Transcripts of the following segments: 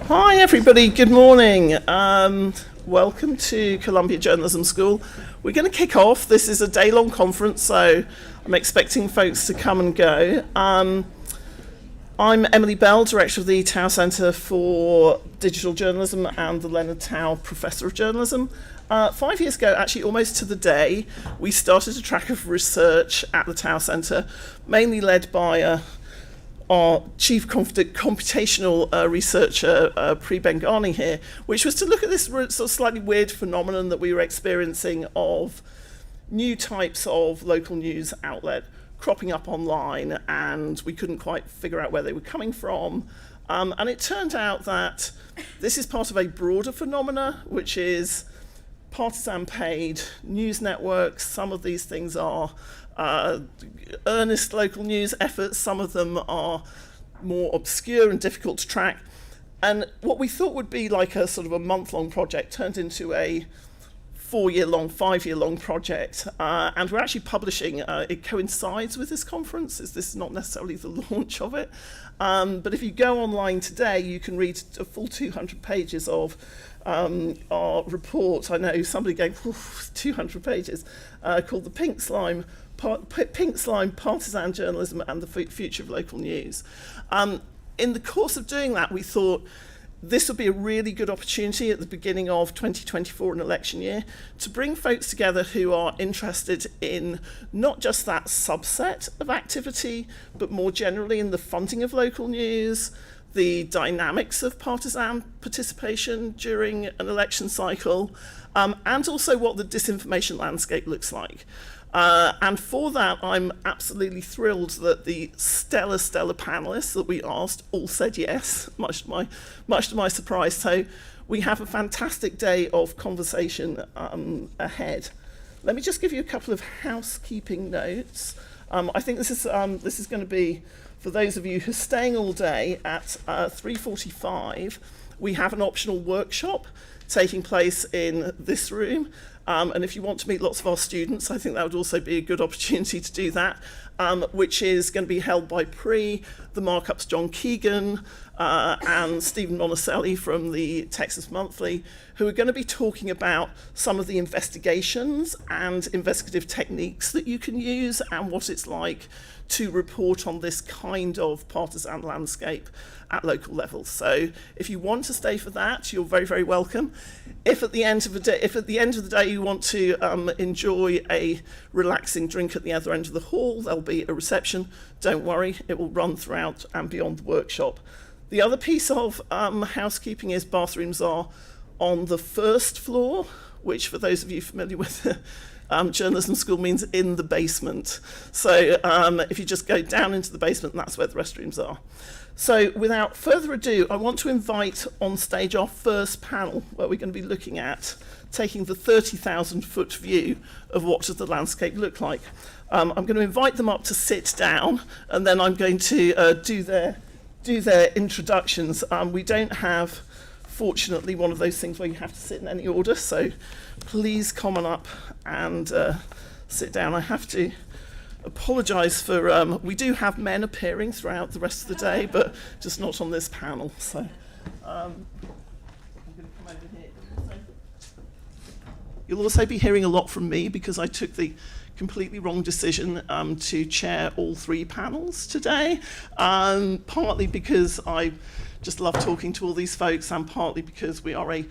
Hi everybody, good morning. Welcome to Columbia Journalism School. We're going to kick off. This is a day-long conference, so I'm expecting folks to come and go. I'm Emily Bell, Director of the Tao Centre for Digital Journalism and the Leonard Tao Professor of Journalism. 5 years ago, actually almost to the day, we started a track of research at the Tao Centre, mainly led by our chief computational researcher, Pri Bengani here, which was to look at this sort of slightly weird phenomenon that we were experiencing of new types of local news outlet cropping up online, and we couldn't quite figure out where they were coming from. And it turned out that this is part of a broader phenomena, which is partisan paid news networks. Some of these things are earnest local news efforts, some of them are more obscure and difficult to track. And what we thought would be like a sort of a month-long project turned into a 4-year-long, 5-year-long project. And we're actually publishing, it coincides with this conference, this is not necessarily the launch of it. But if you go online today, you can read a full 200 pages of our report. I know somebody going, 200 pages, called the Pink Slime Partisan Journalism and the Future of Local News. In the course of doing that, we thought this would be a really good opportunity at the beginning of 2024, an election year, to bring folks together who are interested in not just that subset of activity, but more generally in the funding of local news, the dynamics of partisan participation during an election cycle, and also what the disinformation landscape looks like. And for that, I'm absolutely thrilled that the stellar panelists that we asked all said yes, much to my surprise. So we have a fantastic day of conversation ahead. Let me just give you a couple of housekeeping notes. I think this is going to be, for those of you who are staying all day, at 3:45, we have an optional workshop taking place in this room. And if you want to meet lots of our students, I think that would also be a good opportunity to do that, which is going to be held by Pri, the Markups John Keegan, and Stephen Monticelli from the Texas Monthly, who are going to be talking about some of the investigations and investigative techniques that you can use and what it's like to report on this kind of partisan landscape at local levels. So if you want to stay for that, you're very, very welcome. If at the end of the day you want to enjoy a relaxing drink at the other end of the hall, there'll be a reception. Don't worry, it will run throughout and beyond the workshop. The other piece of housekeeping is bathrooms are on the first floor, which for those of you familiar with journalism school means in the basement. So if you just go down into the basement, that's where the restrooms are. So without further ado, I want to invite on stage our first panel, where we're going to be looking at taking the 30,000-foot view of what does the landscape look like. I'm going to invite them up to sit down, and then I'm going to do their introductions. We don't have, fortunately, one of those things where you have to sit in any order, so please come on up and sit down. I have to apologise for, we do have men appearing throughout the rest of the day, but just not on this panel. So I'm going to come over here. You'll also be hearing a lot from me because I took the completely wrong decision to chair all 3 panels today, partly because I just love talking to all these folks, and partly because we are a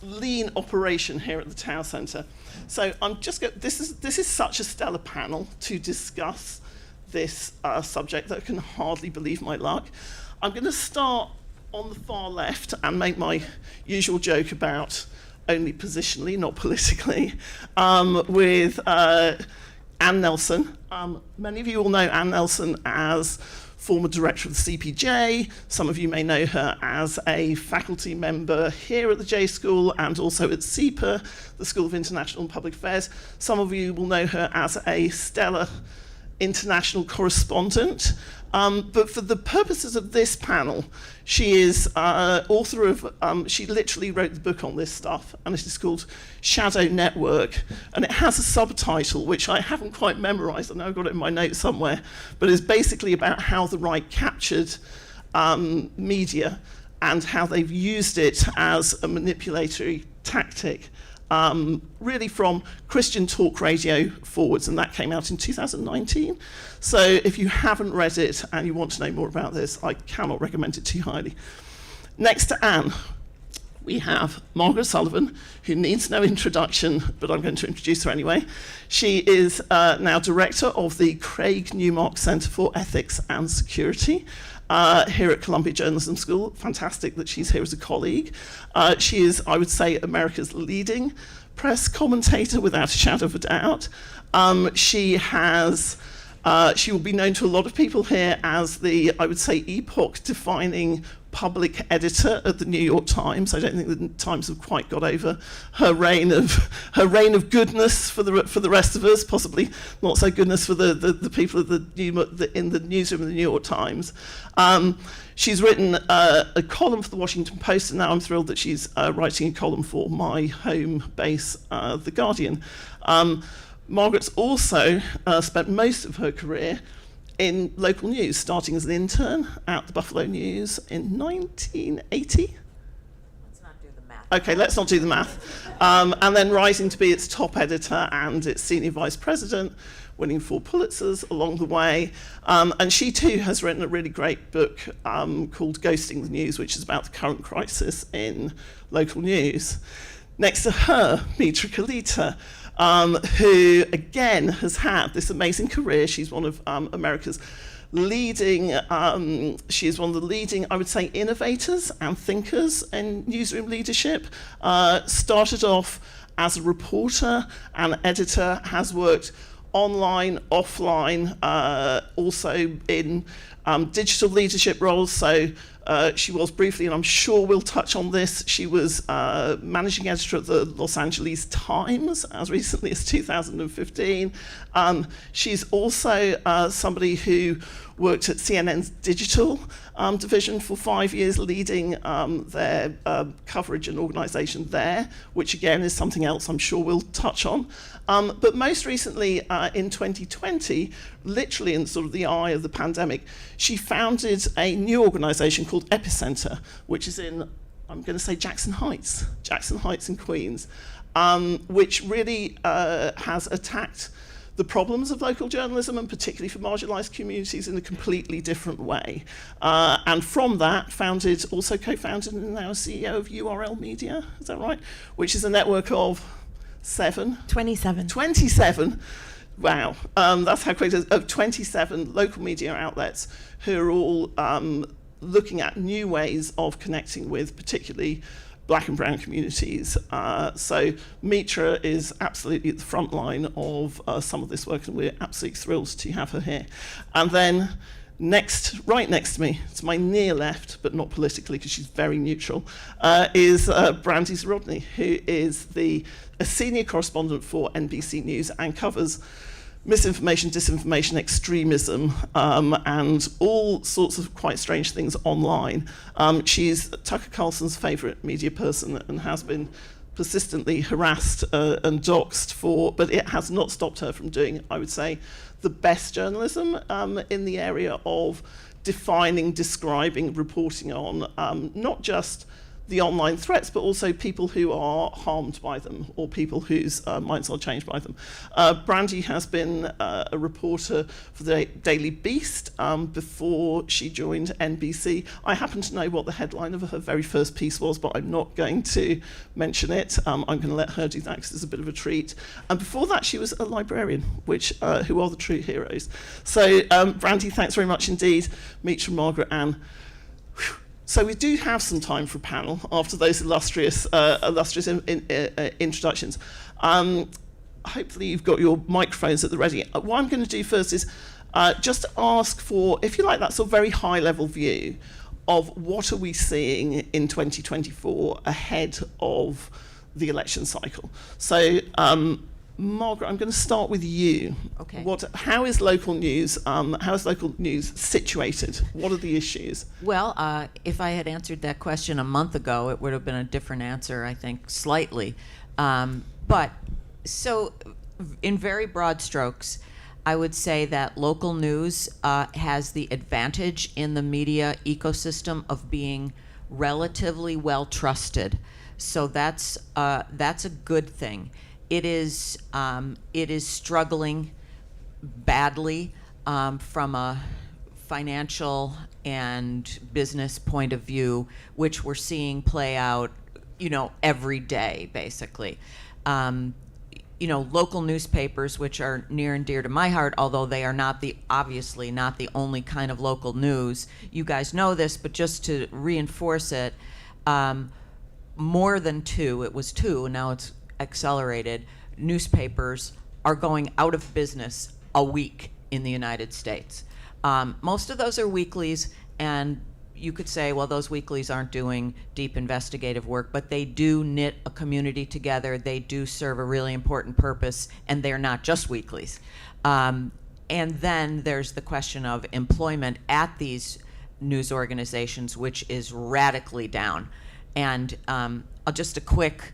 lean operation here at the Tao Centre. So this is such a stellar panel to discuss this subject that I can hardly believe my luck. I'm going to start on the far left and make my usual joke about only positionally, not politically, with Anne Nelson. Many of you will know Anne Nelson as former director of the CPJ. Some of you may know her as a faculty member here at the J School and also at SEPA, the School of International and Public Affairs. Some of you will know her as a stellar international correspondent. But for the purposes of this panel, she is author of, she literally wrote the book on this stuff, and it is called Shadow Network, and it has a subtitle, which I haven't quite memorized, I know I've got it in my notes somewhere, but it's basically about how the right captured media and how they've used it as a manipulatory tactic, really from Christian talk radio forwards, and that came out in 2019. So if you haven't read it and you want to know more about this, I cannot recommend it too highly. Next to Anne, we have Margaret Sullivan, who needs no introduction, but I'm going to introduce her anyway. She is now director of the Craig Newmark Centre for Ethics and Security here at Columbia Journalism School. Fantastic that she's here as a colleague. She is, I would say, America's leading press commentator, without a shadow of a doubt. She will be known to a lot of people here as the, I would say, epoch-defining public editor at the New York Times. I don't think the Times have quite got over her reign of goodness for the rest of us, possibly not so goodness for the people in the newsroom of the New York Times. She's written a column for the Washington Post, and now I'm thrilled that she's writing a column for my home base, The Guardian. Margaret's also spent most of her career in local news, starting as an intern at the Buffalo News in 1980. Let's not do the math. Okay, let's not do the math. And then rising to be its top editor and its senior vice president, winning 4 Pulitzers along the way. And she too has written a really great book called Ghosting the News, which is about the current crisis in local news. Next to her, Mitra Kalita, who again has had this amazing career. She's one of America's leading, she is one of the leading, I would say, innovators and thinkers in newsroom leadership. Started off as a reporter and editor, has worked online, offline, also in digital leadership roles. So she was briefly, and I'm sure we'll touch on this, she was managing editor at the Los Angeles Times as recently as 2015. She's also somebody who worked at CNN's digital division for 5 years, leading their coverage and organisation there, which again is something else I'm sure we'll touch on. But most recently in 2020, literally in sort of the eye of the pandemic, she founded a new organisation called Epicenter, which is in, I'm going to say Jackson Heights in Queens, which really has attacked the problems of local journalism, and particularly for marginalised communities, in a completely different way. And from that, also co-founded and now CEO of URL Media, is that right? Which is a network of 27. Wow, that's how quick it is. Of 27 local media outlets who are all looking at new ways of connecting with particularly Black and brown communities. So Mitra is absolutely at the front line of some of this work, and we're absolutely thrilled to have her here. And then right next to me, to my near left, but not politically because she's very neutral, is Brandy Zrodny, who is a senior correspondent for NBC News and covers misinformation, disinformation, extremism, and all sorts of quite strange things online. She's Tucker Carlson's favourite media person and has been persistently harassed and doxxed but it has not stopped her from doing, I would say, the best journalism in the area of defining, describing, reporting on not just the online threats, but also people who are harmed by them or people whose minds are changed by them. Brandy has been a reporter for the Daily Beast before she joined NBC. I happen to know what the headline of her very first piece was, but I'm not going to mention it. I'm going to let her do that because it's a bit of a treat. And before that, she was a librarian, who are the true heroes. So Brandy, thanks very much indeed. Mitra, Margaret, Anne. So we do have some time for a panel after those illustrious introductions. Hopefully you've got your microphones at the ready. What I'm going to do first is just ask for, if you like, that sort of very high-level view of what are we seeing in 2024 ahead of the election cycle. So Margaret, I'm going to start with you. Okay. How is local news situated? What are the issues? Well, if I had answered that question a month ago, it would have been a different answer, I think, slightly. But so in very broad strokes, I would say that local news has the advantage in the media ecosystem of being relatively well trusted. So that's a good thing. It is struggling badly from a financial and business point of view, which we're seeing play out, every day, basically. Local newspapers, which are near and dear to my heart, although they are obviously not the only kind of local news. You guys know this, but just to reinforce it, more than two, it was two, and now it's accelerated, newspapers are going out of business a week in the United States. Most of those are weeklies, and you could say, well, those weeklies aren't doing deep investigative work, but they do knit a community together. They do serve a really important purpose, and they're not just weeklies. And then there's the question of employment at these news organizations, which is radically down. And just a quick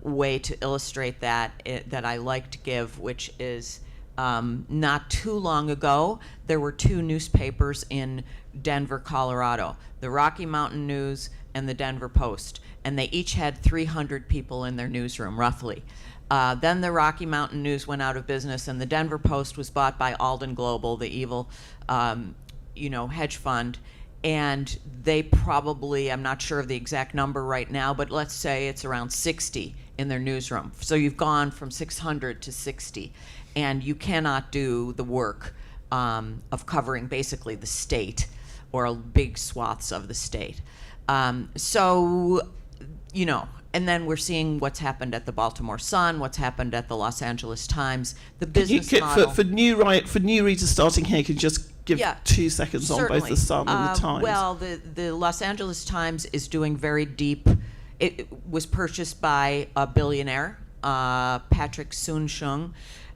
way to illustrate that I like to give, which is not too long ago, there were two newspapers in Denver, Colorado, the Rocky Mountain News and the Denver Post, and they each had 300 people in their newsroom, roughly. Then the Rocky Mountain News went out of business, and the Denver Post was bought by Alden Global, the evil, hedge fund. And they probably, I'm not sure of the exact number right now, but let's say it's around 60 in their newsroom. So you've gone from 600 to 60. And you cannot do the work of covering basically the state or big swaths of the state. And then we're seeing what's happened at the Baltimore Sun, what's happened at the Los Angeles Times. The business model. For new readers starting here, could you just give 2 seconds certainly. On both the Sun and the Times? Well, the Los Angeles Times is doing very deep. It was purchased by a billionaire, Patrick Soon-Shiong.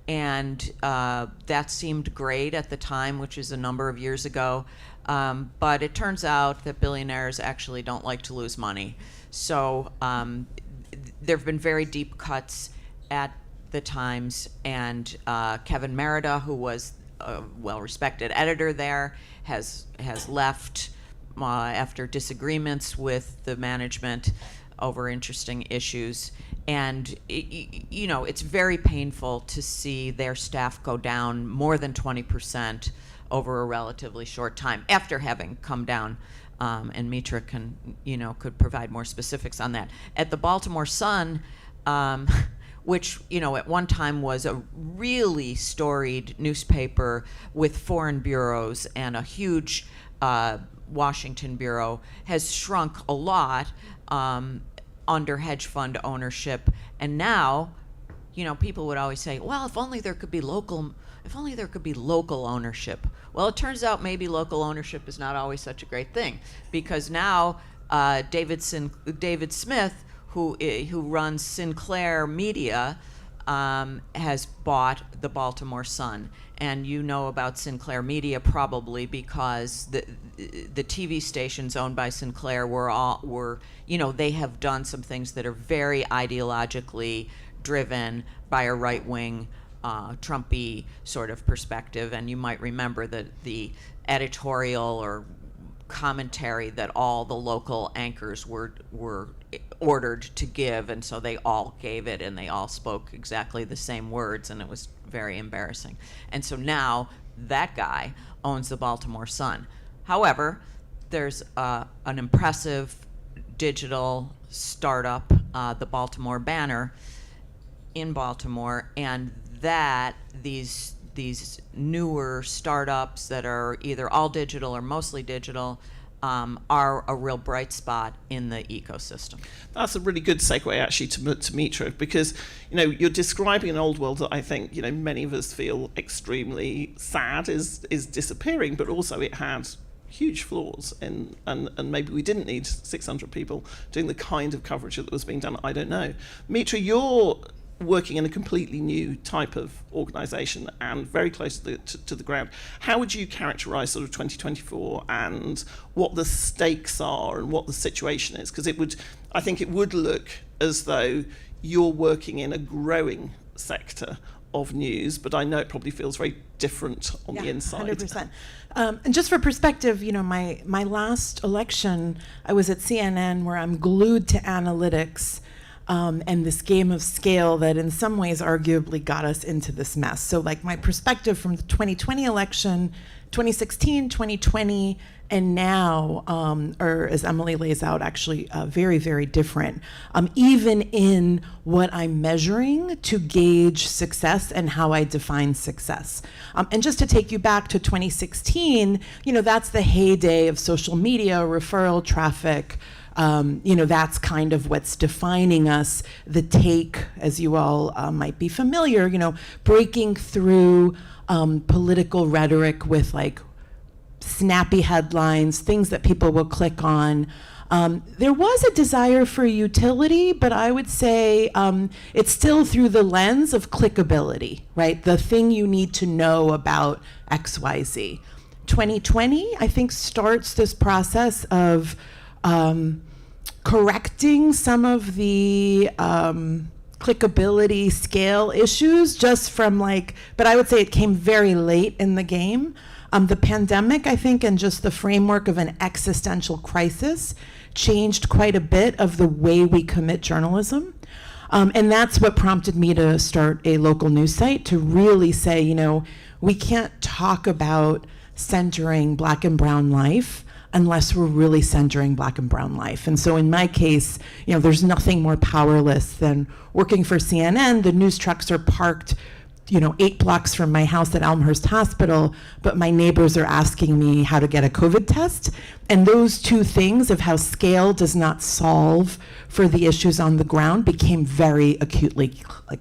And that seemed great at the time, which is a number of years ago. But it turns out that billionaires actually don't like to lose money. So there have been very deep cuts at the Times. And Kevin Merida, who was a well-respected editor there, has left after disagreements with the management over interesting issues. And it's very painful to see their staff go down more than 20% over a relatively short time after having come down. And Mitra could provide more specifics on that. At the Baltimore Sun, which at one time was a really storied newspaper with foreign bureaus and a huge Washington bureau, has shrunk a lot. Under hedge fund ownership, and now, people would always say, well, if only there could be local ownership. Well, it turns out maybe local ownership is not always such a great thing, because now David Smith, who runs Sinclair Media, has bought the Baltimore Sun. And you know about Sinclair Media probably because the TV stations owned by Sinclair were they have done some things that are very ideologically driven by a right-wing Trumpy sort of perspective. And you might remember that the editorial or commentary that all the local anchors were ordered to give, and so they all gave it, and they all spoke exactly the same words, and it was very embarrassing. And so now that guy owns the Baltimore Sun. However, there's an impressive digital startup, the Baltimore Banner, in Baltimore, and that these newer startups that are either all digital or mostly digital are a real bright spot in the ecosystem. That's a really good segue actually to Mitra, because you're describing an old world that I think many of us feel extremely sad is disappearing, but also it had huge flaws, and maybe we didn't need 600 people doing the kind of coverage that was being done. I don't know. Mitra, you're working in a completely new type of organisation and very close to the ground. How would you characterise sort of 2024 and what the stakes are and what the situation is? Because I think it would look as though you're working in a growing sector of news, but I know it probably feels very different on the inside. 100%. And just for perspective, my last election, I was at CNN, where I'm glued to analytics and this game of scale that in some ways arguably got us into this mess. So like my perspective from the 2020 election, 2016, 2020, and now are, as Emily lays out, actually very, very different, even in what I'm measuring to gauge success and how I define success. And just to take you back to 2016, that's the heyday of social media, referral traffic. That's kind of what's defining us. The take, as you all might be familiar, breaking through political rhetoric with like snappy headlines, things that people will click on. There was a desire for utility, but I would say it's still through the lens of clickability, right? The thing you need to know about XYZ. 2020, I think, starts this process of correcting some of the clickability scale issues just from but I would say it came very late in the game. The pandemic, I think, and just the framework of an existential crisis changed quite a bit of the way we commit journalism. And that's what prompted me to start a local news site to really say, we can't talk about centering Black and brown life unless we're really centering Black and brown life. And so in my case, there's nothing more powerless than working for CNN. The news trucks are parked 8 blocks from my house at Elmhurst Hospital, but my neighbors are asking me how to get a COVID test. And those two things of how scale does not solve for the issues on the ground became very acutely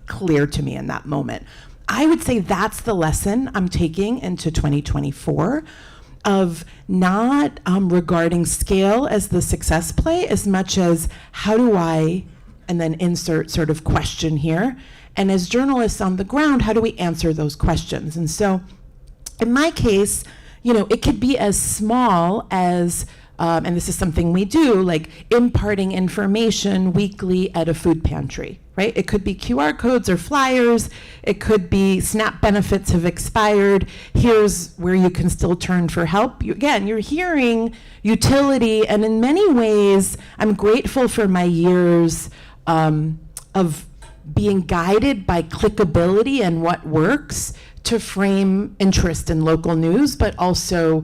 clear to me in that moment. I would say that's the lesson I'm taking into 2024 of not regarding scale as the success play as much as how do I, and then insert sort of question here, and as journalists on the ground, how do we answer those questions? And so in my case, it could be as small as, and this is something we do, like imparting information weekly at a food pantry, right? It could be QR codes or flyers. It could be SNAP benefits have expired. Here's where you can still turn for help. You're hearing utility, and in many ways, I'm grateful for my years of being guided by clickability and what works to frame interest in local news, but also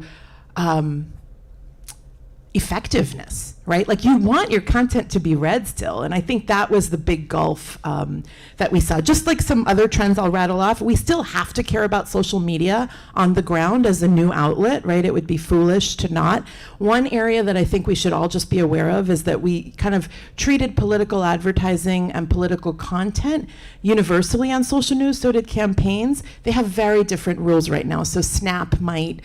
effectiveness, right? Like you want your content to be read still. And I think that was the big gulf that we saw. Just like some other trends I'll rattle off, we still have to care about social media on the ground as a new outlet, right? It would be foolish to not. One area that I think we should all just be aware of is that we kind of treated political advertising and political content universally on social news, so did campaigns. They have very different rules right now. So Snap might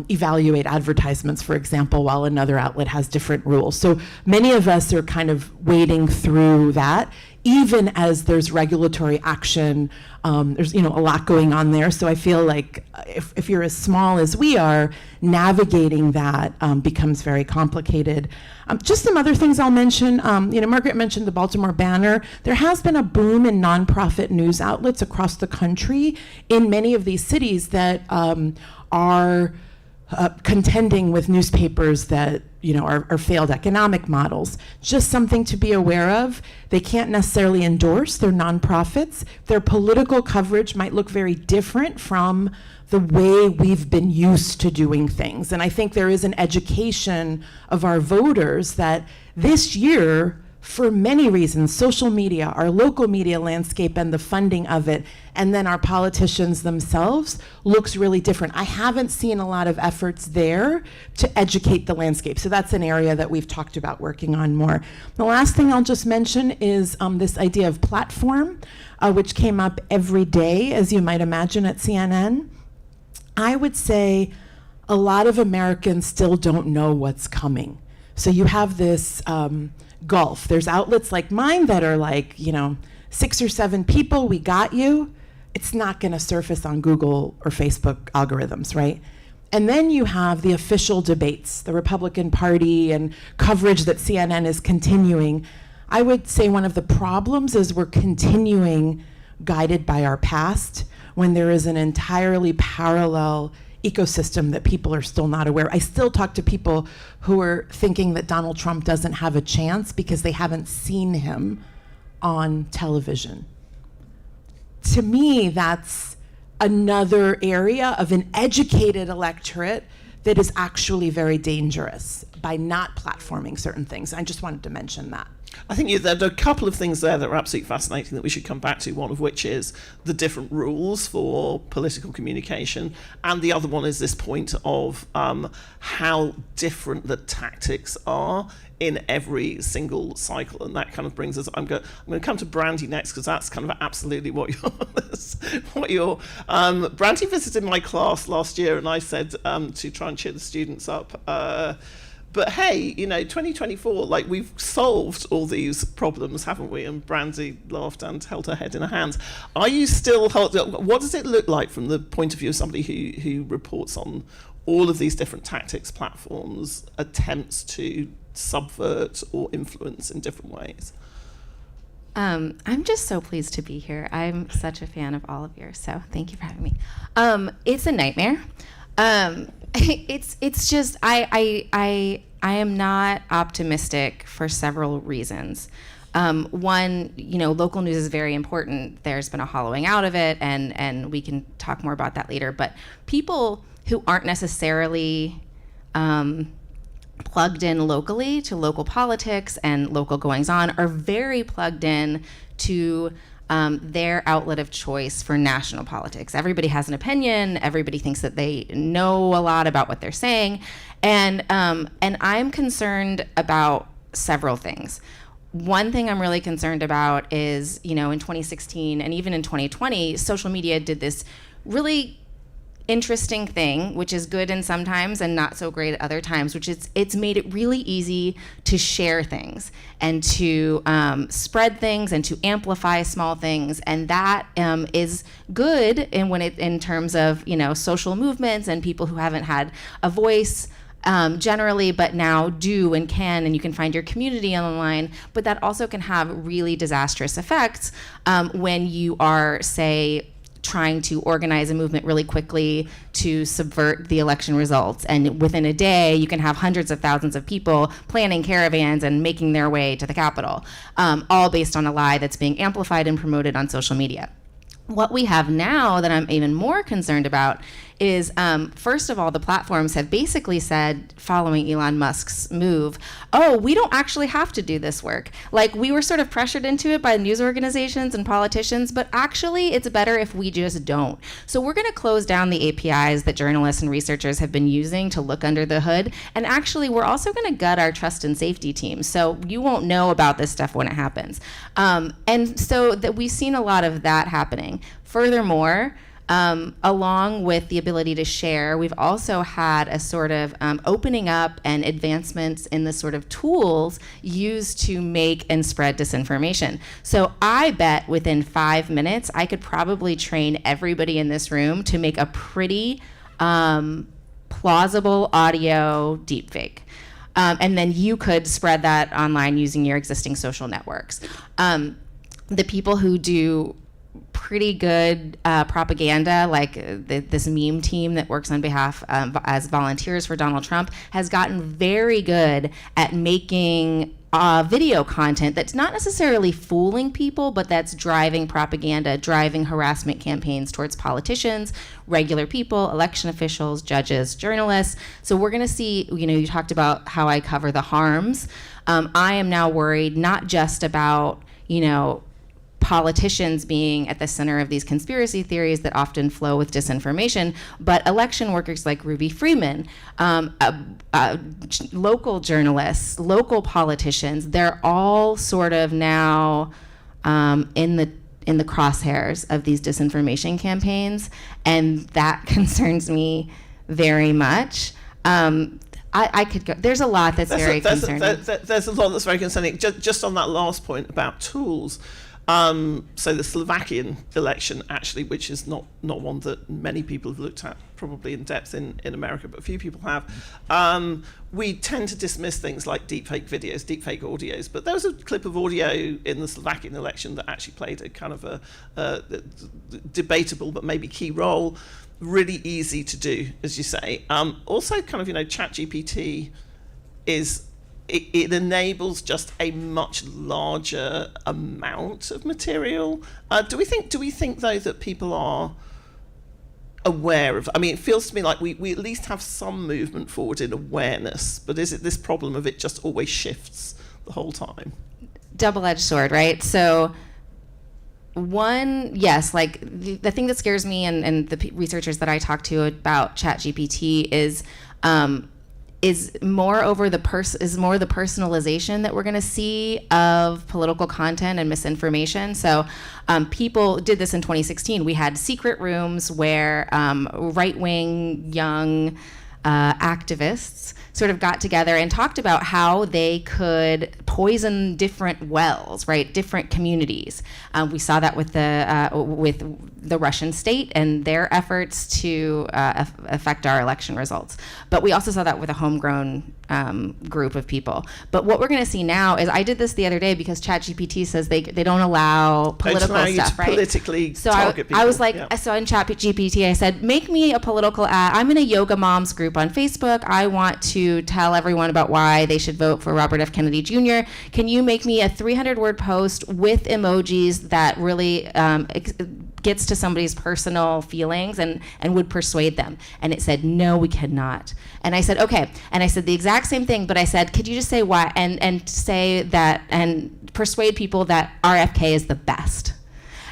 evaluate advertisements, for example, while another outlet has different rules. So many of us are kind of wading through that, even as there's regulatory action. There's a lot going on there. So I feel like if you're as small as we are, navigating that becomes very complicated. Just some other things I'll mention. Margaret mentioned the Baltimore Banner. There has been a boom in nonprofit news outlets across the country in many of these cities that are contending with newspapers that are failed economic models. Just something to be aware of. They can't necessarily endorse. They're nonprofits. Their political coverage might look very different from the way we've been used to doing things. And I think there is an education of our voters that this year, for many reasons, social media, our local media landscape and the funding of it, and then our politicians themselves looks really different. I haven't seen a lot of efforts there to educate the landscape. So that's an area that we've talked about working on more. The last thing I'll just mention is this idea of platform, which came up every day, as you might imagine, at CNN. I would say a lot of Americans still don't know what's coming. So you have this gulf. There's outlets like mine that are 6 or 7 people, we got you. It's not going to surface on Google or Facebook algorithms, right? And then you have the official debates, the Republican Party and coverage that CNN is continuing. I would say one of the problems is we're continuing guided by our past when there is an entirely parallel ecosystem that people are still not aware. I still talk to people who are thinking that Donald Trump doesn't have a chance because they haven't seen him on television. To me, that's another area of an educated electorate that is actually very dangerous by not platforming certain things. I just wanted to mention that. I think there are a couple of things there that are absolutely fascinating that we should come back to, one of which is the different rules for political communication, and the other one is this point of how different the tactics are in every single cycle, and that kind of brings us. I'm going to come to Brandy next, because that's kind of absolutely what you're. Brandy visited my class last year, and I said to try and cheer the students up. But hey, 2024, like, we've solved all these problems, haven't we? And Brandy laughed and held her head in her hands. Are you still, what does it look like from the point of view of somebody who reports on all of these different tactics, platforms, attempts to subvert or influence in different ways? I'm just so pleased to be here. I'm such a fan of all of yours, so thank you for having me. It's a nightmare. It's just I am not optimistic for several reasons. One, local news is very important. There's been a hollowing out of it, and we can talk more about that later. But people who aren't necessarily plugged in locally to local politics and local goings-on are very plugged in to their outlet of choice for national politics. Everybody has an opinion. Everybody thinks that they know a lot about what they're saying, and I'm concerned about several things. One thing I'm really concerned about is, in 2016 and even in 2020, social media did this really interesting thing, which is good in some times and not so great at other times, which is it's made it really easy to share things and to spread things and to amplify small things, and that is good in terms of social movements and people who haven't had a voice generally, but now do and can, and you can find your community online. But that also can have really disastrous effects when you are, say, trying to organize a movement really quickly to subvert the election results. And within a day, you can have hundreds of thousands of people planning caravans and making their way to the Capitol, all based on a lie that's being amplified and promoted on social media. What we have now that I'm even more concerned about is, first of all, the platforms have basically said, following Elon Musk's move, oh, we don't actually have to do this work. Like, we were sort of pressured into it by news organizations and politicians, but actually it's better if we just don't. So we're going to close down the APIs that journalists and researchers have been using to look under the hood. And actually, we're also going to gut our trust and safety teams. So you won't know about this stuff when it happens. And so that we've seen a lot of that happening. Furthermore, along with the ability to share, we've also had a sort of opening up and advancements in the sort of tools used to make and spread disinformation. So I bet within 5 minutes, I could probably train everybody in this room to make a pretty plausible audio deepfake. And then you could spread that online using your existing social networks. The people who do pretty good propaganda, like this meme team that works on behalf as volunteers for Donald Trump, has gotten very good at making video content that's not necessarily fooling people, but that's driving propaganda, driving harassment campaigns towards politicians, regular people, election officials, judges, journalists. So we're going to see, you talked about how I cover the harms. I am now worried not just about, politicians being at the center of these conspiracy theories that often flow with disinformation, but election workers like Ruby Freeman, local journalists, local politicians, they're all sort of now in the crosshairs of these disinformation campaigns, and that concerns me very much. I could go. There's a lot that's very concerning. There's a lot that's very concerning. Just on that last point about tools, So the Slovakian election, actually, which is not one that many people have looked at probably in depth in America, but a few people have, we tend to dismiss things like deepfake videos, deepfake audios, but there was a clip of audio in the Slovakian election that actually played a kind of a debatable but maybe key role. Really easy to do, as you say. Also, kind of, ChatGPT it enables just a much larger amount of material. Do we think though that people are aware of? I mean, it feels to me like we at least have some movement forward in awareness, but is it this problem of it just always shifts the whole time? Double-edged sword, right? So one, yes, like the thing that scares me and the researchers that I talk to about ChatGPT is more the personalization that we're going to see of political content and misinformation. So people did this in 2016. We had secret rooms where right-wing young activists sort of got together and talked about how they could poison different wells, right? Different communities. We saw that with the Russian state and their efforts to affect our election results. But we also saw that with a homegrown group of people. But what we're going to see now is, I did this the other day because ChatGPT says they don't allow political stuff, right? Politically so target people. I was like, so in ChatGPT, I said, make me a political ad. I'm in a yoga moms group on Facebook. I want to tell everyone about why they should vote for Robert F. Kennedy Jr. Can you make me a 300-word post with emojis that really gets to somebody's personal feelings and would persuade them? And it said, no, we cannot. And I said, okay. And I said the exact same thing, but I said, could you just say why and say that and persuade people that RFK is the best?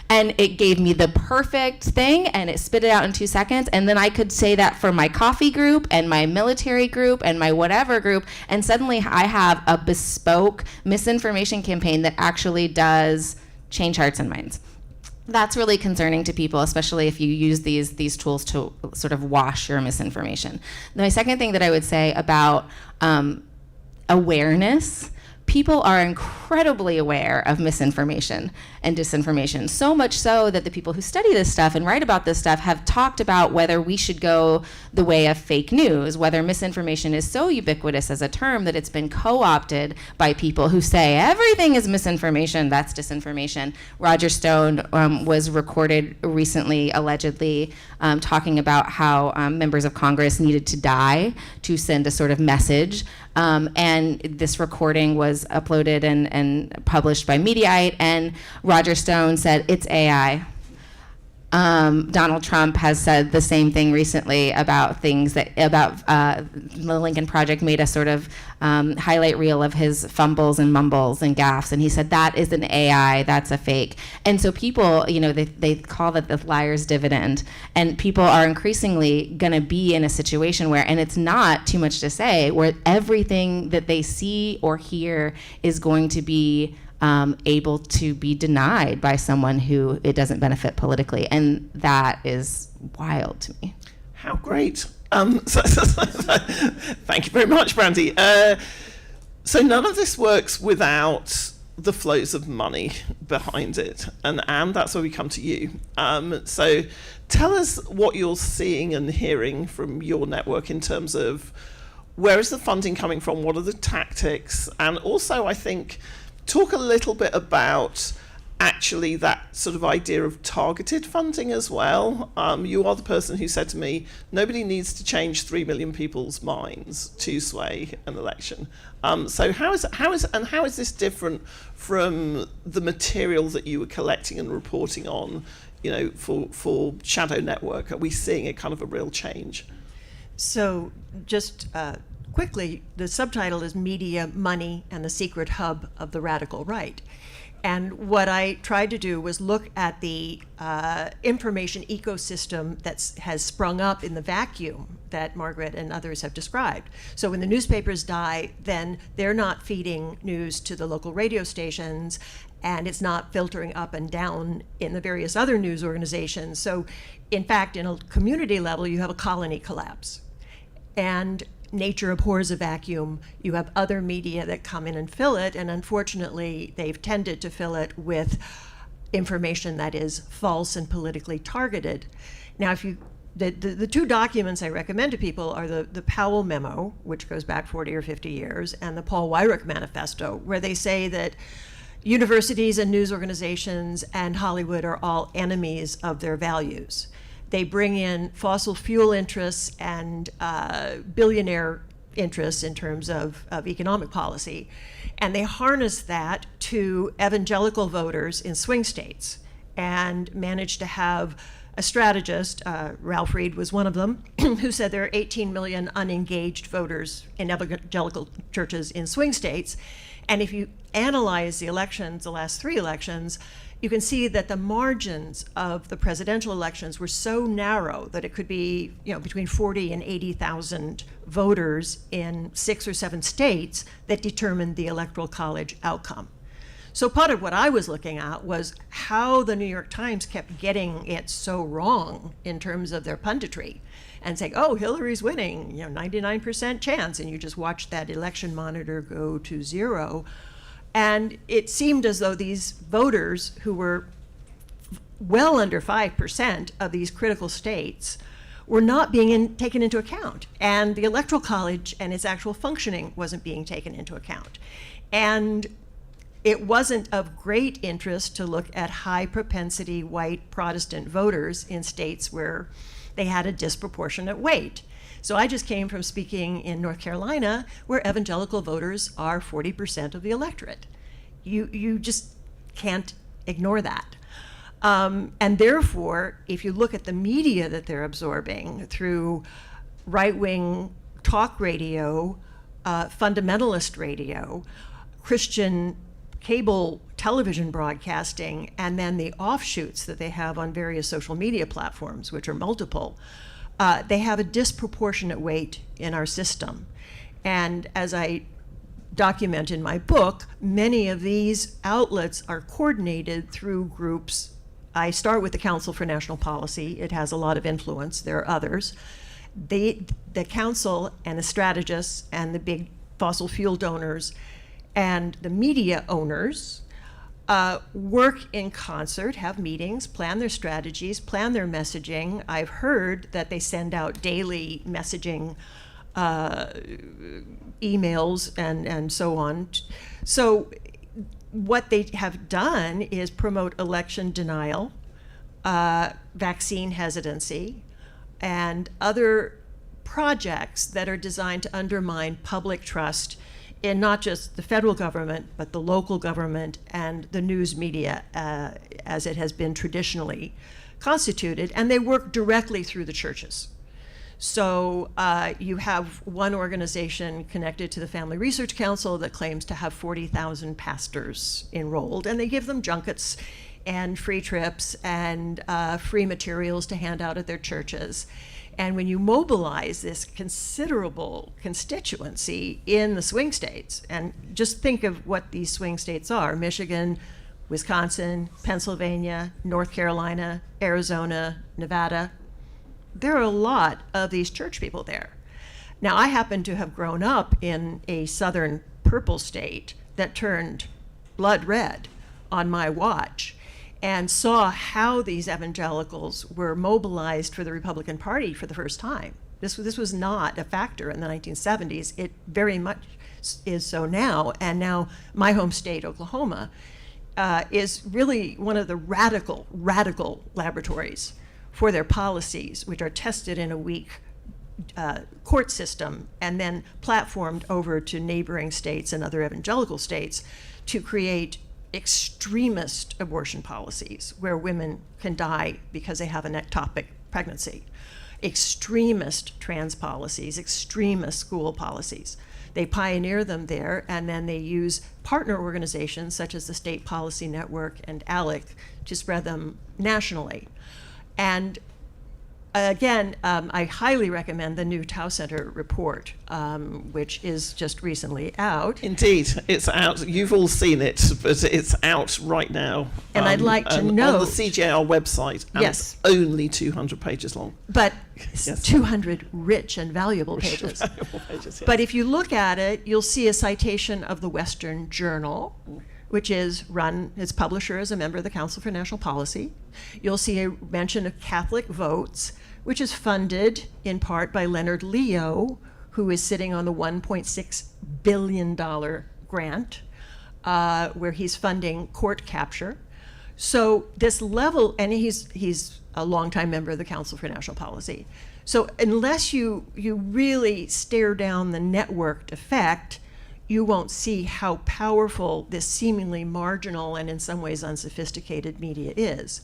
And it gave me the perfect thing, and it spit it out in 2 seconds. And then I could say that for my coffee group and my military group and my whatever group. And suddenly I have a bespoke misinformation campaign that actually does change hearts and minds. That's really concerning to people, especially if you use these tools to sort of wash your misinformation. My second thing that I would say about awareness, people are incredibly aware of misinformation and disinformation, so much so that the people who study this stuff and write about this stuff have talked about whether we should go the way of fake news, whether misinformation is so ubiquitous as a term that it's been co-opted by people who say everything is misinformation, that's disinformation. Roger Stone was recorded recently, allegedly, talking about how members of Congress needed to die to send a sort of message. And this recording was uploaded and published by Mediaite, and Roger Stone said, it's AI. Donald Trump has said the same thing recently about things the Lincoln Project made a sort of highlight reel of his fumbles and mumbles and gaffes, and he said that is an AI, that's a fake. And so people, they call that the liar's dividend, and people are increasingly going to be in a situation where, and it's not too much to say, where everything that they see or hear is going to be able to be denied by someone who it doesn't benefit politically, and that is wild to me. How great! Thank you very much, Brandy. So none of this works without the flows of money behind it, and that's where we come to you. So tell us what you're seeing and hearing from your network in terms of where is the funding coming from, what are the tactics, and also I think talk a little bit about actually that sort of idea of targeted funding as well. You are the person who said to me, nobody needs to change 3 million people's minds to sway an election. So how is this different from the material that you were collecting and reporting on, for Shadow Network? Are we seeing a kind of a real change? So just quickly, the subtitle is Media, Money, and the Secret Hub of the Radical Right. And what I tried to do was look at the information ecosystem that has sprung up in the vacuum that Margaret and others have described. So when the newspapers die, then they're not feeding news to the local radio stations, and it's not filtering up and down in the various other news organizations. So in fact, in a community level, you have a colony collapse. And nature abhors a vacuum. You have other media that come in and fill it, and unfortunately, they've tended to fill it with information that is false and politically targeted. Now, if you the two documents I recommend to people are the Powell Memo, which goes back 40 or 50 years, and the Paul Weyrich Manifesto, where they say that universities and news organizations and Hollywood are all enemies of their values. They bring in fossil fuel interests and billionaire interests in terms of economic policy, and they harness that to evangelical voters in swing states and manage to have a strategist, Ralph Reed was one of them, who said there are 18 million unengaged voters in evangelical churches in swing states. And if you analyze the elections, the last 3 elections, you can see that the margins of the presidential elections were so narrow that it could be, between 40 and 80,000 voters in 6 or 7 states that determined the Electoral College outcome. So part of what I was looking at was how the New York Times kept getting it so wrong in terms of their punditry and saying, oh, Hillary's winning, 99% chance, and you just watch that election monitor go to 0. And it seemed as though these voters who were well under 5% of these critical states were not being taken into account. And the Electoral College and its actual functioning wasn't being taken into account. And it wasn't of great interest to look at high propensity white Protestant voters in states where they had a disproportionate weight. So I just came from speaking in North Carolina, where evangelical voters are 40% of the electorate. You just can't ignore that. And therefore, if you look at the media that they're absorbing through right-wing talk radio, fundamentalist radio, Christian cable television broadcasting, and then the offshoots that they have on various social media platforms, which are multiple, they have a disproportionate weight in our system. And as I document in my book, many of these outlets are coordinated through groups. I start with the Council for National Policy. It has a lot of influence. There are others. The council and the strategists and the big fossil fuel donors and the media owners work in concert, have meetings, plan their strategies, plan their messaging. I've heard that they send out daily messaging emails and so on. So what they have done is promote election denial, vaccine hesitancy, and other projects that are designed to undermine public trust in not just the federal government, but the local government and the news media as it has been traditionally constituted. And they work directly through the churches. So you have one organization connected to the Family Research Council that claims to have 40,000 pastors enrolled, and they give them junkets and free trips and free materials to hand out at their churches. And when you mobilize this considerable constituency in the swing states, and just think of what these swing states are: Michigan, Wisconsin, Pennsylvania, North Carolina, Arizona, Nevada. There are a lot of these church people there. Now, I happen to have grown up in a southern purple state that turned blood red on my watch, and saw how these evangelicals were mobilized for the Republican Party for the first time. This was not a factor in the 1970s. It very much is so now. And now my home state, Oklahoma, is really one of the radical laboratories for their policies, which are tested in a weak court system and then platformed over to neighboring states and other evangelical states to create extremist abortion policies where women can die because they have an ectopic pregnancy, extremist trans policies, extremist school policies. They pioneer them there, and then they use partner organizations such as the State Policy Network and ALEC to spread them nationally. And again, I highly recommend the new Tau Center report, which is just recently out. Indeed, it's out. You've all seen it, but it's out right now. And I'd like to note on the CJR website. And yes, it's only 200 pages long. But yes, 200 rich and valuable pages. Yes. But if you look at it, you'll see a citation of the Western Journal, which is run, its publisher is a member of the Council for National Policy. You'll see a mention of Catholic Votes, which is funded in part by Leonard Leo, who is sitting on the $1.6 billion grant, where he's funding court capture. So this level, and he's a longtime member of the Council for National Policy. So unless you really stare down the networked effect, you won't see how powerful this seemingly marginal and in some ways unsophisticated media is.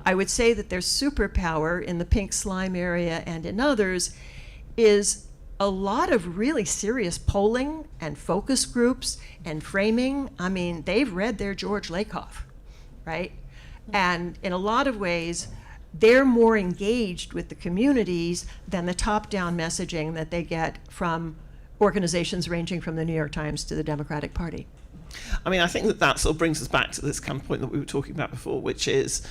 I would say that their superpower in the pink slime area and in others is a lot of really serious polling and focus groups and framing. I mean, they've read their George Lakoff, right? And in a lot of ways, they're more engaged with the communities than the top-down messaging that they get from organizations ranging from the New York Times to the Democratic Party. I mean, I think that sort of brings us back to this kind of point that we were talking about before, which is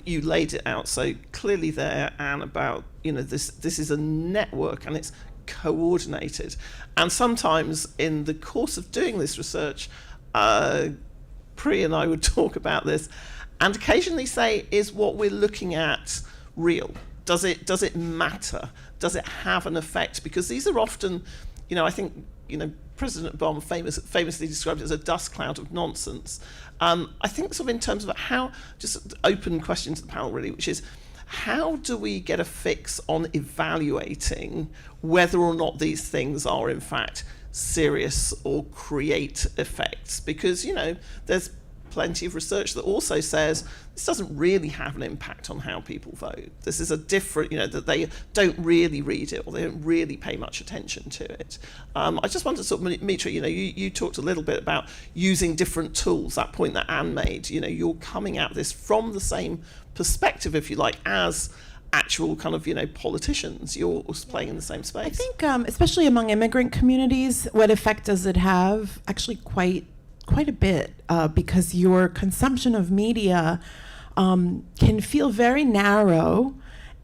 you laid it out so clearly there, Anne, about, this is a network and it's coordinated. And sometimes in the course of doing this research, Pri and I would talk about this and occasionally say, is what we're looking at real? Does it matter? Does it have an effect? Because these are often, I think, President Obama famously described it as a dust cloud of nonsense. I think sort of in terms of how, just open question to the panel really, which is, how do we get a fix on evaluating whether or not these things are in fact serious or create effects? Because, there's plenty of research that also says this doesn't really have an impact on how people vote. This is a different, that they don't really read it or they don't really pay much attention to it. I just wanted to sort of, Mitra, you talked a little bit about using different tools, that point that Anne made. You're coming at this from the same perspective, if you like, as actual kind of, politicians. You're playing in the same space. I think, especially among immigrant communities, what effect does it have? Actually quite a bit, because your consumption of media can feel very narrow,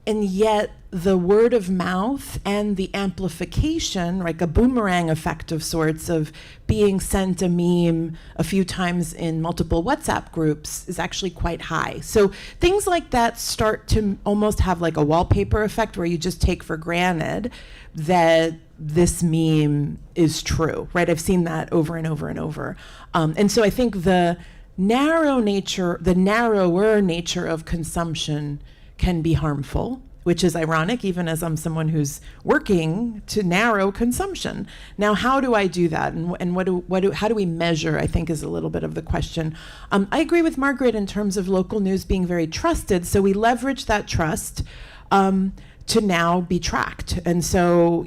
and yet the word of mouth and the amplification, like a boomerang effect of sorts of being sent a meme a few times in multiple WhatsApp groups, is actually quite high. So things like that start to almost have like a wallpaper effect where you just take for granted that this meme is true, right? I've seen that over and over and over. And so I think the narrower nature of consumption can be harmful, which is ironic, even as I'm someone who's working to narrow consumption. Now, how do I do that? And how do we measure, I think, is a little bit of the question. I agree with Margaret in terms of local news being very trusted, so we leverage that trust to now be tracked. And so,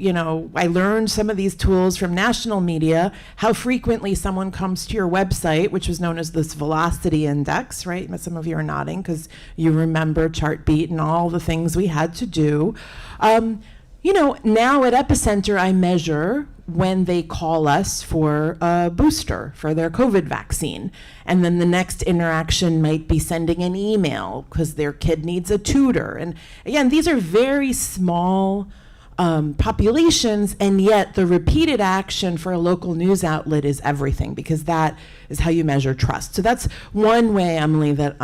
I learned some of these tools from national media, how frequently someone comes to your website, which was known as this velocity index, right? Some of you are nodding because you remember Chartbeat and all the things we had to do. Now at Epicenter, I measure when they call us for a booster for their COVID vaccine. And then the next interaction might be sending an email because their kid needs a tutor. And again, these are very small populations, and yet the repeated action for a local news outlet is everything, because that is how you measure trust. So that's one way, Emily, that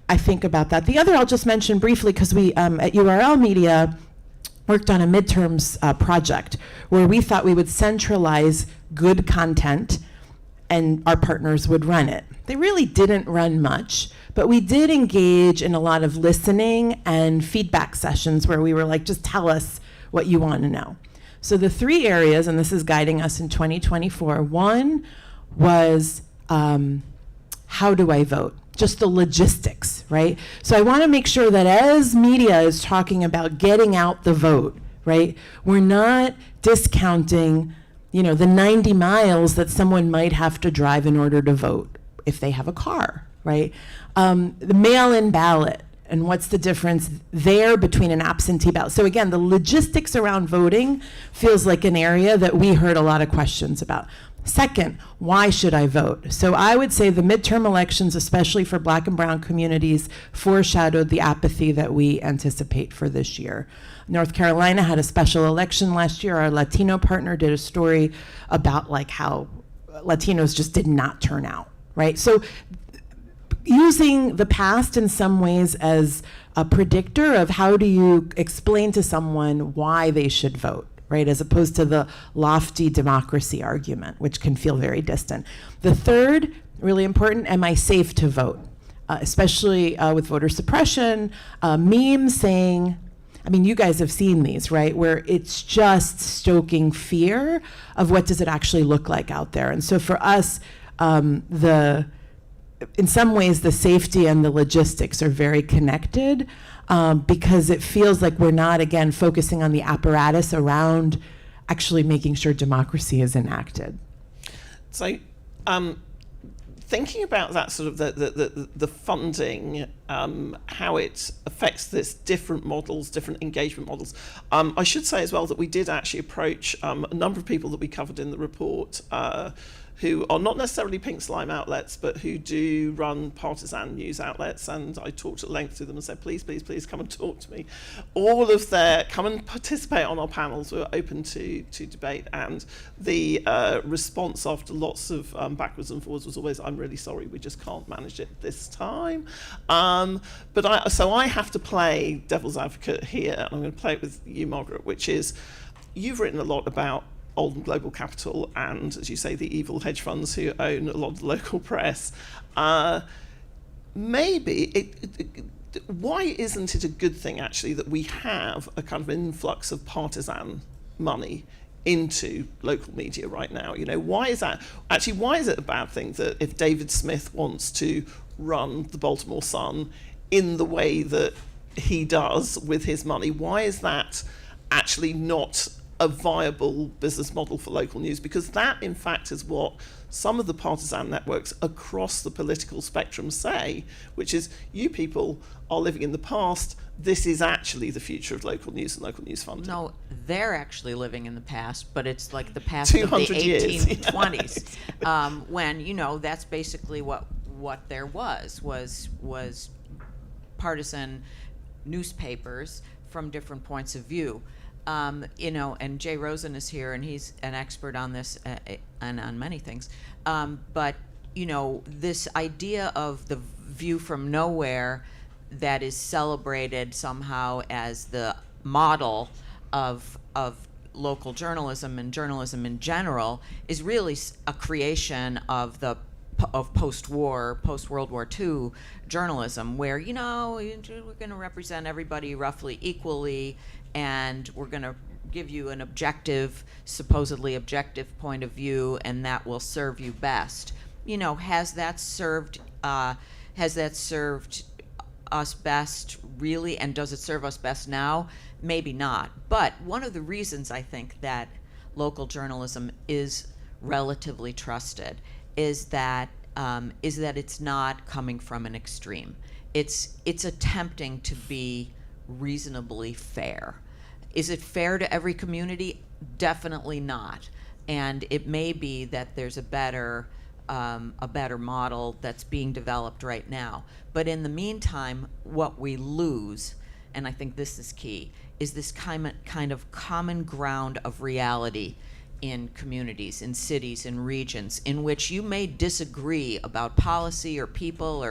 I think about that. The other I'll just mention briefly, because we at URL Media worked on a midterms project where we thought we would centralize good content and our partners would run it. They really didn't run much, but we did engage in a lot of listening and feedback sessions where we were like, just tell us what you want to know. So the three areas, and this is guiding us in 2024, one was how do I vote? Just the logistics, right? So I want to make sure that as media is talking about getting out the vote, right, we're not discounting, the 90 miles that someone might have to drive in order to vote if they have a car, right? The mail-in ballot, and what's the difference there between an absentee ballot? So again, the logistics around voting feels like an area that we heard a lot of questions about. Second, why should I vote? So I would say the midterm elections, especially for Black and Brown communities, foreshadowed the apathy that we anticipate for this year. North Carolina had a special election last year. Our Latino partner did a story about how Latinos just did not turn out, right? So using the past in some ways as a predictor of how do you explain to someone why they should vote, right? As opposed to the lofty democracy argument, which can feel very distant. The third, really important, am I safe to vote? Especially with voter suppression, memes saying, I mean, you guys have seen these, right? Where it's just stoking fear of what does it actually look like out there. And so for us, in some ways, the safety and the logistics are very connected because it feels like we're not, again, focusing on the apparatus around actually making sure democracy is enacted. So, thinking about that sort of the funding, how it affects this different models, different engagement models. I should say as well that we did actually approach a number of people that we covered in the report who are not necessarily pink slime outlets, but who do run partisan news outlets. And I talked at length to them and said, please, please, please come and talk to me. Come and participate on our panels. We're open to debate. And the response after lots of backwards and forwards was always, I'm really sorry, we just can't manage it this time. So I have to play devil's advocate here, and I'm going to play it with you, Margaret, which is, you've written a lot about Oldham Global Capital and, as you say, the evil hedge funds who own a lot of the local press. Why isn't it a good thing, actually, that we have a kind of influx of partisan money into local media right now? You know, why is that? Actually, why is it a bad thing that if David Smith wants to run the Baltimore Sun in the way that he does with his money, why is that actually not a viable business model for local news? Because that, in fact, is what some of the partisan networks across the political spectrum say, which is, you people are living in the past. This is actually the future of local news and local news funding. No, they're actually living in the past, but it's like the past of the 1820s, when, you know, that's basically what there was partisan newspapers from different points of view. You know, and Jay Rosen is here, and he's an expert on this and on many things. But, you know, this idea of the view from nowhere that is celebrated somehow as the model of local journalism and journalism in general is really a creation of post-World War II journalism, where, you know, we're going to represent everybody roughly equally, and we're going to give you an supposedly objective point of view, and that will serve you best. You know, has that served us best, really? And does it serve us best now? Maybe not. But one of the reasons I think that local journalism is relatively trusted is that it's not coming from an extreme. It's attempting to be reasonably fair. Is it fair to every community? Definitely not. And it may be that there's a better model that's being developed right now. But in the meantime, what we lose, and I think this is key, is this kind of common ground of reality in communities, in cities, in regions, in which you may disagree about policy or people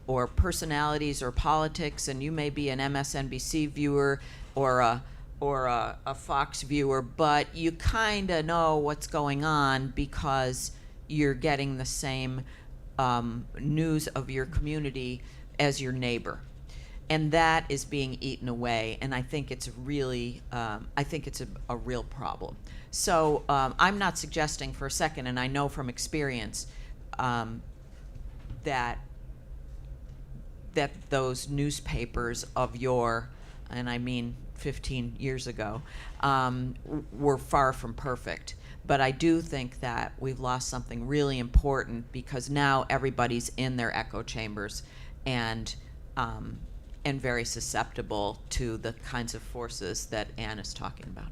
or personalities or politics, and you may be an MSNBC viewer or a Fox viewer, but you kind of know what's going on because you're getting the same news of your community as your neighbor. And that is being eaten away, and I think it's really, a real problem. So I'm not suggesting for a second, and I know from experience that those newspapers of yore, and I mean 15 years ago, were far from perfect. But I do think that we've lost something really important, because now everybody's in their echo chambers and very susceptible to the kinds of forces that Anne is talking about.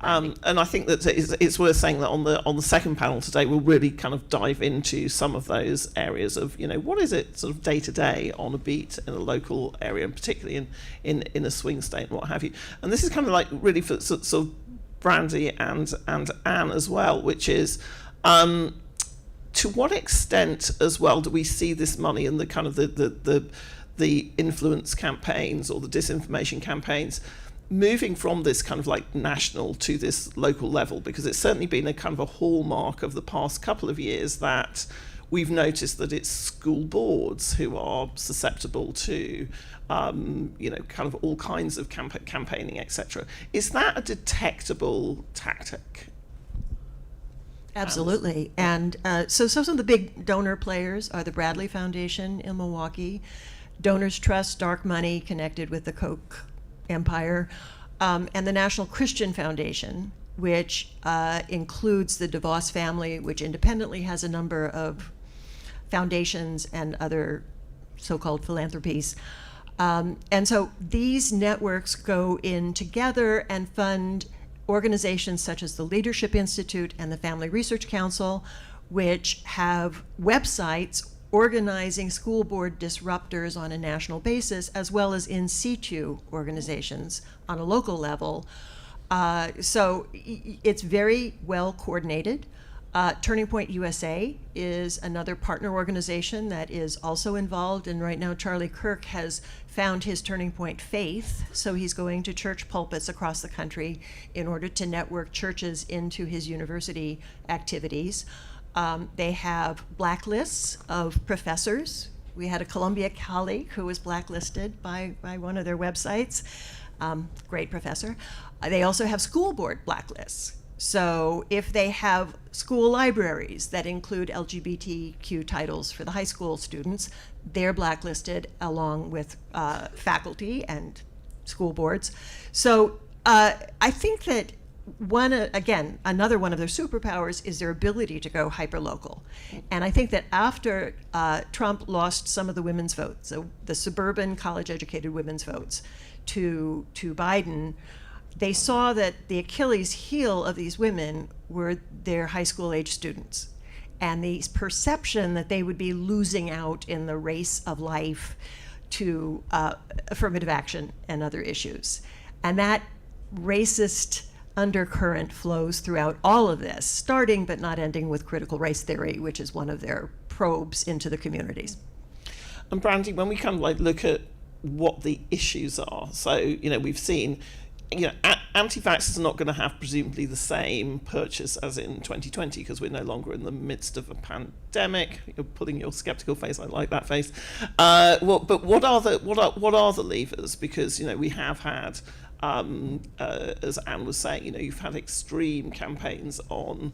And I think that it's worth saying that on the second panel today, we'll really kind of dive into some of those areas of, you know, what is it sort of day to day on a beat in a local area, and particularly in a swing state and what have you. And this is kind of like really for sort of Brandy and Anne as well, which is to what extent as well do we see this money and the kind of the influence campaigns or the disinformation campaigns moving from this kind of like national to this local level? Because it's certainly been a kind of a hallmark of the past couple of years that we've noticed that it's school boards who are susceptible to kind of all kinds of campaigning, etc. Is that a detectable tactic? Absolutely. And so some of the big donor players are the Bradley Foundation in Milwaukee, Donors Trust, dark money connected with the Koch empire, and the National Christian Foundation, which includes the DeVos family, which independently has a number of foundations and other so-called philanthropies. And so these networks go in together and fund organizations such as the Leadership Institute and the Family Research Council, which have websites organizing school board disruptors on a national basis, as well as in situ organizations on a local level. So it's very well coordinated. Turning Point USA is another partner organization that is also involved, and right now Charlie Kirk has found his Turning Point faith, so he's going to church pulpits across the country in order to network churches into his university activities. They have blacklists of professors. We had a Columbia colleague who was blacklisted by one of their websites. Great professor. They also have school board blacklists. So if they have school libraries that include LGBTQ titles for the high school students, they're blacklisted along with faculty and school boards. So I think that another one of their superpowers is their ability to go hyperlocal. And I think that after Trump lost some of the women's votes, so the suburban college-educated women's votes, to Biden, they saw that the Achilles heel of these women were their high school age students, and the perception that they would be losing out in the race of life to affirmative action and other issues. And that racist undercurrent flows throughout all of this, starting but not ending with critical race theory, which is one of their probes into the communities. And Brandy, when we kind of like look at what the issues are, so we've seen anti-vaxxers are not going to have presumably the same purchase as in 2020 because we're no longer in the midst of a pandemic. You're putting your skeptical face. I like that face. But what are the levers? Because we have had, as Anne was saying, you've had extreme campaigns on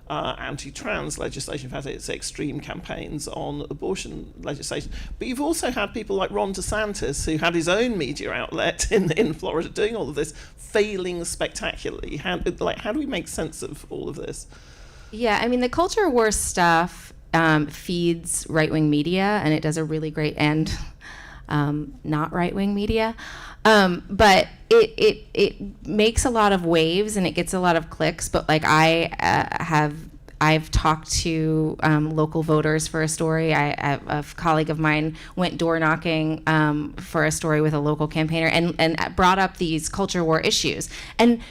anti-trans legislation. You've had extreme campaigns on abortion legislation. But you've also had people like Ron DeSantis, who had his own media outlet in Florida doing all of this, failing spectacularly. How do we make sense of all of this? Yeah, I mean, the culture war stuff feeds right-wing media, and it does a really great and not right-wing media. But it makes a lot of waves and it gets a lot of clicks. But like I've talked to local voters for a story. A colleague of mine went door knocking for a story with a local campaigner and brought up these culture war issues. And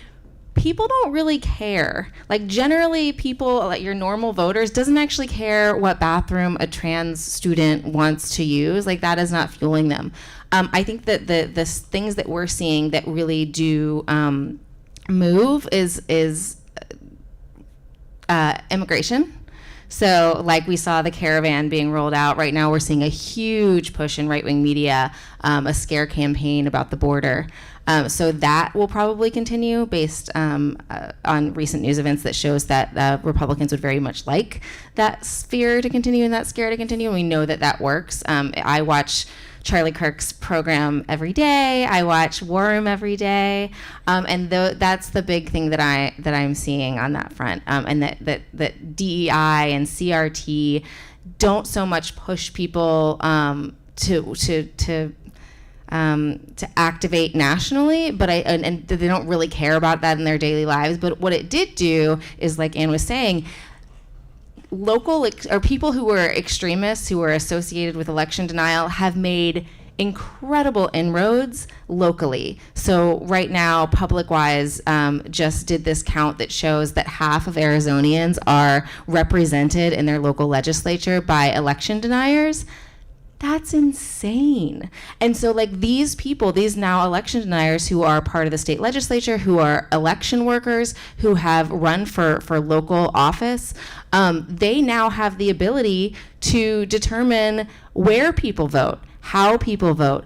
people don't really care. Like generally people, like your normal voters, doesn't actually care what bathroom a trans student wants to use. Like that is not fueling them. I think that the things that we're seeing that really do move is immigration. So like we saw the caravan being rolled out. Right now we're seeing a huge push in right-wing media, a scare campaign about the border. So that will probably continue based on recent news events that shows that Republicans would very much like that fear to continue and that scare to continue. And we know that works. I watch Charlie Kirk's program every day. I watch War Room every day, and that's the big thing that I'm seeing on that front. And that DEI and CRT don't so much push people to activate nationally, but and they don't really care about that in their daily lives. But what it did do is, like Anne was saying, local or people who were extremists who were associated with election denial have made incredible inroads locally. So right now, PublicWise just did this count that shows that half of Arizonians are represented in their local legislature by election deniers. That's insane. And so like these people, these now election deniers who are part of the state legislature, who are election workers, who have run for local office, they now have the ability to determine where people vote, how people vote,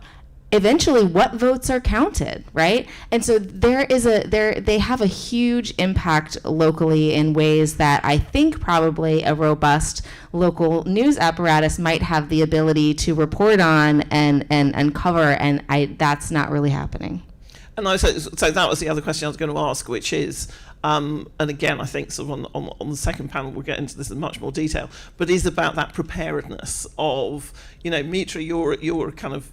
eventually what votes are counted, right? And so they have a huge impact locally in ways that I think probably a robust local news apparatus might have the ability to report on and cover, and that's not really happening. And so that was the other question I was going to ask, which is, and again, I think sort of on the second panel we'll get into this in much more detail, but is about that preparedness of, Mitra, you're kind of,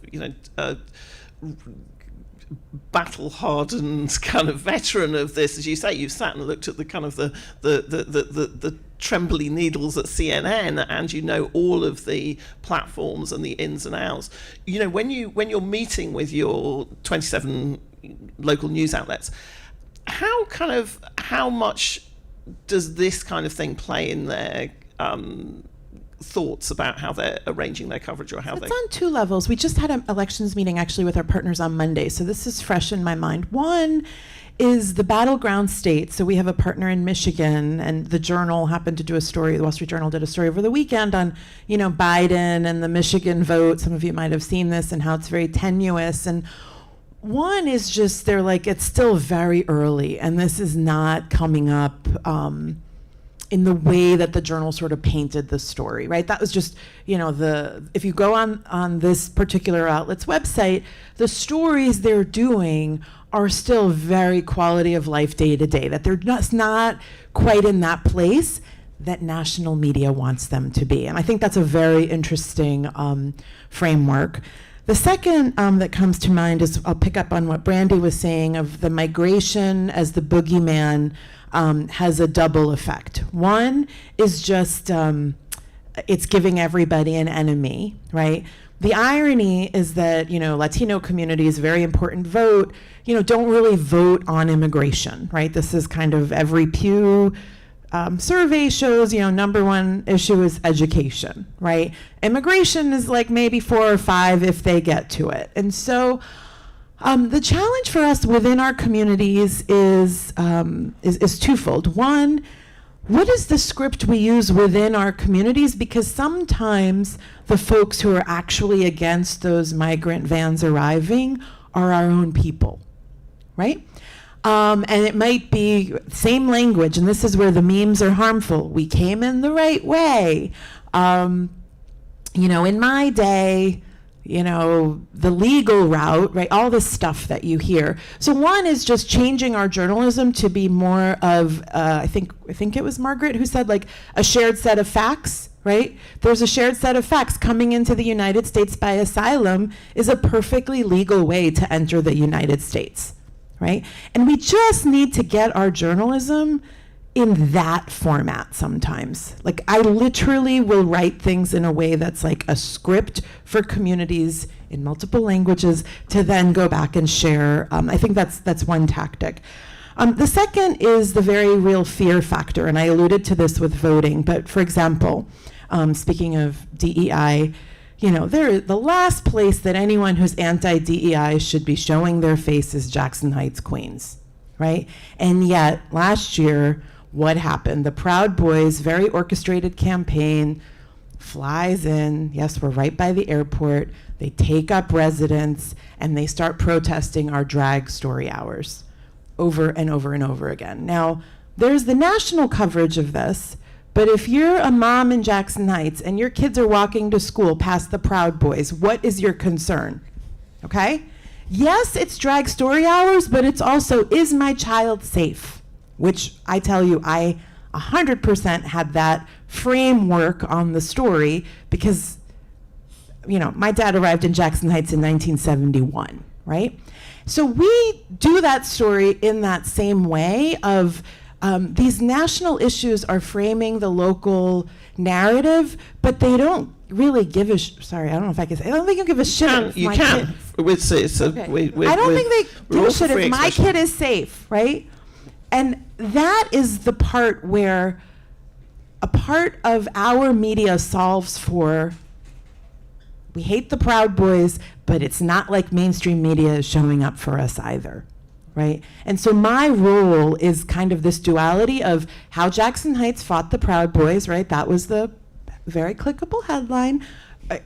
battle-hardened kind of veteran of this, as you say. You've sat and looked at the kind of the trembly needles at CNN, and all of the platforms and the ins and outs. When you're meeting with your 27 local news outlets, how much does this kind of thing play in their thoughts about how they're arranging their coverage, or how It's on two levels. We just had an elections meeting actually with our partners on Monday, so this is fresh in my mind. One is the battleground state. So we have a partner in Michigan, and the Journal happened to do a story, the Wall Street Journal did a story over the weekend on, Biden and the Michigan vote. Some of you might have seen this, and how it's very tenuous. And one is just, they're like, it's still very early, and this is not coming up in the way that the Journal sort of painted the story, right? That was just, if you go on this particular outlet's website, the stories they're doing are still very quality of life day to day, that they're just not quite in that place that national media wants them to be. And I think that's a very interesting framework. The second that comes to mind is, I'll pick up on what Brandy was saying of the migration as the boogeyman has a double effect. One is just, it's giving everybody an enemy, right? The irony is that, Latino communities, very important vote, don't really vote on immigration, right? This is kind of every Pew survey shows, number one issue is education, right? Immigration is like maybe 4 or 5 if they get to it. And so the challenge for us within our communities is twofold. One, what is the script we use within our communities? Because sometimes the folks who are actually against those migrant vans arriving are our own people, right? And it might be same language, and this is where the memes are harmful. We came in the right way. In my day, the legal route, right? All this stuff that you hear. So one is just changing our journalism to be more of, I think it was Margaret who said, like, a shared set of facts, right? There's a shared set of facts. Coming into the United States by asylum is a perfectly legal way to enter the United States, right? And we just need to get our journalism in that format sometimes. Like, I literally will write things in a way that's like a script for communities in multiple languages to then go back and share. I think that's one tactic. The second is the very real fear factor, and I alluded to this with voting, but for example, speaking of DEI, the last place that anyone who's anti-DEI should be showing their face is Jackson Heights, Queens, right? And yet, last year, what happened? The Proud Boys, very orchestrated campaign, flies in. Yes, we're right by the airport. They take up residence, and they start protesting our drag story hours over and over and over again. Now, there's the national coverage of this, but if you're a mom in Jackson Heights and your kids are walking to school past the Proud Boys, what is your concern? Okay? Yes, it's drag story hours, but it's also, is my child safe? Which I tell you, I 100% had that framework on the story because, my dad arrived in Jackson Heights in 1971, right? So we do that story in that same way of these national issues are framing the local narrative, but they don't really give a sorry, I don't know if I can say. I don't think you give a shit. If You my can. kid- So Okay. we, I don't think they we're give all a for shit free if my expression. kid is safe, right? And that is the part where a part of our media solves for. We hate the Proud Boys, but it's not like mainstream media is showing up for us either, right? And so my role is kind of this duality of how Jackson Heights fought the Proud Boys, right? That was the very clickable headline,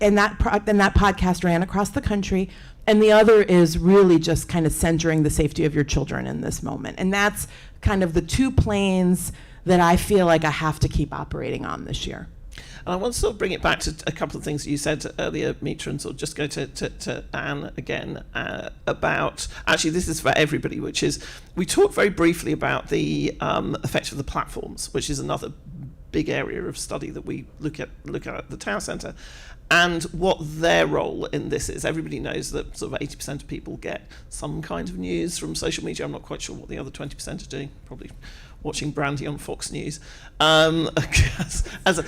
and that podcast ran across the country. And the other is really just kind of centering the safety of your children in this moment. And that's kind of the two planes that I feel like I have to keep operating on this year. And I want to sort of bring it back to a couple of things you said earlier, Mitra, and sort of just go to Anne again about, actually this is for everybody, which is, we talked very briefly about the effect of the platforms, which is another big area of study that we look at the Town Centre, and what their role in this is. Everybody knows that sort of 80% of people get some kind of news from social media. I'm not quite sure what the other 20% are doing, probably watching Brandy on Fox News, as a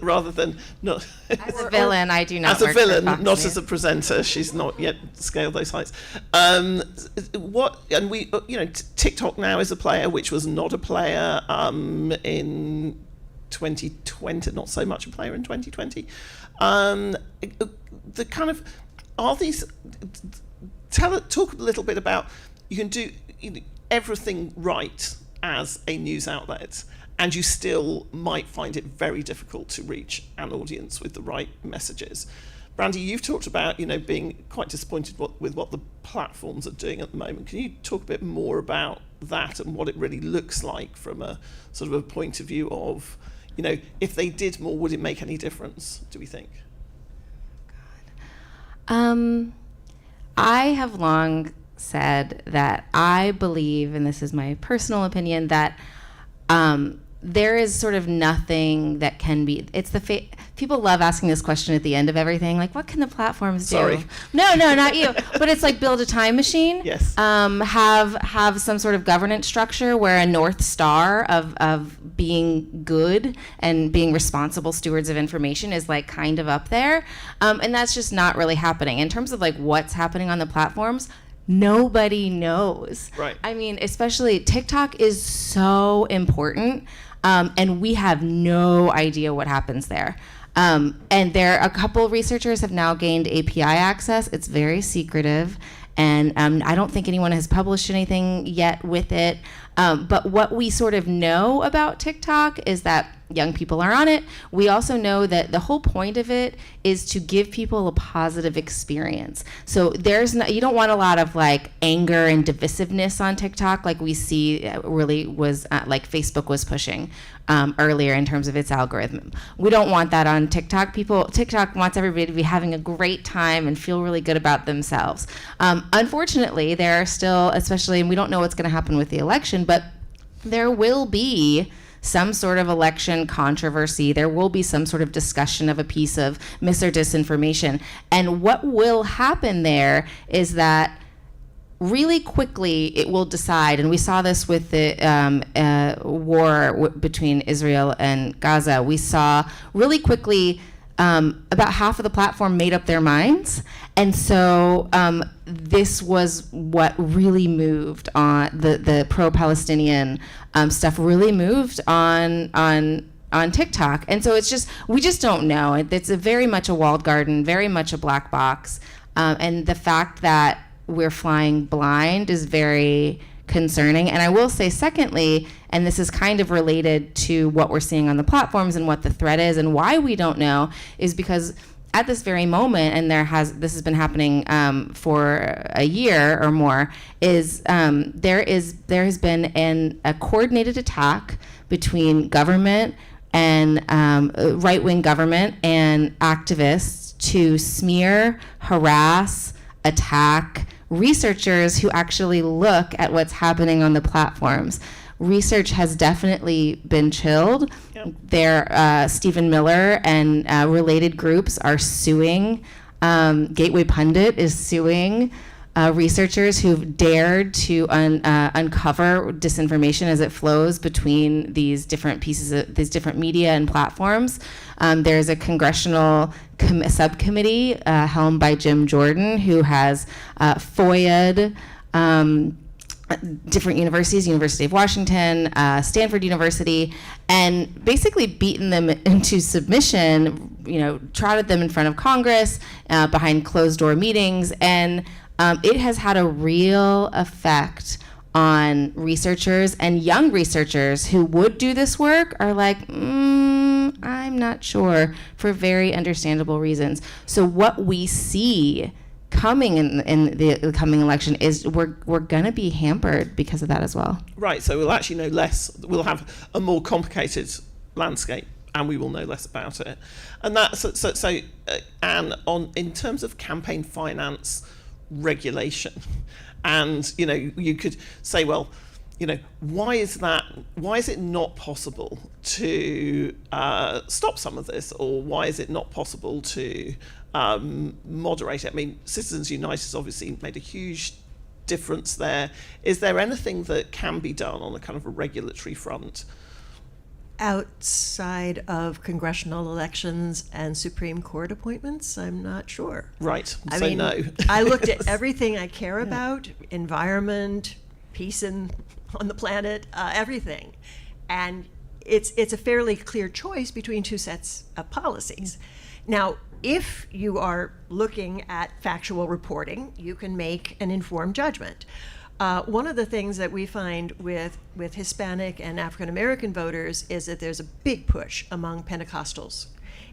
rather than not As a villain, I do not as a work for villain, Fox not News. as a presenter. She's not yet scaled those heights. TikTok now is a player, which was not a player in 2020, not so much a player in 2020. The kind of, are these, talk a little bit about, you can do everything right as a news outlet, and you still might find it very difficult to reach an audience with the right messages. Brandy, you've talked about being quite disappointed with what the platforms are doing at the moment. Can you talk a bit more about that and what it really looks like from a sort of a point of view of, if they did more, would it make any difference, do we think? I have long said that I believe, and this is my personal opinion, that there is sort of nothing that can be. It's people love asking this question at the end of everything, like, what can the platforms do? Sorry. No, not you. But it's like build a time machine. Yes. Have some sort of governance structure where a North Star of being good and being responsible stewards of information is like kind of up there. And that's just not really happening. In terms of like what's happening on the platforms, nobody knows. Right. I mean, especially TikTok is so important, and we have no idea what happens there. And a couple of researchers have now gained API access. It's very secretive, and I don't think anyone has published anything yet with it. But what we sort of know about TikTok is that young people are on it. We also know that the whole point of it is to give people a positive experience. So you don't want a lot of like anger and divisiveness on TikTok like we see really was like Facebook was pushing earlier in terms of its algorithm. We don't want that on TikTok. TikTok wants everybody to be having a great time and feel really good about themselves. Unfortunately, there are still, especially, and we don't know what's going to happen with the election, but there will be some sort of election controversy. There will be some sort of discussion of a piece of mis or disinformation. And what will happen there is that really quickly it will decide, and we saw this with the war between Israel and Gaza. We saw really quickly about half of the platform made up their minds. And so this was what really moved on the pro-Palestinian stuff really moved on TikTok. And so we just don't know. It's very much a walled garden, very much a black box. And the fact that we're flying blind is very concerning. And I will say, secondly, and this is kind of related to what we're seeing on the platforms and what the threat is and why we don't know, is because at this very moment, and this has been happening for a year or more, is there has been a coordinated attack between government and right-wing government and activists to smear, harass, attack researchers who actually look at what's happening on the platforms. Research has definitely been chilled. Yep. Stephen Miller and related groups are suing. Gateway Pundit is suing researchers who've dared to uncover disinformation as it flows between these different pieces of these different media and platforms. There's a congressional subcommittee helmed by Jim Jordan who has FOIA'd different universities, University of Washington, Stanford University, and basically beaten them into submission, trotted them in front of Congress, behind closed door meetings, and it has had a real effect on researchers, and young researchers who would do this work are like, I'm not sure, for very understandable reasons. So what we see coming in the coming election is we're going to be hampered because of that as well. Right, so we'll actually know less. We'll have a more complicated landscape, and we will know less about it. And that's Anne, in terms of campaign finance regulation, and you could say, well, why is it not possible to stop some of this, or why is it not possible to moderate it? I mean, Citizens United has obviously made a huge difference there. Is there anything that can be done on a kind of a regulatory front? Outside of congressional elections and Supreme Court appointments, I'm not sure. Right, I no. I looked at everything I care about, environment, peace on the planet, everything. And it's a fairly clear choice between two sets of policies. Now, if you are looking at factual reporting, you can make an informed judgment. One of the things that we find with Hispanic and African American voters is that there's a big push among Pentecostals.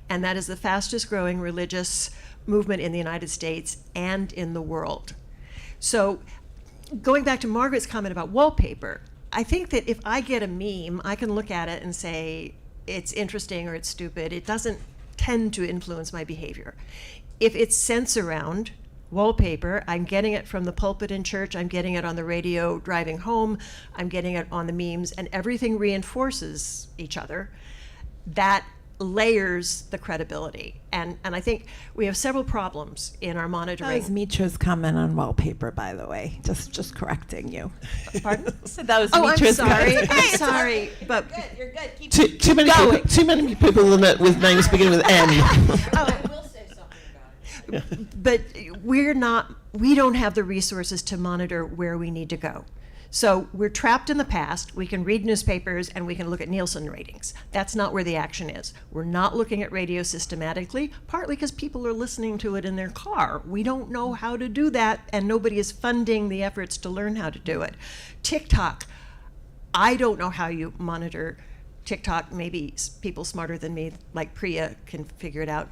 And that is the fastest growing religious movement in the United States and in the world. So going back to Margaret's comment about wallpaper, I think that if I get a meme, I can look at it and say it's interesting or it's stupid. It doesn't tend to influence my behavior. If it's sense around wallpaper, I'm getting it from the pulpit in church, I'm getting it on the radio driving home, I'm getting it on the memes, and everything reinforces each other. That layers the credibility. And I think we have several problems in our monitoring. That was Mitra's comment on wallpaper, by the way. Just correcting you. Pardon? So that was Oh, I'm Mitra's sorry. comment. I'm sorry. But You're good. Keep Too many people with names beginning with M. I will say something about it. but we don't have the resources to monitor where we need to go. So we're trapped in the past. We can read newspapers and we can look at Nielsen ratings. That's not where the action is. We're not looking at radio systematically, partly because people are listening to it in their car. We don't know how to do that, and nobody is funding the efforts to learn how to do it. TikTok, I don't know how you monitor TikTok. Maybe people smarter than me, like Priya, can figure it out.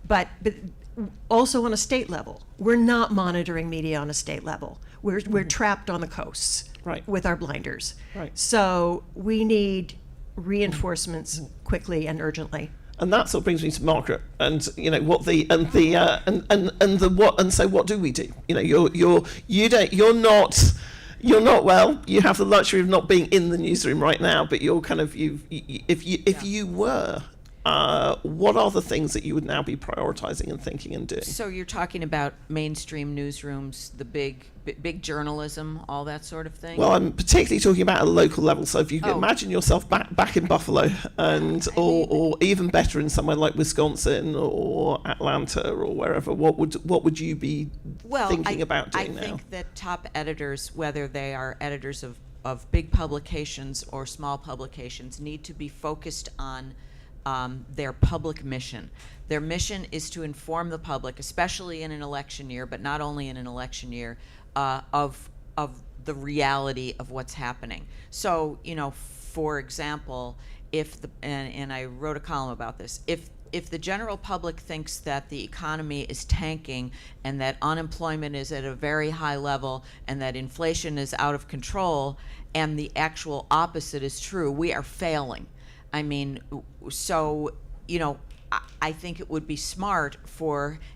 But also on a state level, we're not monitoring media on a state level. We're trapped on the coasts, right, with our blinders. Right. So we need reinforcements quickly and urgently. And that sort of brings me to Margaret, and what so what do we do? You're not well. You have the luxury of not being in the newsroom right now, but you're kind of if you were. What are the things that you would now be prioritizing and thinking and doing? So you're talking about mainstream newsrooms, the big journalism, all that sort of thing? Well, I'm particularly talking about at a local level. So if you could imagine yourself back in Buffalo, or even better in somewhere like Wisconsin or Atlanta or wherever, what would you be thinking about doing now? I think that top editors, whether they are editors of big publications or small publications, need to be focused on their public mission. Their mission is to inform the public, especially in an election year, but not only in an election year, of the reality of what's happening. So, for example, and I wrote a column about this, if the general public thinks that the economy is tanking and that unemployment is at a very high level and that inflation is out of control, and the actual opposite is true, we are failing. I mean, so, I think it would be smart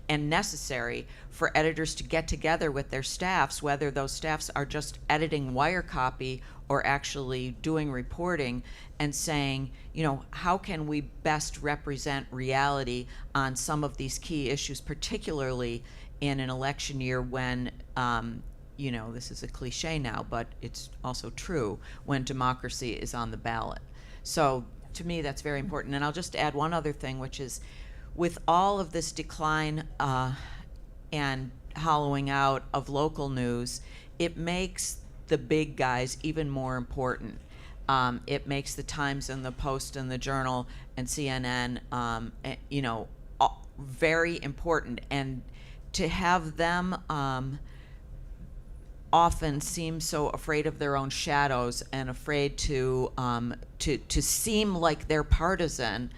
and necessary for editors to get together with their staffs, whether those staffs are just editing wire copy or actually doing reporting, and saying, how can we best represent reality on some of these key issues, particularly in an election year when, this is a cliche now, but it's also true, when democracy is on the ballot. So to me, that's very important. And I'll just add one other thing, which is with all of this decline and hollowing out of local news, it makes the big guys even more important. It makes the Times and the Post and the Journal and CNN, very important. And to have them often seem so afraid of their own shadows and afraid to seem like they're partisan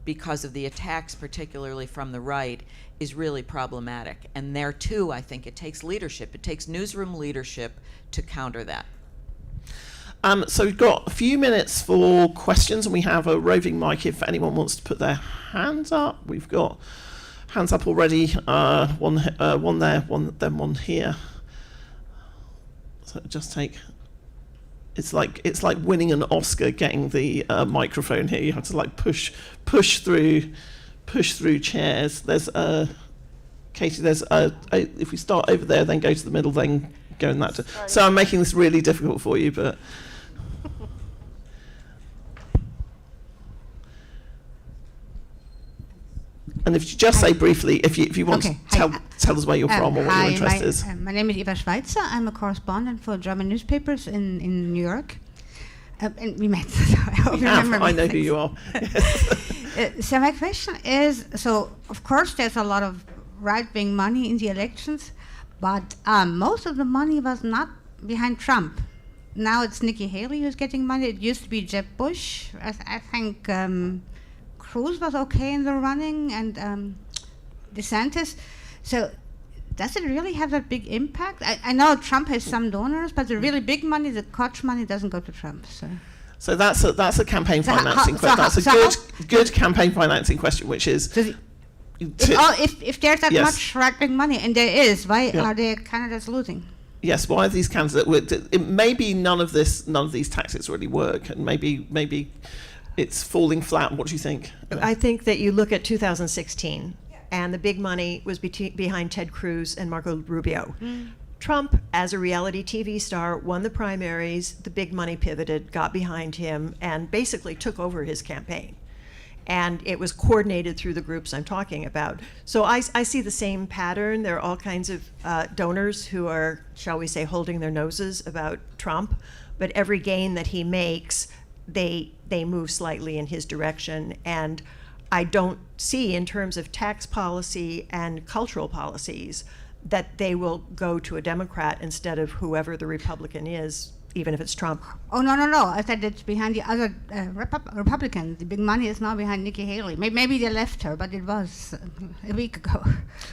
because of the attacks, particularly from the right, is really problematic. And there too, I think it takes leadership. It takes newsroom leadership to counter that. So we've got a few minutes for questions, and we have a roving mic if anyone wants to put their hands up. We've got hands up already. One there, one here. So just take. It's like winning an Oscar, getting the microphone here. You have to like push through chairs. There's Katie. There's if we start over there, then go to the middle, then go in that. So I'm making this really difficult for you, but. And if you just say briefly, if you want to tell us where you're from or what your interest is. My name is Eva Schweitzer. I'm a correspondent for German newspapers in New York. And we met, so I hope you remember me. I know who you are. So my question is, so of course there's a lot of right-wing money in the elections, but most of the money was not behind Trump. Now it's Nikki Haley who's getting money. It used to be Jeb Bush. I think Cruz was okay in the running, and DeSantis. So does it really have that big impact? I know Trump has some donors, but the really big money, the Koch money, doesn't go to Trump. So that's a campaign financing question. That's a good campaign financing question, which is. If there's that much right-wing money, and there is, why are the candidates losing? Yes, why are these candidates? Maybe none of these tactics really work, and maybe it's falling flat. What do you think? I think that you look at 2016, and the big money was behind Ted Cruz and Marco Rubio. Trump, as a reality TV star, won the primaries. The big money pivoted, got behind him, and basically took over his campaign. And it was coordinated through the groups I'm talking about. So I see the same pattern. There are all kinds of donors who are, shall we say, holding their noses about Trump, but every gain that he makes, they move slightly in his direction. And I don't see, in terms of tax policy and cultural policies, that they will go to a Democrat instead of whoever the Republican is, even if it's Trump. Oh, no. I said it's behind the other Republican. The big money is now behind Nikki Haley. Maybe they left her, but it was a week ago.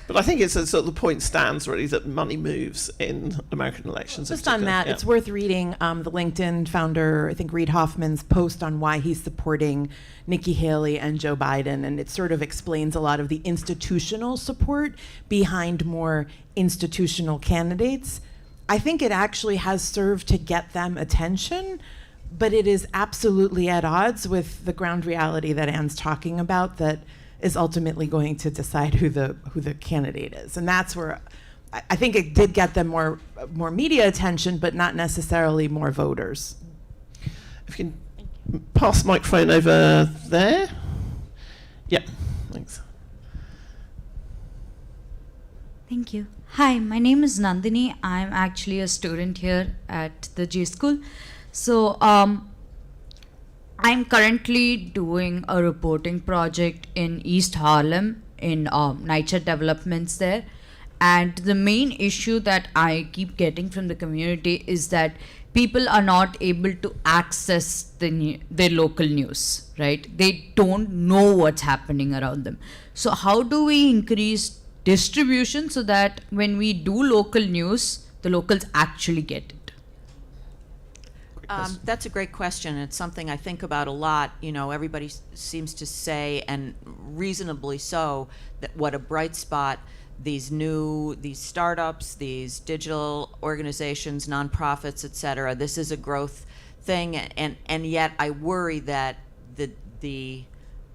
But I think it's sort of the point stands, really, that money moves in American elections. Just on that, it's worth reading the LinkedIn founder, I think Reid Hoffman's post on why he's supporting Nikki Haley and Joe Biden, and it sort of explains a lot of the institutional support behind more institutional candidates. I think it actually has served to get them attention, but it is absolutely at odds with the ground reality that Anne's talking about that is ultimately going to decide who the candidate is. And that's where I think it did get them more media attention, but not necessarily more voters. If you can pass the microphone over there. Yeah, thanks. Thank you. Hi, my name is Nandini. I'm actually a student here at the J School. So I'm currently doing a reporting project in East Harlem in NYCHA developments there. And the main issue that I keep getting from the community is that people are not able to access their local news, right? They don't know what's happening around them. So how do we increase distribution so that when we do local news, the locals actually get it? That's a great question. It's something I think about a lot. Everybody seems to say, and reasonably so, that what a bright spot these startups, these digital organizations, nonprofits, et cetera, this is a growth thing. And yet I worry that the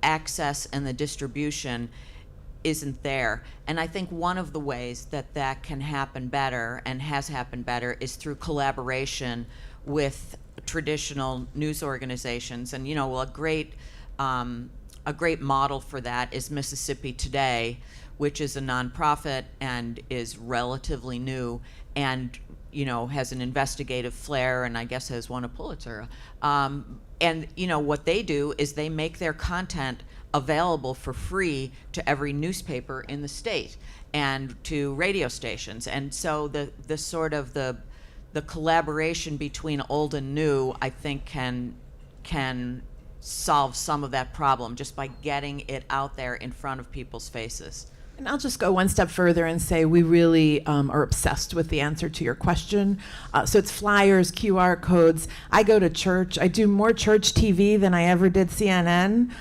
access and the distribution isn't there. And I think one of the ways that that can happen better and has happened better is through collaboration with traditional news organizations. And, you know, a great model for that is Mississippi Today, which is a nonprofit and is relatively new and, you know, has an investigative flair and I guess has won a Pulitzer. And, you know, what they do is they make their content available for free to every newspaper in the state and to radio stations. And so the sort of the collaboration between old and new, I think, can solve some of that problem just by getting it out there in front of people's faces. And I'll just go one step further and say we really are obsessed with the answer to your question. So it's flyers, QR codes. I go to church. I do more church TV than I ever did CNN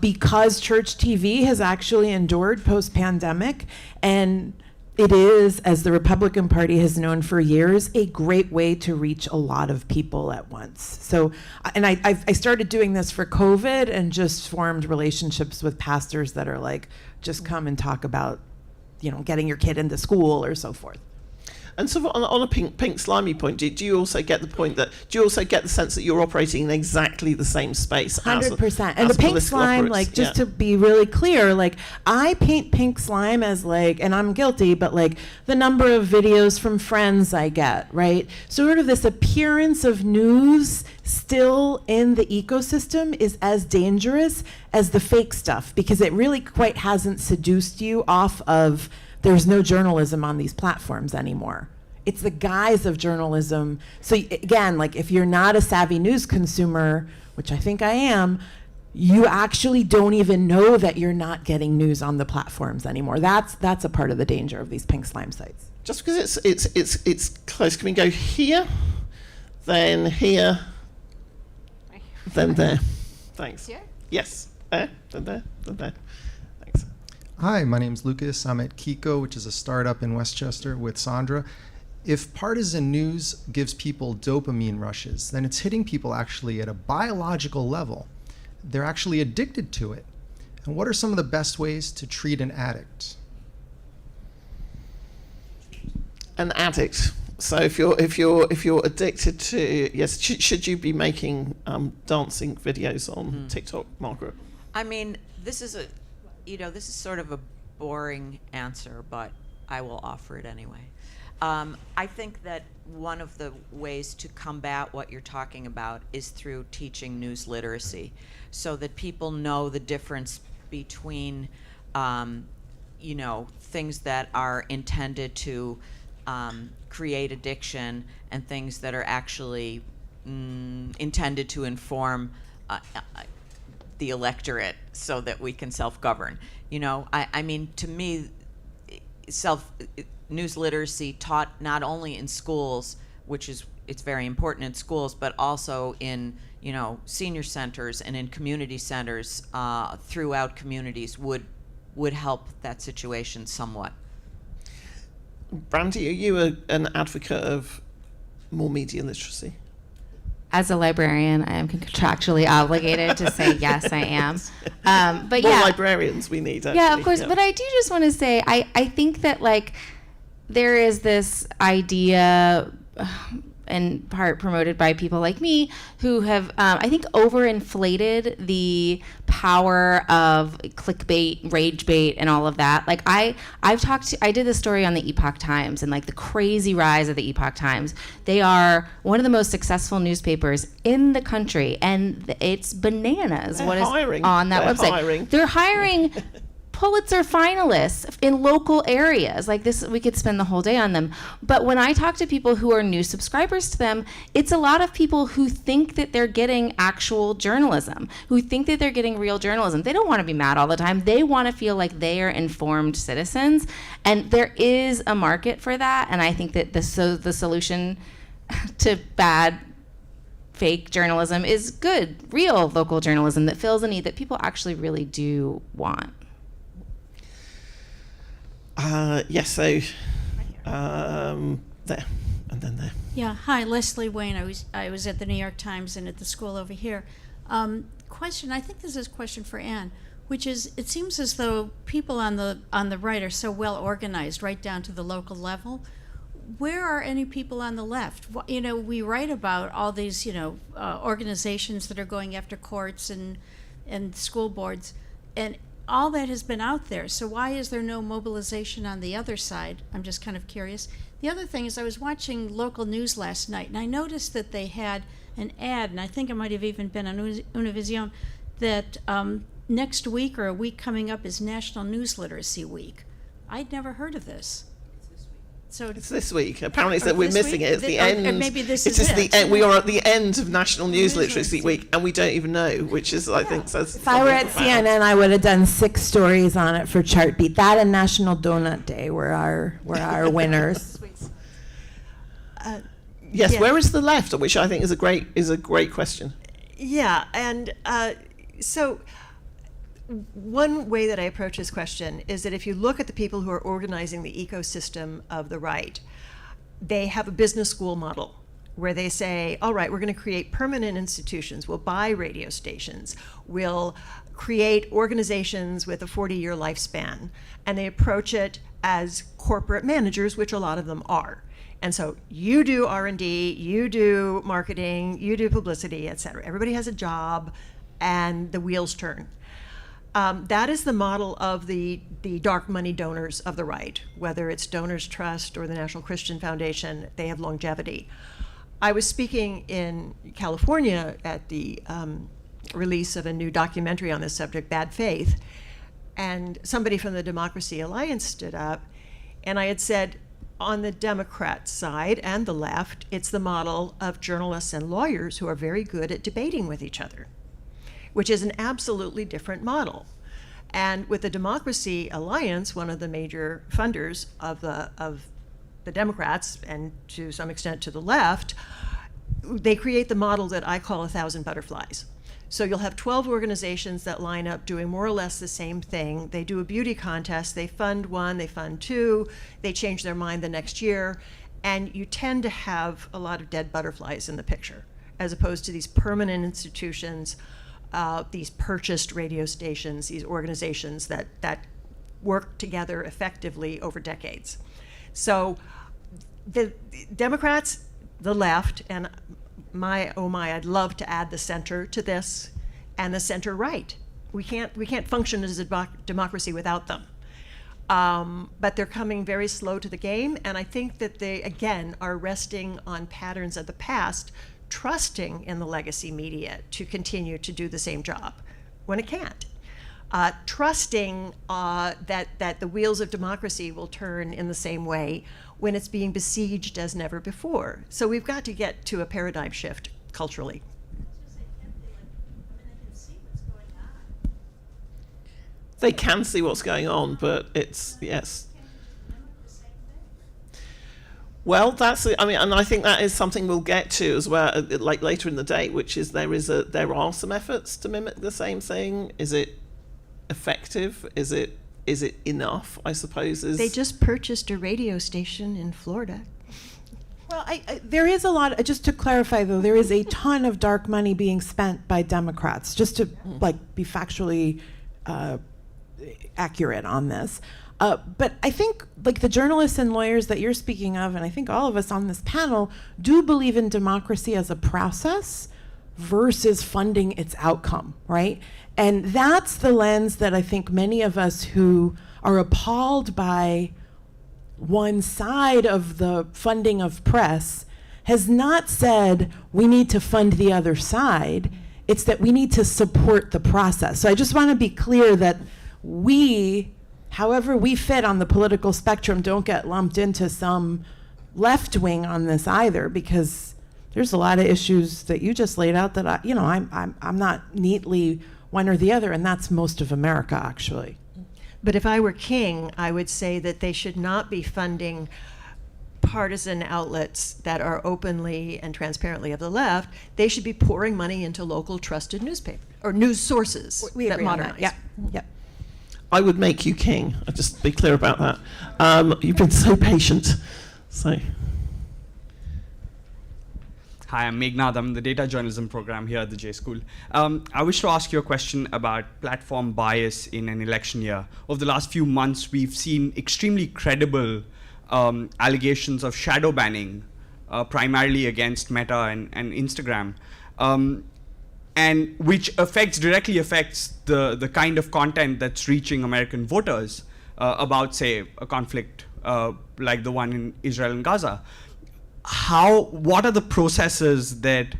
because church TV has actually endured post-pandemic. And it is, as the Republican Party has known for years, a great way to reach a lot of people at once. So, and I started doing this for COVID and just formed relationships with pastors that are like, just come and talk about, you know, getting your kid into school or so forth. And so on a pink slimy point, do you also get the point that, do you also get the sense that you're operating in exactly the same space? 100%. And the pink slime, like, just to be really clear, like, I paint pink slime as like, and I'm guilty, but like the number of videos from friends I get, right? Sort of this appearance of news still in the ecosystem is as dangerous as the fake stuff because it really quite hasn't seduced you off of there's no journalism on these platforms anymore. It's the guise of journalism. So again, like if you're not a savvy news consumer, which I think I am, you actually don't even know that you're not getting news on the platforms anymore. That's a part of the danger of these pink slime sites. Just because it's close, can we go here, then here, then there? Thanks. Here? Yes. Then there, then there. Thanks. Hi, my name's Lucas. I'm at Kiko, which is a startup in Westchester with Sandra. If partisan news gives people dopamine rushes, then it's hitting people actually at a biological level. They're actually addicted to it. And what are some of the best ways to treat an addict? An addict. So if you're addicted to, yes, should you be making dancing videos on TikTok, Margaret? I mean, this is sort of a boring answer, but I will offer it anyway. I think that one of the ways to combat what you're talking about is through teaching news literacy, so that people know the difference between, things that are intended to create addiction and things that are actually intended to inform the electorate so that we can self-govern. You know, I mean, to me, news literacy taught not only in schools, it's very important in schools, but also in, senior centers and in community centers throughout communities would help that situation somewhat. Brandy, are you an advocate of more media literacy? As a librarian, I am contractually obligated to say yes, I am. But more yeah, librarians we need. Actually. Yeah, of course. Yeah. But I do just want to say, I think that like there is this idea, in part promoted by people like me, who have, I think, overinflated the power of clickbait, rage bait, and all of that. Like I did this story on the Epoch Times and like the crazy rise of the Epoch Times. They are one of the most successful newspapers in the country, and it's bananas what is on that website. They're hiring Pulitzer finalists in local areas. Like this, we could spend the whole day on them. But when I talk to people who are new subscribers to them, it's a lot of people who think that they're getting actual journalism, who think that they're getting real journalism. They don't want to be mad all the time. They want to feel like they are informed citizens. And there is a market for that. And I think that the solution to bad fake journalism is good, real local journalism that fills a need that people actually really do want. Yes, so there, and then there. Yeah, hi, Leslie Wayne. I was at the New York Times and at the school over here. Question, I think this is a question for Anne. which is it seems as though people on the right are so well organized right down to the local level. Where are any people on the left? You know, we write about all these, organizations that are going after courts and school boards, and all that has been out there. So why is there no mobilization on the other side? I'm just kind of curious. The other thing is I was watching local news last night, and I noticed that they had an ad, and I think it might have even been on Univision, that next week or a week coming up is National News Literacy Week. I'd never heard of this. So It's this week. Apparently, it's that we're this missing week? it. It's the Or end. maybe this it is is it. the end. We are at the end of National News News Literacy Literacy. Week, and we don't even know, which is, I think, says. If I were at something profound. CNN, I would have done 6 stories on it for Chartbeat. That and National Donut Day were our winners. Yes, Yeah. where is the left? Which I think is a great question. Yeah, and so one way that I approach this question is that if you look at the people who are organizing the ecosystem of the right, they have a business school model where they say, all right, we're going to create permanent institutions. We'll buy radio stations. We'll create organizations with a 40-year lifespan. And they approach it as corporate managers, which a lot of them are. And so you do R&D, you do marketing, you do publicity, et cetera. Everybody has a job and the wheels turn. That is the model of the dark money donors of the right, whether it's Donors Trust or the National Christian Foundation. They have longevity. I was speaking in California at the release of a new documentary on this subject, Bad Faith, and somebody from the Democracy Alliance stood up, and I had said, on the Democrat side and the left, it's the model of journalists and lawyers who are very good at debating with each other, which is an absolutely different model. And with the Democracy Alliance, one of the major funders of the Democrats, and to some extent to the left, they create the model that I call 1,000 butterflies. So you'll have 12 organizations that line up doing more or less the same thing. They do a beauty contest, they fund one, they fund two, they change their mind the next year, and you tend to have a lot of dead butterflies in the picture, as opposed to these permanent institutions, these purchased radio stations, these organizations that work together effectively over decades. So the Democrats, the left, and oh my, I'd love to add the center to this, and the center right. We can't function as a democracy without them. But they're coming very slow to the game, and I think that they, again, are resting on patterns of the past, trusting in the legacy media to continue to do the same job when it can't. Trusting that the wheels of democracy will turn in the same way when it's being besieged as never before. So we've got to get to a paradigm shift culturally. They can see what's going on, but it's, yes. Well, and I think that is something we'll get to as well, like later in the day, which is there are some efforts to mimic the same thing. Is it effective? Is it enough, I suppose? They just purchased a radio station in Florida. Well, there is a lot, just to clarify though, there is a ton of dark money being spent by Democrats, just to be factually accurate on this. But I think the journalists and lawyers that you're speaking of, and I think all of us on this panel, do believe in democracy as a process versus funding its outcome, right? And that's the lens that I think many of us who are appalled by one side of the funding of press has not said we need to fund the other side. It's that we need to support the process. So I just want to be clear that we, however we fit on the political spectrum, don't get lumped into some left wing on this either, because there's a lot of issues that you just laid out that I'm not neatly one or the other, and that's most of America, actually. But if I were king, I would say that they should not be funding partisan outlets that are openly and transparently of the left. They should be pouring money into local trusted newspaper or news sources We that agree on modernize. that. Yep. I would make you king. I'll just be clear about that. You've been so patient. So Hi, I'm Meghnad. I'm in the data journalism program here at the J School. I wish to ask you a question about platform bias in an election year. Over the last few months, we've seen extremely credible allegations of shadow banning, primarily against Meta and Instagram, and which directly affects the kind of content that's reaching American voters about, say, a conflict like the one in Israel and Gaza. What are the processes that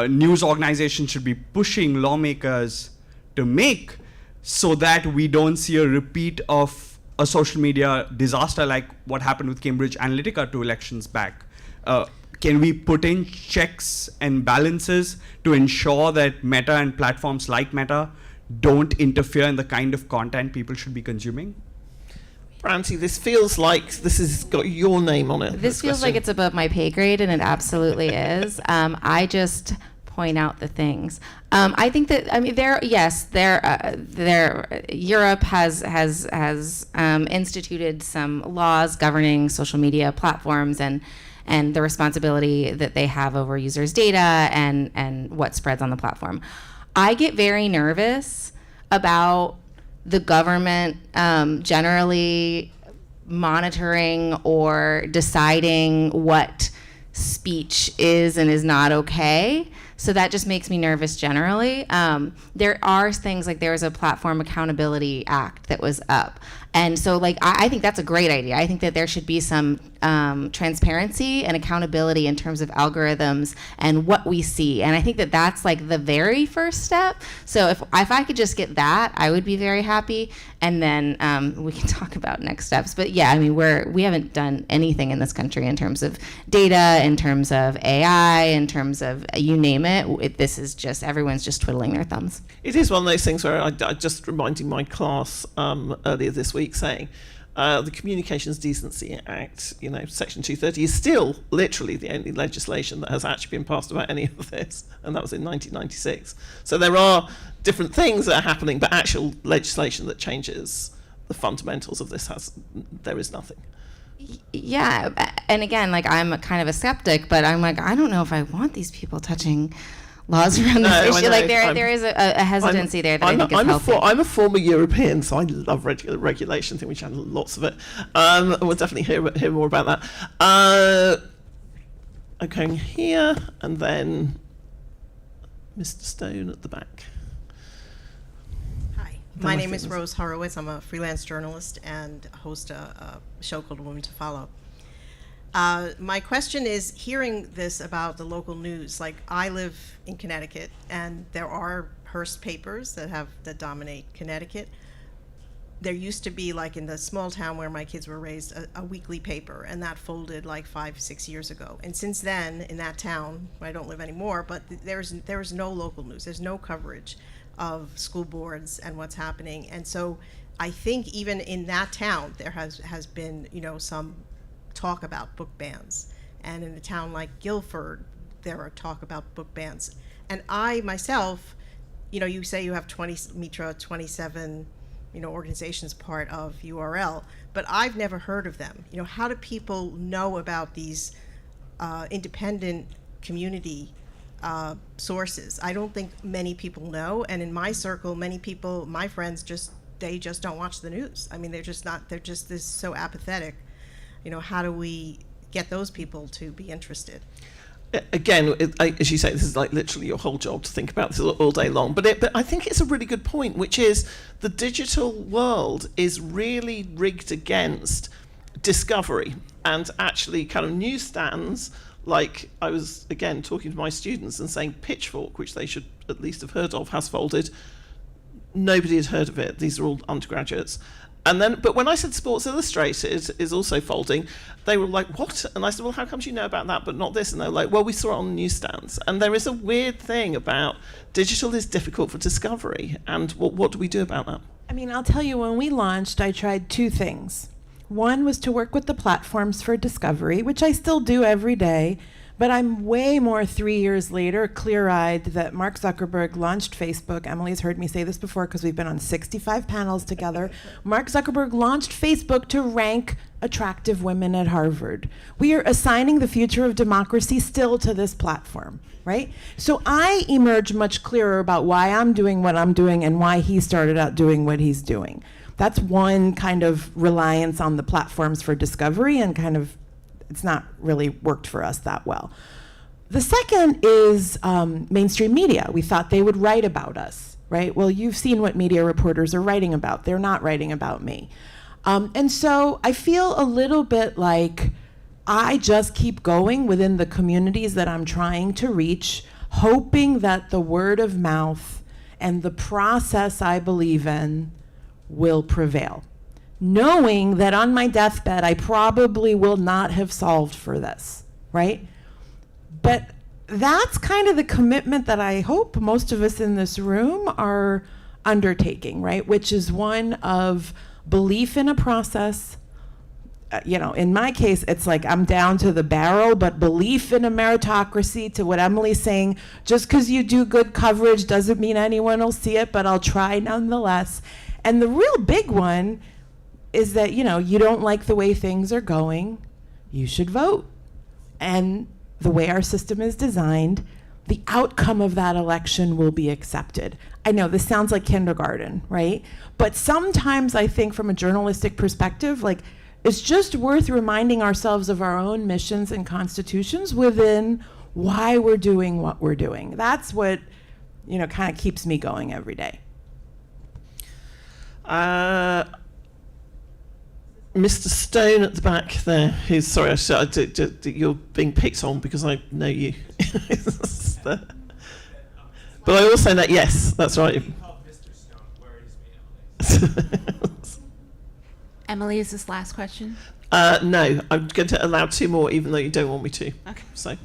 news organizations should be pushing lawmakers to make so that we don't see a repeat of a social media disaster like what happened with Cambridge Analytica 2 elections back? Can we put in checks and balances to ensure that Meta and platforms like Meta don't interfere in the kind of content people should be consuming? Branty, this feels like this has got your name on it. This feels like it's above my pay grade, and it absolutely is. I just point out the things. I think that Europe has instituted some laws governing social media platforms and the responsibility that they have over users' data and what spreads on the platform. I get very nervous about the government generally monitoring or deciding what speech is and is not okay. So that just makes me nervous generally. There are things like there was a Platform Accountability Act that was up. And so I think that's a great idea. I think that there should be some transparency and accountability in terms of algorithms and what we see. And I think that that's like the very first step. So if I could just get that, I would be very happy. And then we can talk about next steps. But yeah, I mean, we haven't done anything in this country in terms of data, in terms of AI, in terms of you name it. This is just, everyone's just twiddling their thumbs. It is one of those things where I just reminding my class earlier this week saying the Communications Decency Act, Section 230 is still literally the only legislation that has actually been passed about any of this, and that was in 1996. So there are different things that are happening, but actual legislation that changes the fundamentals of this there is nothing. Yeah, and again, I'm kind of a skeptic, but I'm like, I don't know if I want these people touching laws around this issue. There is a hesitancy there that I think is healthy. I'm a former European, so I love regulation. I think we should have lots of it. We'll definitely hear more about that. I'm going here, and then Mr. Stone at the back. Hi, my name is Rose Horowitz. I'm a freelance journalist and host a show called Women to Follow. My question is, hearing this about the local news, I live in Connecticut, and there are Hearst papers that dominate Connecticut. There used to be, in the small town where my kids were raised, a weekly paper, and that folded 5-6 years ago. And since then, in that town, I don't live anymore, but there's no local news. There's no coverage of school boards and what's happening. And so I think even in that town, there has been, some talk about book bans, and in a town like Guilford there are talk about book bans. And I myself, you say you have 27 organizations part of URL, but I've never heard of them. How do people know about these independent community sources? I don't think many people know, and in my circle, many people, my friends, they just don't watch the news. I mean, they're just this so apathetic. How do we get those people to be interested? Again, as you say, this is literally your whole job to think about this all day long. But I think it's a really good point, which is the digital world is really rigged against discovery, and actually kind of newsstands. I was again talking to my students and saying Pitchfork, which they should at least have heard of, has folded. Nobody had heard of it. These are all undergraduates. But when I said Sports Illustrated is also folding, they were like, what? And I said, well, how come you know about that but not this? And they're like, well, we saw it on the newsstands. And there is a weird thing about digital is difficult for discovery. And what do we do about that? I mean, I'll tell you, when we launched, I tried two things. One was to work with the platforms for discovery, which I still do every day. But I'm way more 3 years later clear-eyed that Mark Zuckerberg launched Facebook. Emily's heard me say this before because we've been on 65 panels together. Mark Zuckerberg launched Facebook to rank attractive women at Harvard. We are assigning the future of democracy still to this platform, right? So I emerge much clearer about why I'm doing what I'm doing and why he started out doing what he's doing. That's one kind of reliance on the platforms for discovery, and kind of it's not really worked for us that well. The second is mainstream media. We thought they would write about us, right? Well, you've seen what media reporters are writing about. They're not writing about me. And so I feel a little bit like I just keep going within the communities that I'm trying to reach, hoping that the word of mouth and the process I believe in will prevail, knowing that on my deathbed I probably will not have solved for this, right? But that's kind of the commitment that I hope most of us in this room are undertaking, right? Which is one of belief in a process. In my case, it's like I'm down to the barrel, but belief in a meritocracy, to what Emily's saying, just because you do good coverage doesn't mean anyone will see it, but I'll try nonetheless. And the real big one is that, you don't like the way things are going, you should vote. And the way our system is designed, the outcome of that election will be accepted. I know this sounds like kindergarten, right? But sometimes I think from a journalistic perspective, it's just worth reminding ourselves of our own missions and constitutions within why we're doing what we're doing. That's what, kind of keeps me going every day. Mr. Stone at the back there, who's sorry, you're being picked on because I know you. But I also know, yes, that's right. Emily, is this last question? No, I'm going to allow two more, even though you don't want me to. Okay. So I'm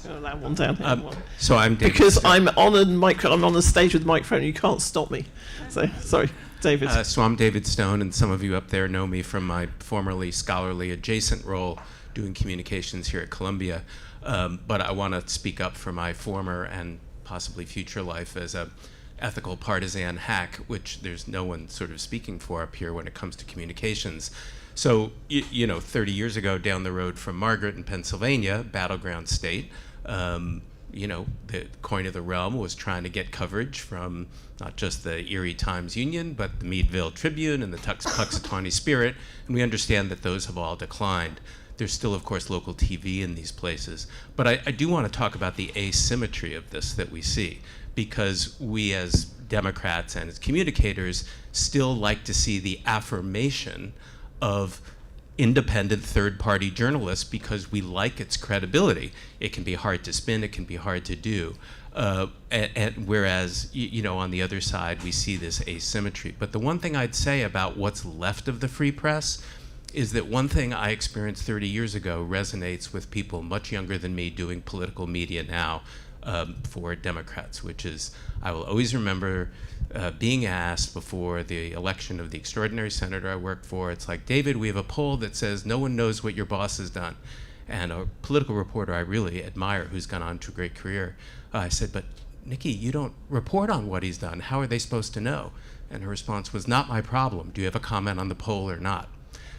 going to allow one down here. So I'm David because Stone. I'm on the stage with the microphone. You can't stop me. So sorry. David. So I'm David Stone, and some of you up there know me from my formerly scholarly adjacent role doing communications here at Columbia. But I want to speak up for my former and possibly future life as a ethical partisan hack, which there's no one sort of speaking for up here when it comes to communications. So, 30 years ago down the road from Margaret in Pennsylvania, battleground state, the coin of the realm was trying to get coverage from not just the Erie Times-Union, but the Meadville Tribune and the Puxatawney Spirit, and we understand that those have all declined. There's still, of course, local TV in these places. But I do want to talk about the asymmetry of this that we see, because we as Democrats and as communicators still like to see the affirmation of independent third-party journalists because we like its credibility. It can be hard to spin, it can be hard to do. And whereas, on the other side, we see this asymmetry. But the one thing I'd say about what's left of the free press is that one thing I experienced 30 years ago resonates with people much younger than me doing political media now for Democrats, which is I will always remember being asked before the election of the extraordinary senator I worked for, it's like, David, we have a poll that says no one knows what your boss has done. And a political reporter I really admire who's gone on to a great career, I said, but Nikki, you don't report on what he's done. How are they supposed to know? And her response was, not my problem. Do you have a comment on the poll or not?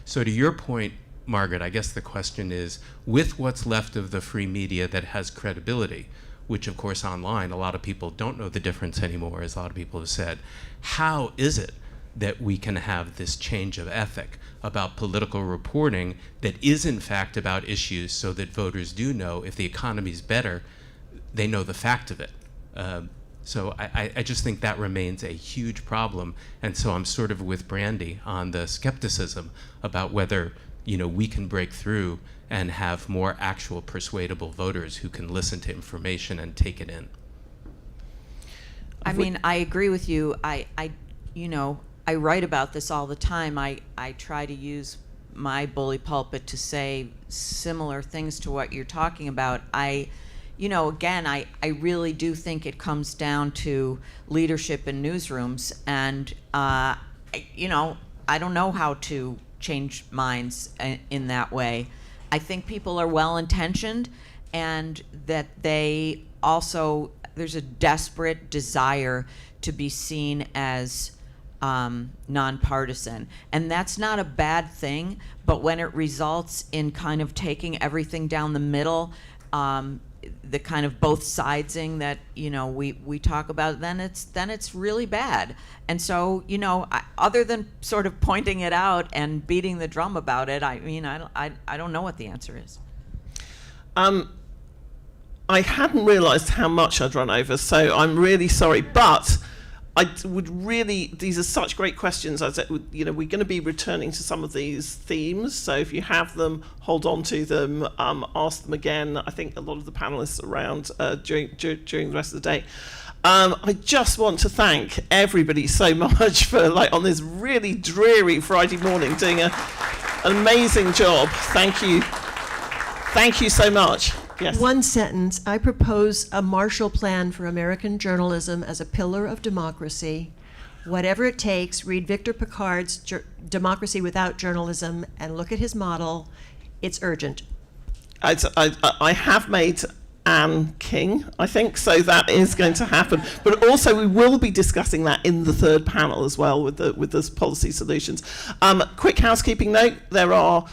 So to your point, Margaret, I guess the question is, with what's left of the free media that has credibility, which of course online, a lot of people don't know the difference anymore, as a lot of people have said, how is it that we can have this change of ethic about political reporting that is in fact about issues so that voters do know if the economy's better, they know the fact of it. So I just think that remains a huge problem. And so I'm sort of with Brandy on the skepticism about whether we can break through and have more actual persuadable voters who can listen to information and take it in. I mean, I agree with you. I write about this all the time. I try to use my bully pulpit to say similar things to what you're talking about. Again, I really do think it comes down to leadership in newsrooms, and I don't know how to change minds in that way. I think people are well-intentioned, and that they also, there's a desperate desire to be seen as nonpartisan. And that's not a bad thing, but when it results in kind of taking everything down the middle, the kind of both sidesing that, you know, we talk about, then it's really bad. And so, you know, other than sort of pointing it out and beating the drum about it, I mean, I don't know what the answer is. I hadn't realised how much I'd run over, so I'm really sorry. But I would really, these are such great questions. I said, you know, we're going to be returning to some of these themes. So if you have them, hold on to them, ask them again. I think a lot of the panelists are around during the rest of the day. I just want to thank everybody so much for, like, on this really dreary Friday morning, doing an amazing job. Thank you. Thank you so much. Yes. One sentence. I propose a Marshall Plan for American journalism as a pillar of democracy. Whatever it takes, read Victor Piccard's Democracy Without Journalism and look at his model. It's urgent. I have made Anne king, I think, so that is going to happen. But also we will be discussing that in the third panel as well with the policy solutions. Quick housekeeping note, there are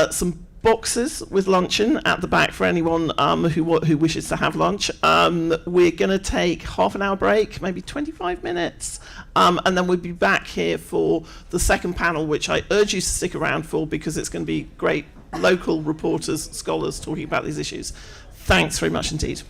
some boxes with luncheon at the back for anyone who wishes to have lunch. We're going to take half an hour break, maybe 25 minutes, and then we'll be back here for the second panel, which I urge you to stick around for because it's going to be great local reporters, scholars talking about these issues. Thanks very much indeed.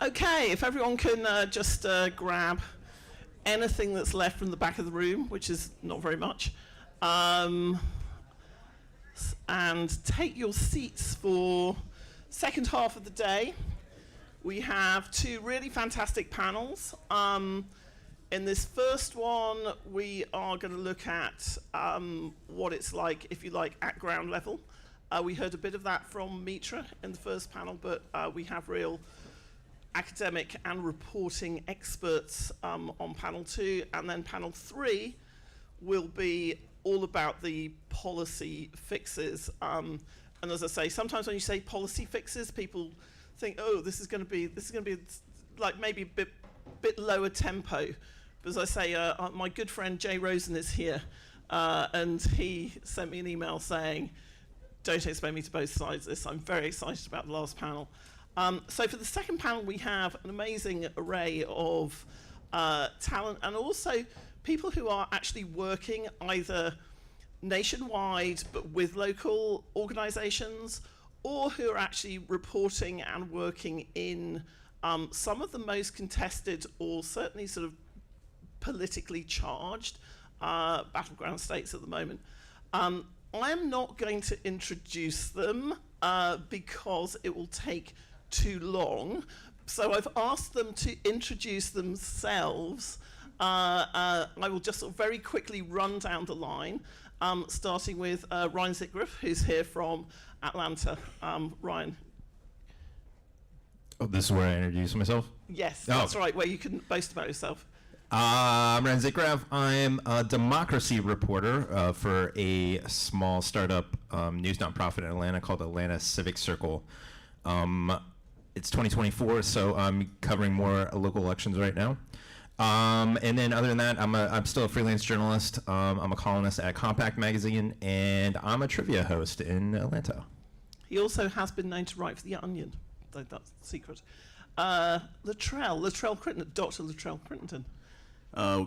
Okay, if everyone can just grab anything that's left from the back of the room, which is not very much, and take your seats for second half of the day. We have two really fantastic panels. In this first one, we are going to look at what it's like, if you like, at ground level. We heard a bit of that from Mitra in the first panel, but we have real academic and reporting experts on panel 2, and then panel 3 will be all about the policy fixes. And as I say, sometimes when you say policy fixes, people think, oh, this is going to be like maybe a bit lower tempo. But as I say, my good friend Jay Rosen is here, and he sent me an email saying, don't expect me to both sides of this. I'm very excited about the last panel. So for the second panel, we have an amazing array of talent, and also people who are actually working either nationwide but with local organisations, or who are actually reporting and working in some of the most contested or certainly sort of politically charged battleground states at the moment. I'm not going to introduce them because it will take too long. So I've asked them to introduce themselves. I will just sort of very quickly run down the line, starting with Ryan Zitgriff, who's here from Atlanta. Ryan. Oh, this is where I introduce myself? Yes, that's right, where you can boast about yourself. I'm Ryan Zitgriff. I'm a democracy reporter for a small startup news nonprofit in Atlanta called Atlanta Civic Circle. It's 2024, so I'm covering more local elections right now. And then other than that, I'm still a freelance journalist. I'm a columnist at Compact Magazine, and I'm a trivia host in Atlanta. He also has been known to write for The Onion, though that's a secret. Latrell Crittenden, Dr. Latrell Crittenden.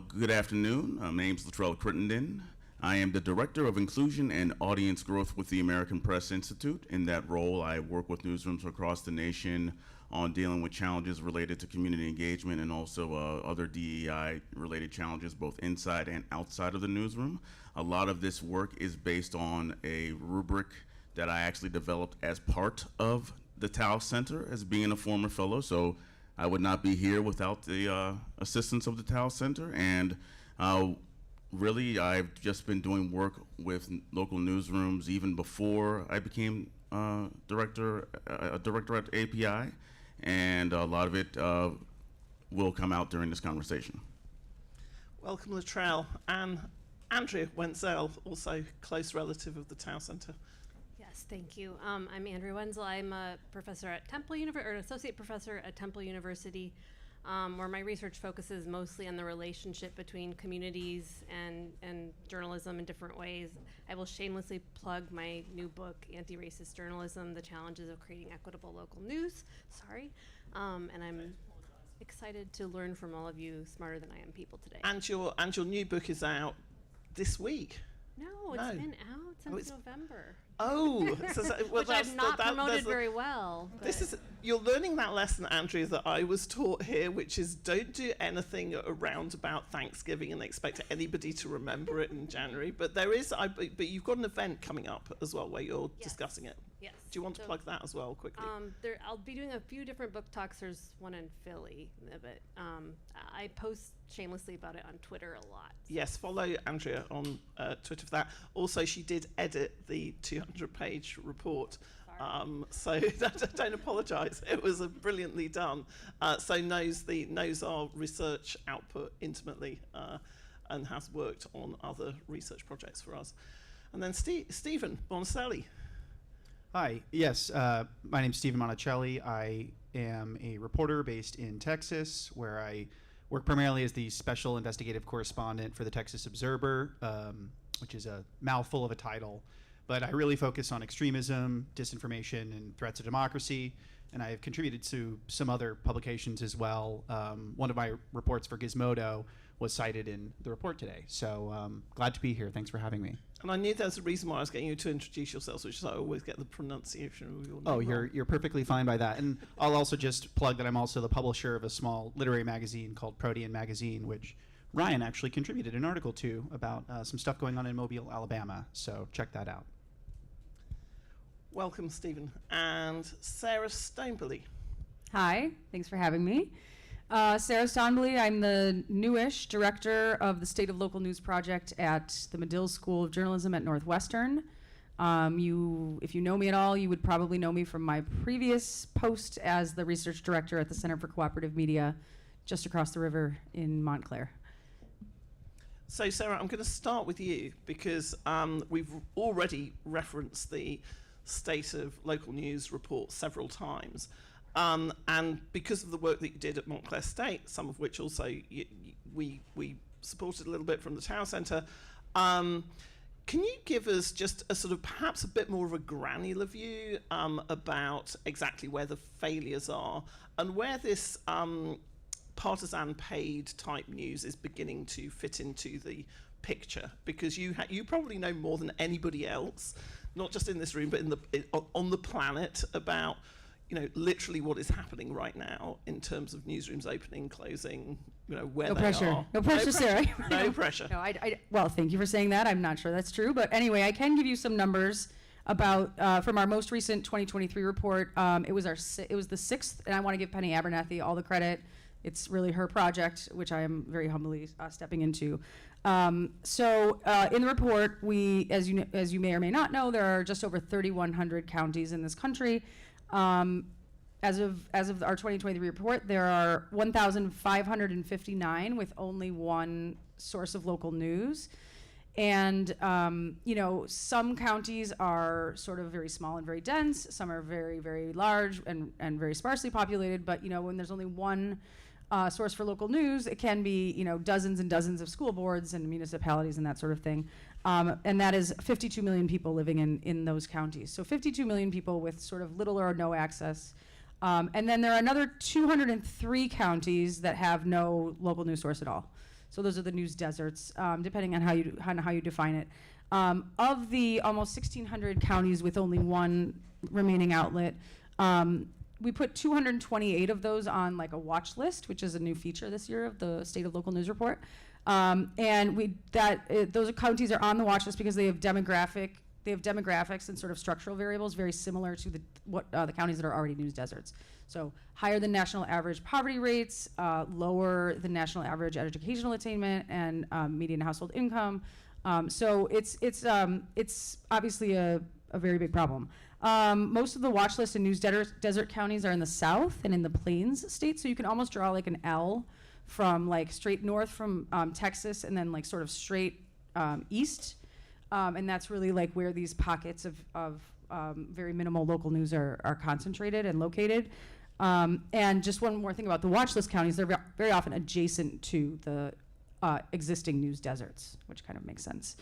Good afternoon. My name's Latrell Crittenden. I am the Director of Inclusion and Audience Growth with the American Press Institute. In that role, I work with newsrooms across the nation on dealing with challenges related to community engagement and also other DEI-related challenges both inside and outside of the newsroom. A lot of this work is based on a rubric that I actually developed as part of the Tao Center as being a former fellow, so I would not be here without the assistance of the Tao Center. And really, I've just been doing work with local newsrooms even before I became a director at API, and a lot of it will come out during this conversation. Welcome, Latrell. And Andrea Wenzel, also close relative of the Tao Center. Yes, thank you. I'm Andrea Wenzel. I'm a professor at Temple University, or an associate professor at Temple University, where my research focuses mostly on the relationship between communities and journalism in different ways. I will shamelessly plug my new book, Anti-Racist Journalism, The Challenges of Creating Equitable Local News. Sorry. And I'm excited to learn from all of you smarter than I am people today. And your new book is out this week. No, it's been out since November. Oh, which I've not promoted very well. You're learning that lesson, Andrea, that I was taught here, which is don't do anything around about Thanksgiving and expect anybody to remember it in January. But but you've got an event coming up as well where you're discussing it. Yes. Do you want to plug that as well quickly? I'll be doing a few different book talks. There's one in Philly, but I post shamelessly about it on Twitter a lot. So. Yes, follow Andrea on Twitter for that. Also, she did edit the 200-page report, so don't apologise. It was brilliantly done. So knows our research output intimately, and has worked on other research projects for us. And then Stephen Monticelli. Hi, yes, my name's Stephen Monticelli. I am a reporter based in Texas, where I work primarily as the special investigative correspondent for the Texas Observer, which is a mouthful of a title. But I really focus on extremism, disinformation, and threats to democracy. And I have contributed to some other publications as well. One of my reports for Gizmodo was cited in the report today. So glad to be here. Thanks for having me. And I knew there was a reason why I was getting you to introduce yourselves, which is I always get the pronunciation of your name Oh, wrong. you're perfectly fine by that. And I'll also just plug that I'm also the publisher of a small literary magazine called Protean Magazine, which Ryan actually contributed an article to about some stuff going on in Mobile, Alabama. So check that out. Welcome, Stephen. And Sarah Stonebully. Hi, thanks for having me. Sarah Stonebully, I'm the newish director of the State of Local News Project at the Medill School of Journalism at Northwestern. If you know me at all, you would probably know me from my previous post as the research director at the Center for Cooperative Media just across the river in Montclair. So, Sarah, I'm going to start with you because we've already referenced the State of Local News report several times. And because of the work that you did at Montclair State, some of which also we supported a little bit from the Tower Centre, can you give us just a sort of perhaps a bit more of a granular view about exactly where the failures are and where this partisan paid type news is beginning to fit into the picture? Because you probably know more than anybody else, not just in this room, but on the planet about literally what is happening right now in terms of newsrooms opening, closing, where No they pressure. are. No pressure, Sarah. No pressure. No, well, thank you for saying that. I'm not sure that's true. But anyway, I can give you some numbers about from our most recent 2023 report. It was the sixth, and I want to give Penny Abernathy all the credit. It's really her project, which I am very humbly stepping into. So in the report, as you may or may not know, there are just over 3,100 counties in this country. As of our 2023 report, there are 1,559 with only one source of local news. And, some counties are sort of very small and very dense. Some are very, very large and very sparsely populated. But, when there's only one source for local news, it can be, dozens and dozens of school boards and municipalities and that sort of thing. And that is 52 million people living in those counties. So 52 million people with sort of little or no access. And then there are another 203 counties that have no local news source at all. So those are the news deserts, depending on how you define it. Of the almost 1,600 counties with only one remaining outlet, we put 228 of those on like a watch list, which is a new feature this year of the State of Local News Report. And those counties are on the watch list because they have demographics and sort of structural variables very similar to the counties that are already news deserts. So higher than national average poverty rates, lower than national average educational attainment, and median household income. So it's obviously a very big problem. Most of the watch list in news desert counties are in the south and in the plains states, so you can almost draw like an L from like straight north from Texas and then like sort of straight east. And that's really like where these pockets of very minimal local news are concentrated and located. And just one more thing about the watch list counties, they're very often adjacent to the existing news deserts, which kind of makes sense.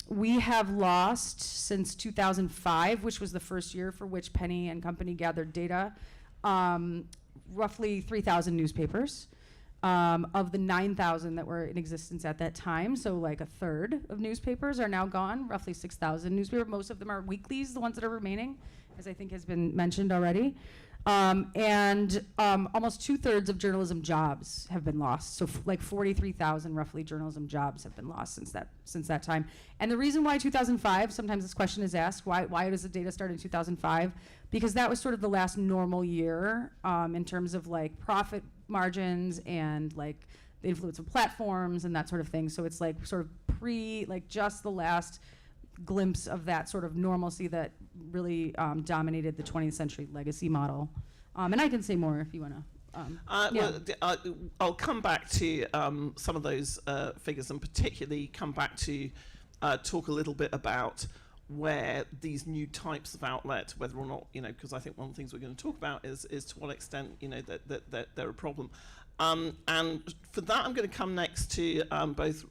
We have lost since 2005, which was the first year for which Penny and company gathered data, roughly 3,000 newspapers. Of the 9,000 that were in existence at that time, so like a third of newspapers are now gone, roughly 6,000 newspapers. Most of them are weeklies, the ones that are remaining, as I think has been mentioned already. And almost 2/3 of journalism jobs have been lost. So like 43,000 roughly journalism jobs have been lost since that time. And the reason why 2005, sometimes this question is asked, why does the data start in 2005? Because that was sort of the last normal year in terms of like profit margins and like the influence of platforms and that sort of thing. So it's like sort of just the last glimpse of that sort of normalcy that really dominated the 20th century legacy model. And I can say more if you want to. I'll come back to some of those figures and particularly come back to talk a little bit about where these new types of outlet, whether or not, because I think one of the things we're going to talk about is to what extent, that they're a problem. And for that, I'm going to come next to both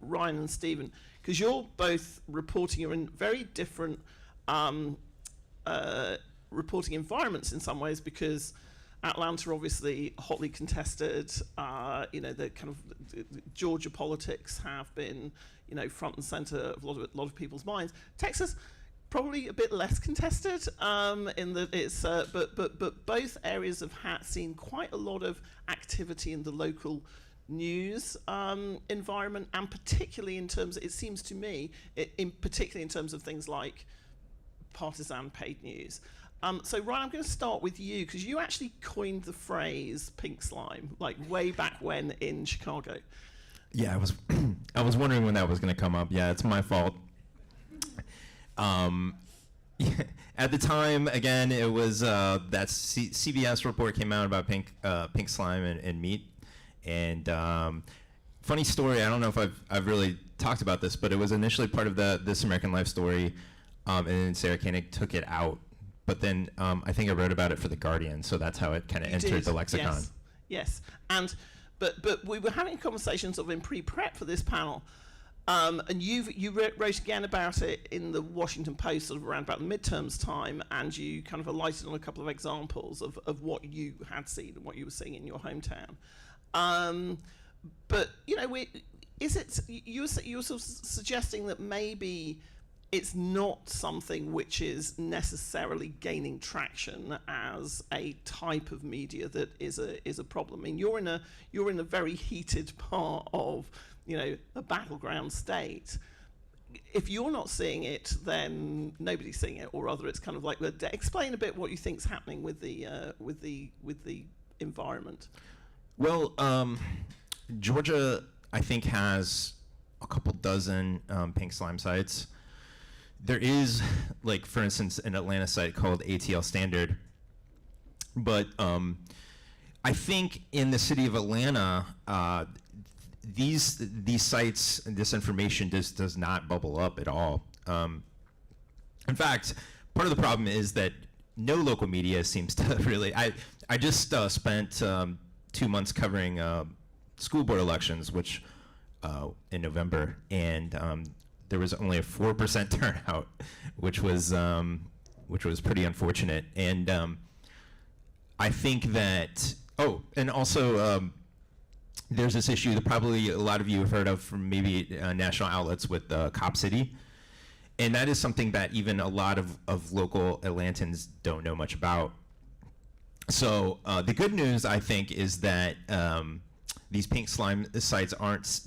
Ryan and Stephen, because you're both reporting, you're in very different reporting environments in some ways, because Atlanta, obviously, hotly contested. The kind of the Georgia politics have been, front and center of a lot of people's minds. Texas, probably a bit less contested, in that it's, but both areas have seen quite a lot of activity in the local news environment, and particularly in terms, it seems to me, particularly in terms of things like partisan paid news. So Ryan, I'm going to start with you, because you actually coined the phrase pink slime, like way back when in Chicago. Yeah, I was wondering when that was going to come up. Yeah, it's my fault. At the time, again, it was that CBS report came out about pink slime and meat. And funny story, I don't know if I've really talked about this, but it was initially part of the This American Life story, and then Sarah Koenig took it out. But then I think I wrote about it for The Guardian, so that's how it kind of entered the lexicon. Yes. And but we were having conversations sort of in pre-prep for this panel, and you wrote again about it in the Washington Post sort of around about the midterms time, and you kind of alighted on a couple of examples of what you had seen and what you were seeing in your hometown. But is it you're sort of suggesting that maybe it's not something which is necessarily gaining traction as a type of media that is a problem. I mean, you're in a very heated part of a battleground state. If you're not seeing it, then nobody's seeing it, or rather, it's kind of like explain a bit what you think's happening with the environment. Well, Georgia, I think, has a couple dozen pink slime sites. There is, like, for instance, an Atlanta site called ATL Standard. But I think in the city of Atlanta, these sites, this information does not bubble up at all. In fact, part of the problem is that no local media seems to really. I just spent 2 months covering school board elections, which in November, and there was only a 4% turnout, which was pretty unfortunate. And I think that and also there's this issue that probably a lot of you have heard of from maybe national outlets with Cop City, and that is something that even a lot of local Atlantans don't know much about. So the good news, I think, is that these pink slime sites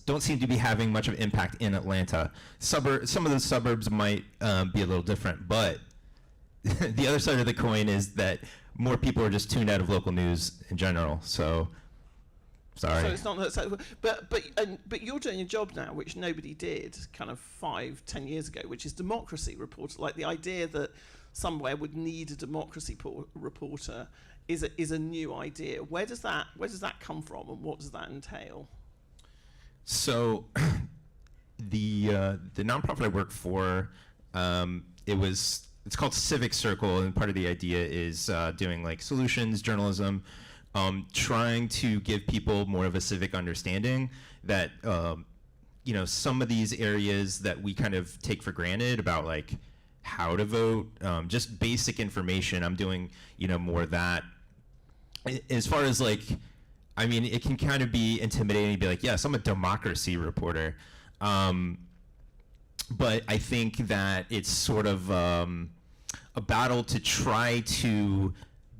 don't seem to be having much of an impact in Atlanta. Some of the suburbs might be a little different, but the other side of the coin is that more people are just tuned out of local news in general. So, sorry. So it's not that. But you're doing a job now which nobody did kind of 5-10 years ago, which is democracy reporter. Like the idea that somewhere would need a democracy reporter is a new idea. Where does that come from, and what does that entail? So the nonprofit I work for, it's called Civic Circle, and part of the idea is doing like solutions journalism, trying to give people more of a civic understanding that some of these areas that we kind of take for granted about, like how to vote, just basic information. I'm doing more of that. As far as it can kind of be intimidating to be like, yes, I'm a democracy reporter. But I think that it's sort of a battle to try to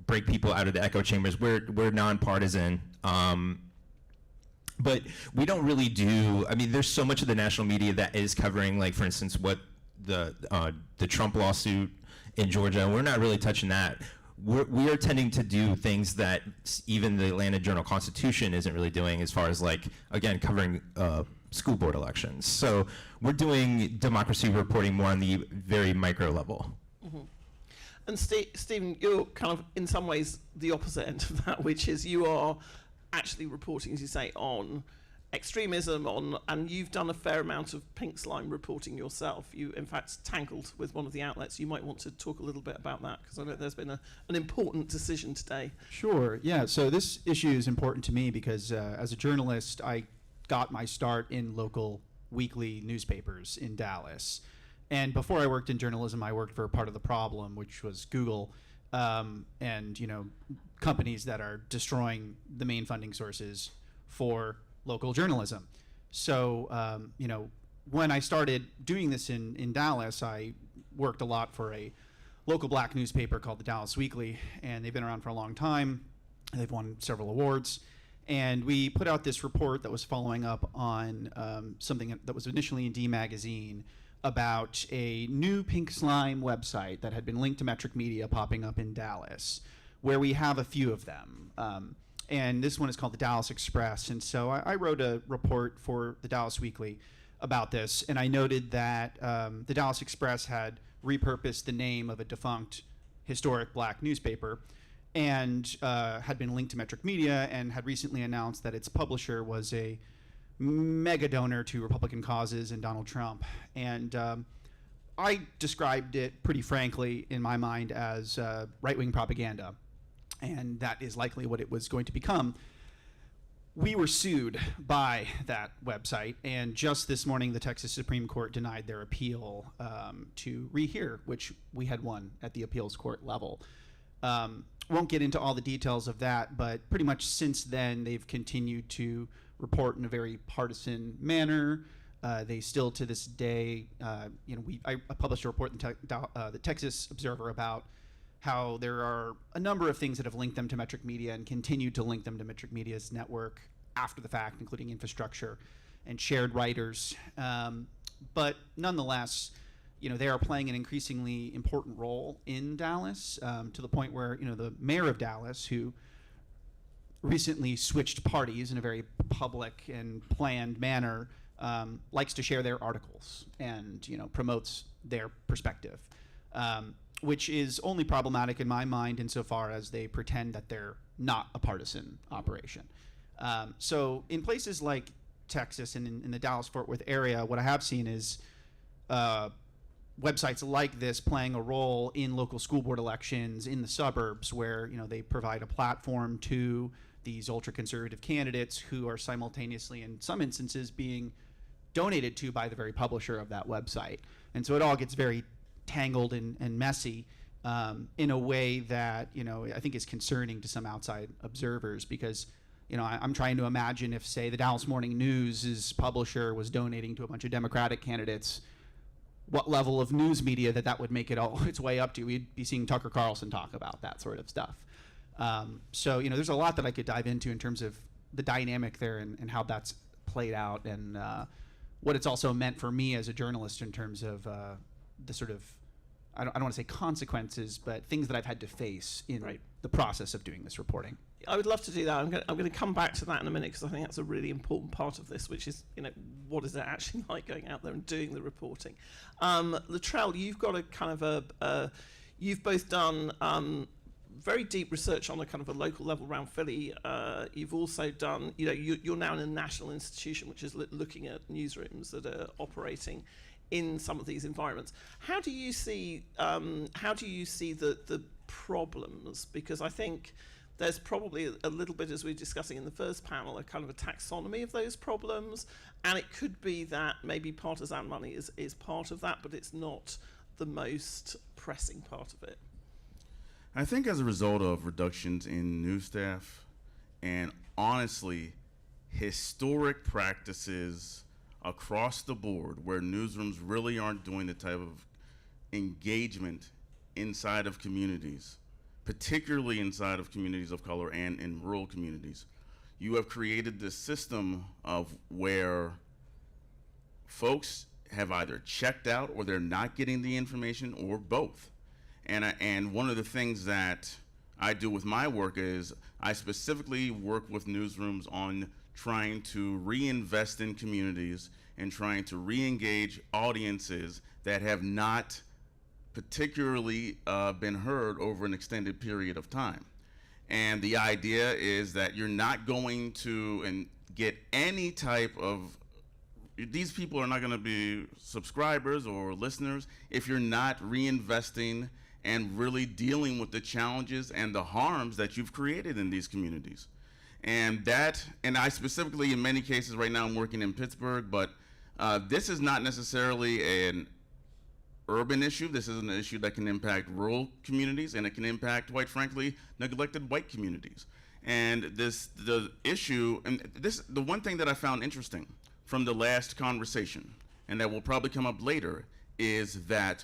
break people out of the echo chambers. We're nonpartisan. But we don't really do, there's so much of the national media that is covering, like, for instance, what the Trump lawsuit in Georgia, and we're not really touching that. We are tending to do things that even the Atlanta Journal-Constitution isn't really doing, as far as, like, again, covering school board elections. So we're doing democracy reporting more on the very micro level. Mm-hmm. And Stephen, you're kind of in some ways the opposite end of that, which is you are actually reporting, as you say, on extremism, and you've done a fair amount of pink slime reporting yourself. You, in fact, tangled with one of the outlets. You might want to talk a little bit about that, because I know there's been an important decision today. Sure, yeah. So this issue is important to me because as a journalist, I got my start in local weekly newspapers in Dallas. And before I worked in journalism, I worked for part of the problem, which was Google. and companies that are destroying the main funding sources for local journalism. So when I started doing this in Dallas, I worked a lot for a local black newspaper called the Dallas Weekly, and they've been around for a long time. They've won several awards. And we put out this report that was following up on something that was initially in D Magazine about a new pink slime website that had been linked to Metric Media popping up in Dallas, where we have a few of them. And this one is called the Dallas Express. And so I wrote a report for the Dallas Weekly about this, and I noted that the Dallas Express had repurposed the name of a defunct historic black newspaper and had been linked to Metric Media and had recently announced that its publisher was a mega donor to Republican causes and Donald Trump. And I described it pretty frankly in my mind as right-wing propaganda, and that is likely what it was going to become. We were sued by that website, and just this morning the Texas Supreme Court denied their appeal to rehear, which we had won at the appeals court level. Won't get into all the details of that, but pretty much since then they've continued to report in a very partisan manner. They still, to this day, I published a report in the Texas Observer about how there are a number of things that have linked them to Metric Media and continue to link them to Metric Media's network after the fact, including infrastructure and shared writers. But nonetheless, they are playing an increasingly important role in Dallas, to the point where, the mayor of Dallas, who recently switched parties in a very public and planned manner, likes to share their articles and, promotes their perspective. Which is only problematic in my mind insofar as they pretend that they're not a partisan operation. So in places like Texas and in the Dallas-Fort Worth area, what I have seen is websites like this playing a role in local school board elections in the suburbs where, they provide a platform to these ultra-conservative candidates who are simultaneously, in some instances, being donated to by the very publisher of that website. And so it all gets very tangled and messy in a way that I think is concerning to some outside observers, because I'm trying to imagine if, say, the Dallas Morning News's publisher was donating to a bunch of Democratic candidates, what level of news media that would make it all its way up to. We'd be seeing Tucker Carlson talk about that sort of stuff. So there's a lot that I could dive into in terms of the dynamic there and how that's played out, and what it's also meant for me as a journalist in terms of the sort of, I don't want to say consequences, but things that I've had to face in the process of doing this reporting. I would love to do that. I'm going to come back to that in a minute, because I think that's a really important part of this, which is, what is it actually like going out there and doing the reporting? Latrell, you've got a kind of you've both done very deep research on a kind of a local level around Philly. You've also done, you're now in a national institution which is looking at newsrooms that are operating in some of these environments. How do you see the problems? Because I think there's probably a little bit, as we were discussing in the first panel, a kind of a taxonomy of those problems, and it could be that maybe partisan money is part of that, but it's not the most pressing part of it. I think as a result of reductions in news staff and honestly historic practices across the board where newsrooms really aren't doing the type of engagement inside of communities, particularly inside of communities of color and in rural communities, you have created this system of where folks have either checked out or they're not getting the information, or both. And one of the things that I do with my work is I specifically work with newsrooms on trying to reinvest in communities and trying to re-engage audiences that have not particularly been heard over an extended period of time. And the idea is that you're not going to get any type of, these people are not going to be subscribers or listeners if you're not reinvesting and really dealing with the challenges and the harms that you've created in these communities. And I specifically, in many cases right now, I'm working in Pittsburgh, but this is not necessarily urban issue. This is an issue that can impact rural communities, and it can impact, quite frankly, neglected white communities. And the one thing that I found interesting from the last conversation, and that will probably come up later, is that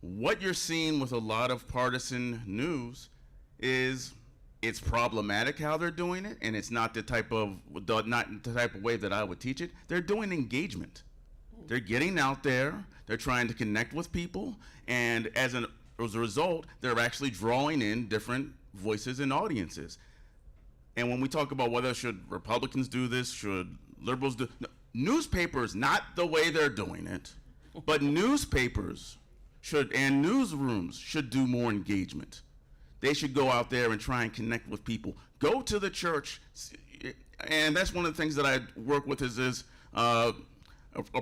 what you're seeing with a lot of partisan news is it's problematic how they're doing it, and it's not the type of way that I would teach it. They're doing engagement. They're getting out there, they're trying to connect with people, and as a result, they're actually drawing in different voices and audiences. And when we talk about whether should Republicans do this, should liberals do, no, newspapers, not the way they're doing it, but newspapers and newsrooms should do more engagement. They should go out there and try and connect with people. Go to the church, and that's one of the things that I work with is a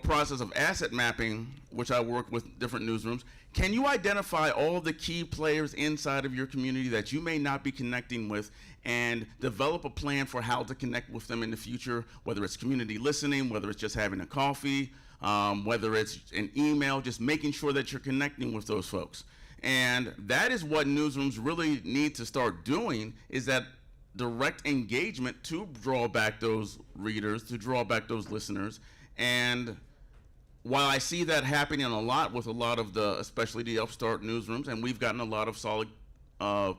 process of asset mapping, which I work with different newsrooms. Can you identify all the key players inside of your community that you may not be connecting with, and develop a plan for how to connect with them in the future, whether it's community listening, whether it's just having a coffee, whether it's an email, just making sure that you're connecting with those folks. And that is what newsrooms really need to start doing, is that direct engagement to draw back those readers, to draw back those listeners. And while I see that happening a lot with a lot of especially the upstart newsrooms, and we've gotten a lot of solid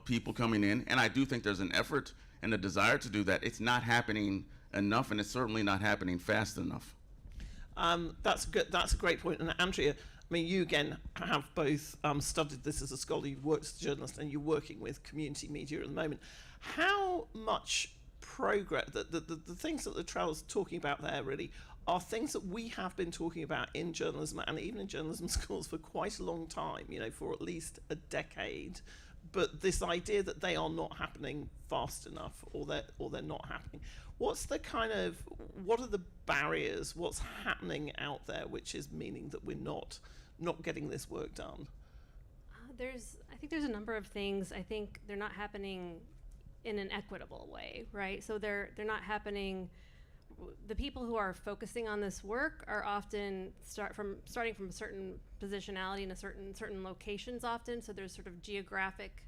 people coming in, and I do think there's an effort and a desire to do that, it's not happening enough, and it's certainly not happening fast enough. That's good. That's a great point. And Andrea, I mean, you again have both studied this as a scholar, you've worked as a journalist, and you're working with community media at the moment. How much progress, the things that Luttrell's talking about there really are things that we have been talking about in journalism, and even in journalism schools, for quite a long time, for at least a decade. But this idea that they are not happening fast enough, or they're not happening. What are the barriers? What's happening out there which is meaning that we're not getting this work done? I think there's a number of things. I think they're not happening in an equitable way, right? So they're not happening. The people who are focusing on this work are often starting from a certain positionality in a certain locations often. So there's sort of geographic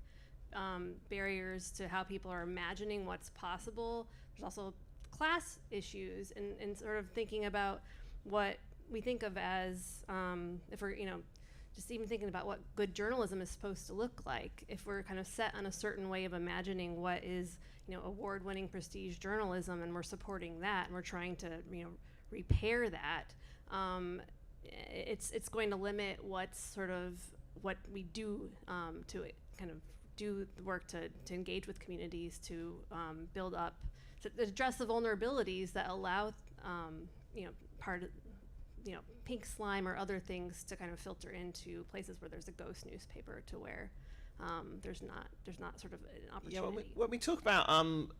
barriers to how people are imagining what's possible. There's also class issues and sort of thinking about what we think of as if we're just even thinking about what good journalism is supposed to look like. If we're kind of set on a certain way of imagining what is, award-winning prestige journalism, and we're supporting that, and we're trying to, repair that, it's going to limit what we do to kind of do the work to engage with communities, to build up, to address the vulnerabilities that allow, pink slime or other things to kind of filter into places where there's a ghost newspaper, to where there's not sort of an opportunity. When we talk about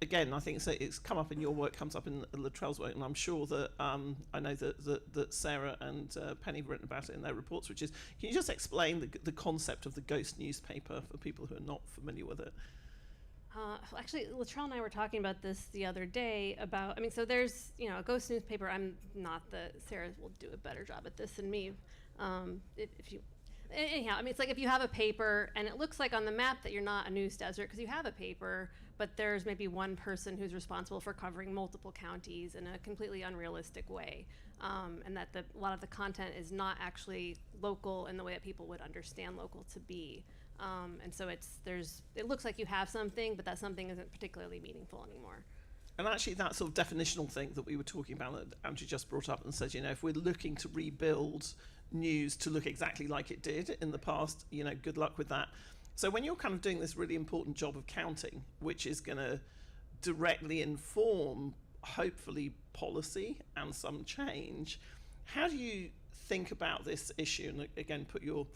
again, I think it's come up in your work, comes up in Luttrell's work, and I'm sure that I know that Sarah and Penny have written about it in their reports. Which is, can you just explain the concept of the ghost newspaper for people who are not familiar with it? Actually, Luttrell and I were talking about this the other day about, so there's, a ghost newspaper. Sarah will do a better job at this than me. Anyhow, it's like if you have a paper and it looks like on the map that you're not a news desert because you have a paper, but there's maybe one person who's responsible for covering multiple counties in a completely unrealistic way. And that a lot of the content is not actually local in the way that people would understand local to be. And so it looks like you have something, but that something isn't particularly meaningful anymore. And actually, that sort of definitional thing that we were talking about that Andrew just brought up and said, if we're looking to rebuild news to look exactly like it did in the past, good luck with that. So when you're kind of doing this really important job of counting, which is going to directly inform, hopefully, policy and some change, how do you think about this issue? And again, put your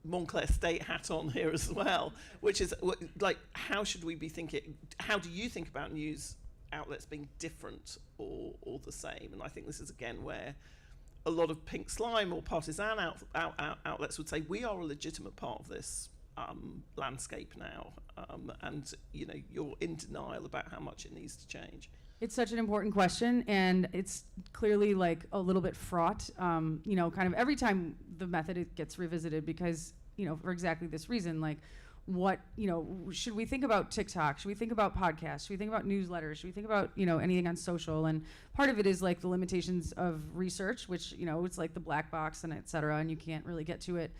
Montclair State hat on here as well, which is like, how should we be thinking? How do you think about news outlets being different or the same? And I think this is again where a lot of pink slime or partisan outlets would say we are a legitimate part of this landscape now, and you're in denial about how much it needs to change. It's such an important question, and it's clearly like a little bit fraught, kind of every time the method gets revisited because, for exactly this reason, like what, should we think about TikTok? Should we think about podcasts? Should we think about newsletters? Should we think about, anything on social? And part of it is like the limitations of research, which, it's like the black box and et cetera, and you can't really get to it.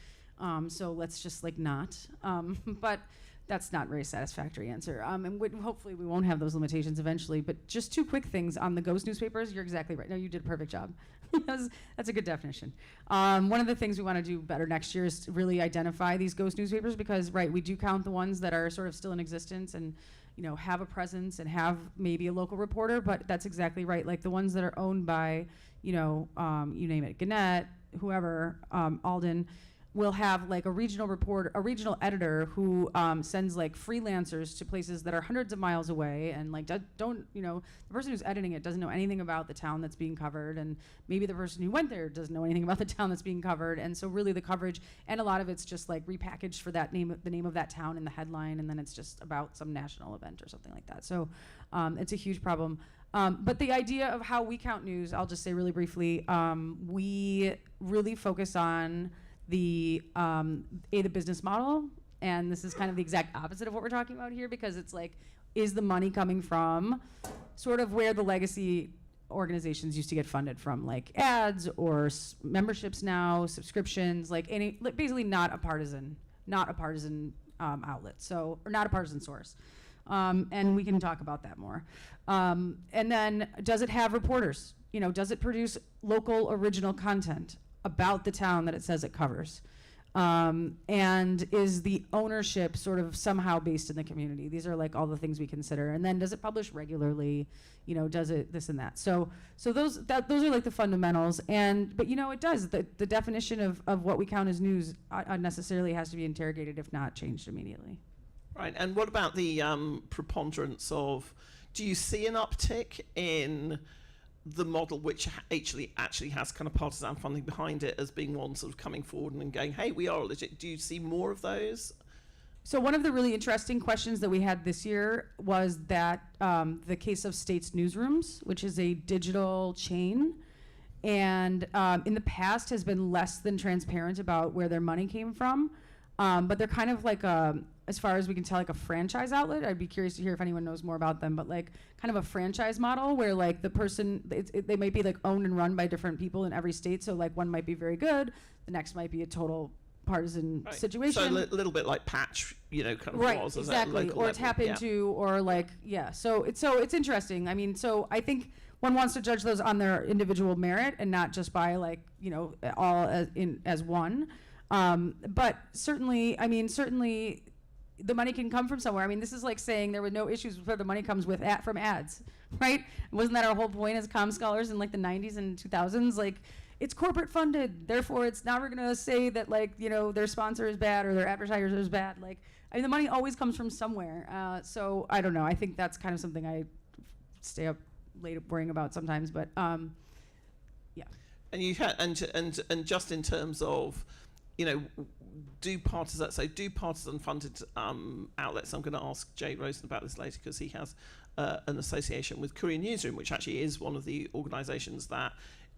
So let's just like not. But that's not a very satisfactory answer. And hopefully we won't have those limitations eventually. But just two quick things on the ghost newspapers. You're exactly right. No, you did a perfect job. That's a good definition. One of the things we want to do better next year is to really identify these ghost newspapers because, right, we do count the ones that are sort of still in existence and, have a presence and have maybe a local reporter. But that's exactly right. Like the ones that are owned by, you name it, Gannett, whoever, Alden, will have like a regional editor who sends like freelancers to places that are hundreds of miles away and like the person who's editing it doesn't know anything about the town that's being covered, and maybe the person who went there doesn't know anything about the town that's being covered, and so really the coverage, and a lot of it's just like repackaged for the name of that town in the headline, and then it's just about some national event or something like that. So it's a huge problem. But the idea of how we count news, I'll just say really briefly, we really focus on the business model, and this is kind of the exact opposite of what we're talking about here, because it's like, is the money coming from sort of where the legacy organizations used to get funded from, like ads or memberships now, subscriptions, basically not a partisan outlet, so, or not a partisan source. And we can talk about that more. And then, does it have reporters? Does it produce local original content about the town that it says it covers? And is the ownership sort of somehow based in the community? These are like all the things we consider. And then does it publish regularly? Does it this and that? So those are like the fundamentals. But it does. The definition of what we count as news unnecessarily has to be interrogated, if not changed immediately. Right. And what about the preponderance of, do you see an uptick in the model which actually has kind of partisan funding behind it as being one sort of coming forward and going, hey, we are legit? Do you see more of those? So one of the really interesting questions that we had this year was that the case of States Newsrooms, which is a digital chain, and in the past has been less than transparent about where their money came from. But they're kind of like as far as we can tell, like a franchise outlet. I'd be curious to hear if anyone knows more about them, but like kind of a franchise model where like the person, they might be like owned and run by different people in every state. So like one might be very good, the next might be a total partisan situation. So a little bit like Patch, kind of was. Exactly. Or tap into, or like, yeah. So it's interesting. I mean, so I think one wants to judge those on their individual merit and not just by like, all as one. But certainly the money can come from somewhere. I mean, this is like saying there were no issues where the money comes from ads, right? Wasn't that our whole point as comm scholars in like the 90s and 2000s? Like, it's corporate funded, therefore it's never gonna say that like, their sponsor is bad or their advertisers is bad. Like, I mean, the money always comes from somewhere. So I don't know. I think that's kind of something I stay up late worrying about sometimes, but yeah. And you had, and just in terms of, do partisan funded outlets, I'm going to ask Jay Rosen about this later because he has an association with Courier Newsroom, which actually is one of the organisations that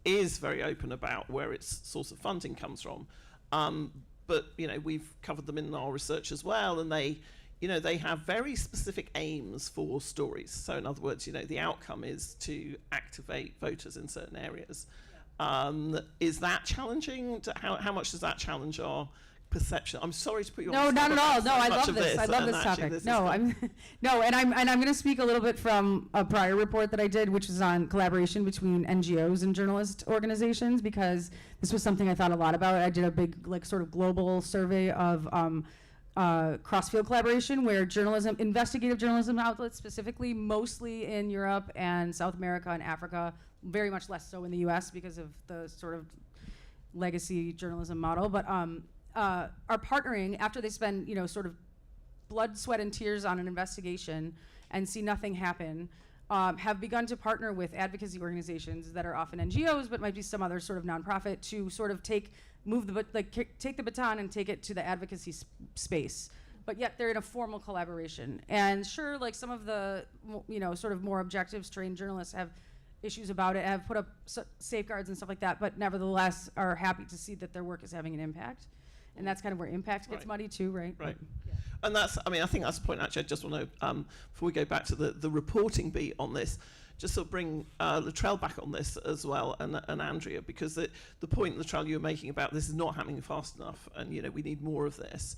is very open about where its source of funding comes from. But we've covered them in our research as well, and they have very specific aims for stories. So in other words, the outcome is to activate voters in certain areas. Is that challenging? How much does that challenge our perception? I'm sorry to put you on. No, not at all. No, I love this. I love this topic. And I'm going to speak a little bit from a prior report that I did, which was on collaboration between NGOs and journalist organizations, because this was something I thought a lot about. I did a big, like, sort of global survey of cross-field collaboration, where investigative journalism outlets, specifically, mostly in Europe and South America and Africa, very much less so in the U.S. because of the sort of legacy journalism model, but are partnering after they spend, sort of blood, sweat, and tears on an investigation and see nothing happen. Have begun to partner with advocacy organizations that are often NGOs, but might be some other sort of nonprofit, to sort of take the baton and take it to the advocacy space, but yet they're in a formal collaboration. And sure, like some of the, sort of more objective trained journalists have issues about it, have put up safeguards and stuff like that, but nevertheless are happy to see that their work is having an impact. And that's kind of where impact gets muddy too, right? Right. And I think that's the point, actually. I just want to, before we go back to the reporting beat on this, just sort of bring Latrell back on this as well, and Andrea, because the point, Latrell, you were making about this is not happening fast enough, and, we need more of this.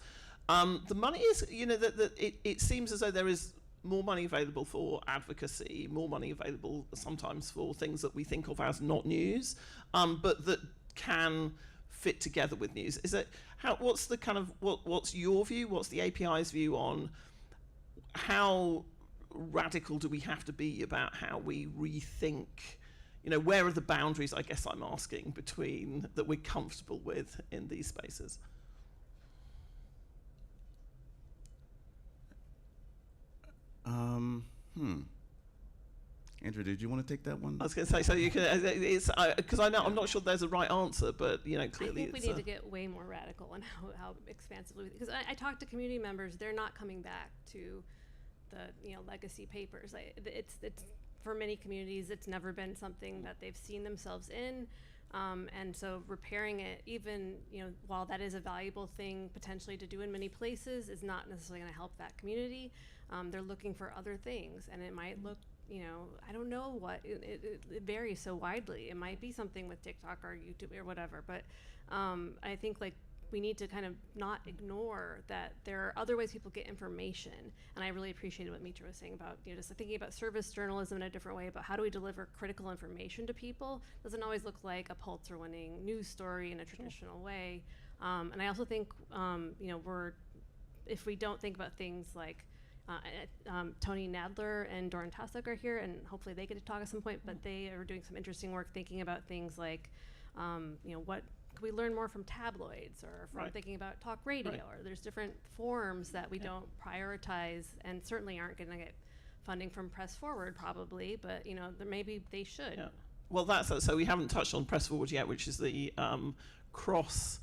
The money is, it seems as though there is more money available for advocacy, more money available sometimes for things that we think of as not news, but that can fit together with news. What's the kind of, what's your view, what's the API's view on how radical do we have to be about how we rethink, where are the boundaries, I guess I'm asking, between that we're comfortable with in these spaces? Andrew, did you want to take that one? I was going to say, so you can, because I'm not sure there's a right answer, but clearly I think we need to get way more radical on how expansively, because I talk to community members, they're not coming back to the legacy papers. It's for many communities, it's never been something that they've seen themselves in, and so repairing it, even while that is a valuable thing potentially to do in many places, is not necessarily going to help that community. They're looking for other things, and it might look, I don't know what, it varies so widely. It might be something with TikTok or YouTube or whatever, but I think we need to kind of not ignore that there are other ways people get information. And I really appreciated what Mitra was saying about, just thinking about service journalism in a different way, about how do we deliver critical information to people. Doesn't always look like a Pulitzer-winning news story in a traditional way. And I also think, if we don't think about things like, Tony Nadler and Doran Tasuk are here, and hopefully they get to talk at some point, but they are doing some interesting work thinking about things like, what could we learn more from tabloids, or from thinking about talk radio, or there's different forms that we don't prioritize, and certainly aren't going to get funding from Press Forward probably, but maybe they should. Yeah. Well, so we haven't touched on Press Forward yet, which is the cross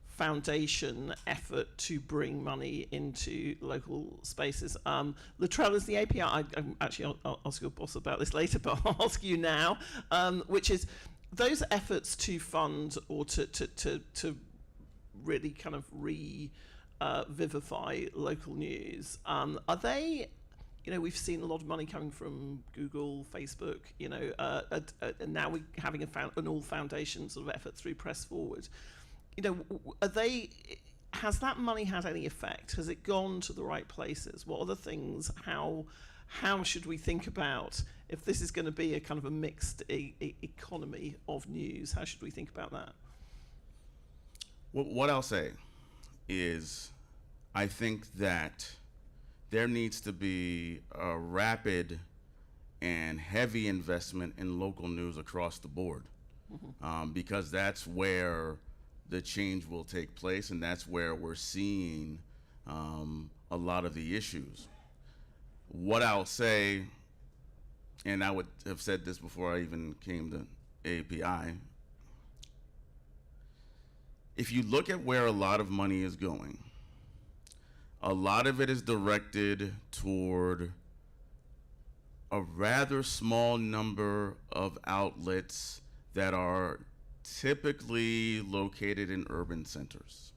foundation effort to bring money into local spaces. Latrell, is the API, I'll ask your boss about this later, but I'll ask you now, which is those efforts to fund or to really kind of revivify local news, are they, we've seen a lot of money coming from Google, Facebook, and now we're having an all foundation sort of effort through Press Forward. Has that money had any effect? Has it gone to the right places? What are the things, how should we think about, if this is going to be a kind of a mixed economy of news, how should we think about that? Well, what I'll say is, I think that there needs to be a rapid and heavy investment in local news across the board, because that's where the change will take place, and that's where we're seeing a lot of the issues. What I'll say, and I would have said this before I even came to API, if you look at where a lot of money is going, a lot of it is directed toward a rather small number of outlets that are typically located in urban centers.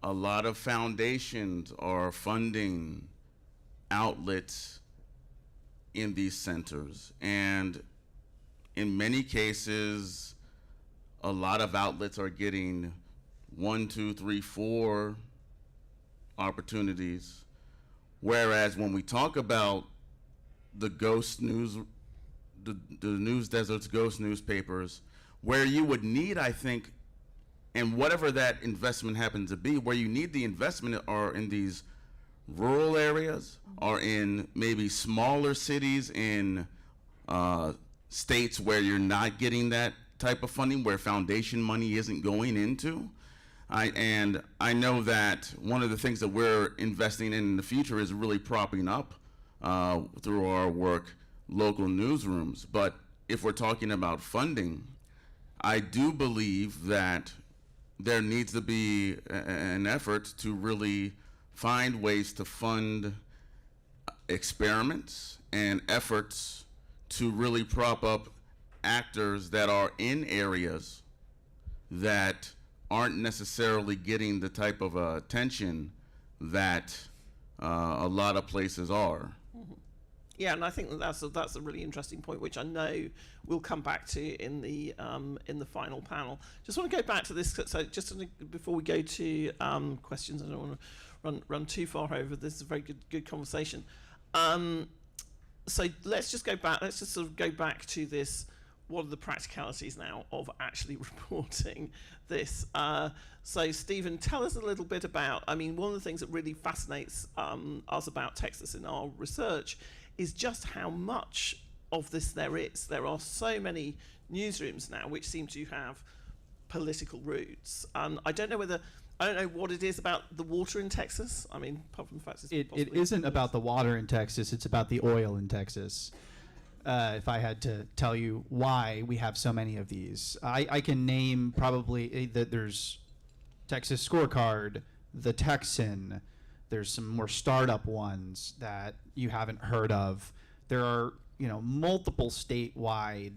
A lot of foundations are funding outlets in these centers, and in many cases, a lot of outlets are getting 1, 2, 3, 4 opportunities, whereas when we talk about the ghost news, the news deserts, ghost newspapers, where you would need, I think, and whatever that investment happens to be, where you need the investment are in these rural areas, or in maybe smaller cities in states where you're not getting that type of funding, where foundation money isn't going into. And I know that one of the things that we're investing in the future is really propping up through our work local newsrooms. But if we're talking about funding, I do believe that there needs to be an effort to really find ways to fund experiments and efforts to really prop up actors that are in areas that aren't necessarily getting the type of attention that a lot of places are. Yeah, and I think that's a really interesting point, which I know we'll come back to in the final panel. Just want to go back to this. So just before we go to questions, I don't want to run too far over. This is a very good conversation. So let's just go back. Let's just sort of go back to this. What are the practicalities now of actually reporting this? So Stephen, tell us a little bit about, I mean, one of the things that really fascinates us about Texas in our research is just how much of this there is. There are so many newsrooms now which seem to have political roots. I don't know what it is about the water in Texas. I mean, apart from the fact it isn't about the water in Texas, it's about the oil in Texas. If I had to tell you why we have so many of these, I can name probably that there's Texas Scorecard, the Texan, there's some more startup ones that you haven't heard of. There are, multiple statewide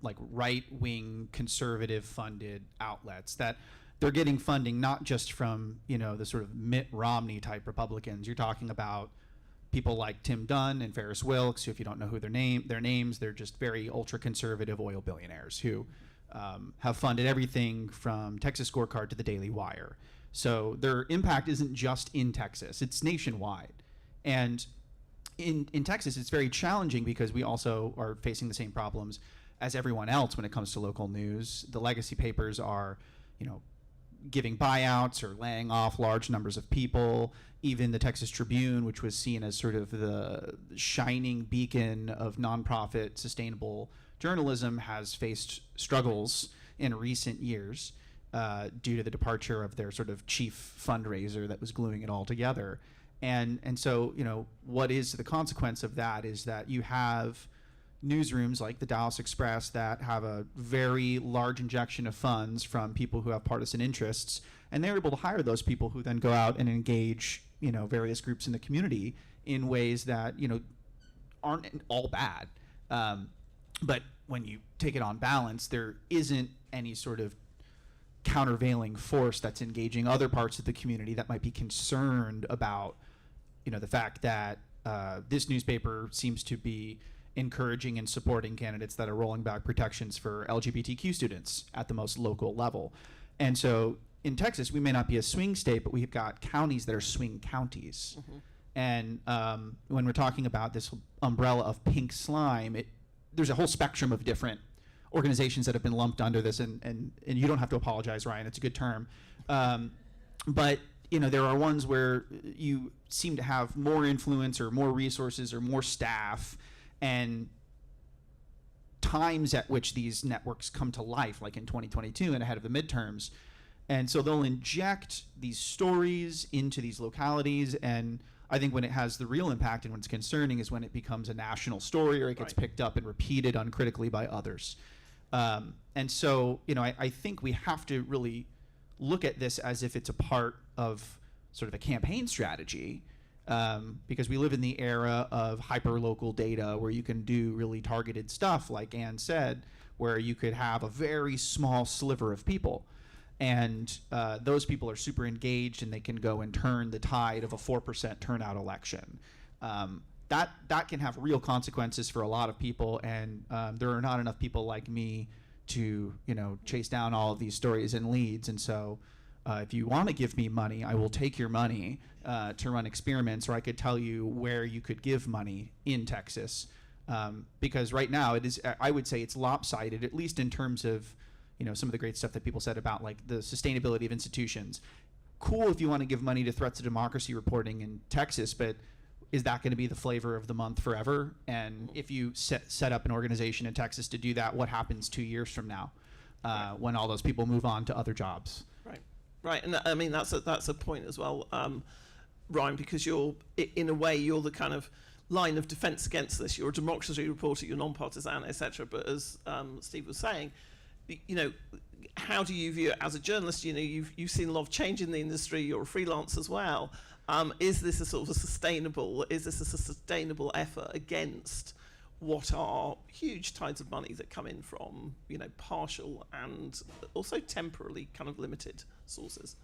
like right-wing conservative funded outlets that they're getting funding not just from, the sort of Mitt Romney type Republicans. You're talking about people like Tim Dunn and Ferris Wilkes, who, if you don't know who their names, they're just very ultra-conservative oil billionaires who have funded everything from Texas Scorecard to the Daily Wire. So their impact isn't just in Texas, it's nationwide. And in Texas, it's very challenging because we also are facing the same problems as everyone else when it comes to local news. The legacy papers are, giving buyouts or laying off large numbers of people. Even the Texas Tribune, which was seen as sort of the shining beacon of nonprofit sustainable journalism, has faced struggles in recent years due to the departure of their sort of chief fundraiser that was gluing it all together. And so, what is the consequence of that is that you have newsrooms like the Dallas Express that have a very large injection of funds from people who have partisan interests, and they're able to hire those people who then go out and engage, various groups in the community in ways that, aren't all bad. But when you take it on balance, there isn't any sort of countervailing force that's engaging other parts of the community that might be concerned about, the fact that this newspaper seems to be encouraging and supporting candidates that are rolling back protections for LGBTQ students at the most local level. And so in Texas, we may not be a swing state, but we've got counties that are swing counties. Mm-hmm. And when we're talking about this umbrella of pink slime, there's a whole spectrum of different organizations that have been lumped under this, and you don't have to apologize, Ryan, it's a good term. But there are ones where you seem to have more influence or more resources or more staff, and times at which these networks come to life, like in 2022 and ahead of the midterms. And so they'll inject these stories into these localities, and I think when it has the real impact and when it's concerning is when it becomes a national story or it gets picked up and repeated uncritically by others. And so, I think we have to really look at this as if it's a part of sort of a campaign strategy, because we live in the era of hyper-local data where you can do really targeted stuff, like Ann said, where you could have a very small sliver of people. And those people are super engaged, and they can go and turn the tide of a 4% turnout election. That can have real consequences for a lot of people, and there are not enough people like me to chase down all of these stories and leads. And so if you want to give me money, I will take your money to run experiments, or I could tell you where you could give money in Texas, because right now it is, I would say it's lopsided, at least in terms of some of the great stuff that people said about like the sustainability of institutions. Cool if you want to give money to threats to democracy reporting in Texas, but is that going to be the flavor of the month forever? And if you set up an organization in Texas to do that, what happens 2 years from now when all those people move on to other jobs? Right, and I mean that's a point as well, Ryan, because you're in a way you're the kind of line of defense against this. You're a democracy reporter, you're non-partisan, etc. But as Steve was saying, you know, how do you view it as a journalist? You know, you've seen a lot of change in the industry. You're a freelance as well. Is this a sort of a sustainable effort against what are huge tides of money that come in from, you know, partial and also temporarily kind of limited sources?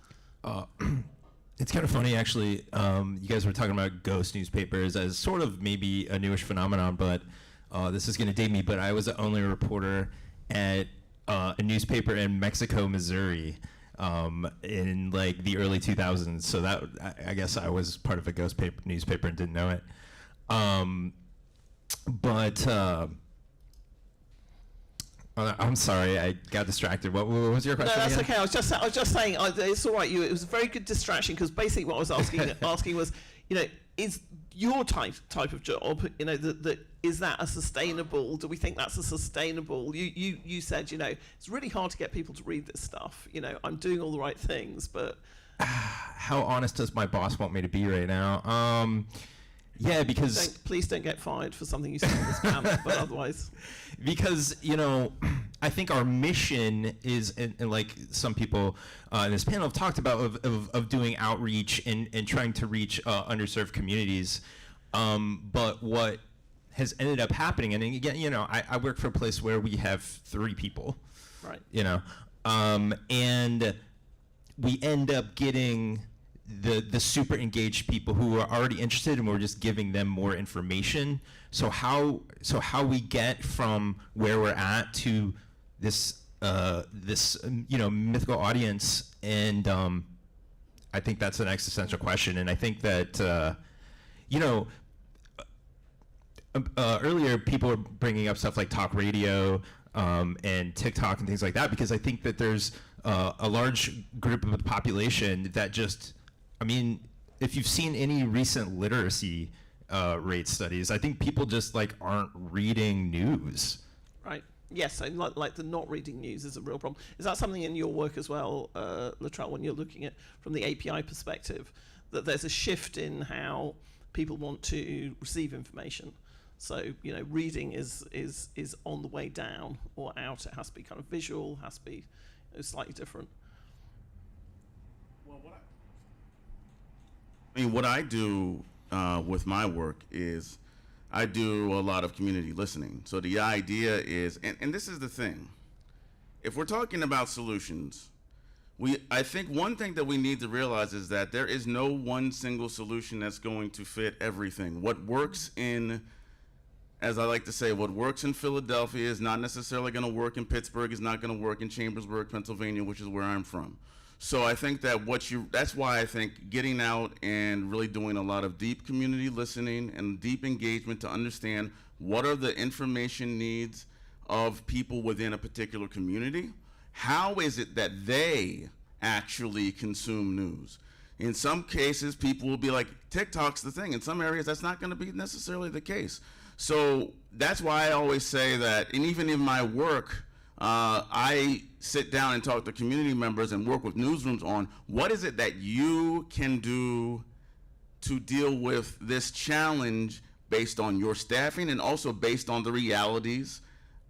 It's kind of funny, actually. You guys were talking about ghost newspapers as sort of maybe a newish phenomenon, but this is going to date me. But I was the only reporter at a newspaper in Mexico, Missouri, in like the early 2000s. So that I guess I was part of a ghost newspaper and didn't know it. I'm sorry, I got distracted. What was your question? No, that's again? okay. I was just saying it's all right. It was a very good distraction, because basically what I was asking was, you know, is your type of job, you know, that is that a sustainable? Do we think that's a sustainable? You said, you know, it's really hard to get people to read this stuff. You know, I'm doing all the right things, but how honest does my boss want me to be right now? Yeah, because please don't get fired for something you said in this panel, but otherwise, because, you know, I think our mission is, and like some people in this panel have talked about, of doing outreach and trying to reach underserved communities. But what has ended up happening, and again, you know, I work for a place where we have 3 people, right? You know, and we end up getting the super engaged people who are already interested, and we're just giving them more information. So how we get from where we're at to this you know, mythical audience, and I think that's an existential question. And I think that you know, earlier people were bringing up stuff like talk radio and TikTok and things like that, because I think that there's a large group of the population that just, I mean, if you've seen any recent literacy rate studies, I think people just like aren't reading news. Right. Yes, so like the not reading news is a real problem. Is that something in your work as well, Latrell, when you're looking at from the API perspective, that there's a shift in how people want to receive information? So, you know, reading is on the way down or out. It has to be kind of visual, has to be, you know, slightly different. Well, what I do with my work is I do a lot of community listening. So the idea is, and this is the thing, if we're talking about solutions, I think one thing that we need to realize is that there is no one single solution that's going to fit everything. What works in, as I like to say, what works in Philadelphia is not necessarily going to work in Pittsburgh, is not going to work in Chambersburg, Pennsylvania, which is where I'm from. So I think that that's why I think getting out and really doing a lot of deep community listening and deep engagement to understand what are the information needs of people within a particular community. How is it that they actually consume news? In some cases, people will be like, TikTok's the thing. In some areas, that's not going to be necessarily the case. So that's why I always say that, and even in my work, I sit down and talk to community members and work with newsrooms on what is it that you can do to deal with this challenge based on your staffing and also based on the realities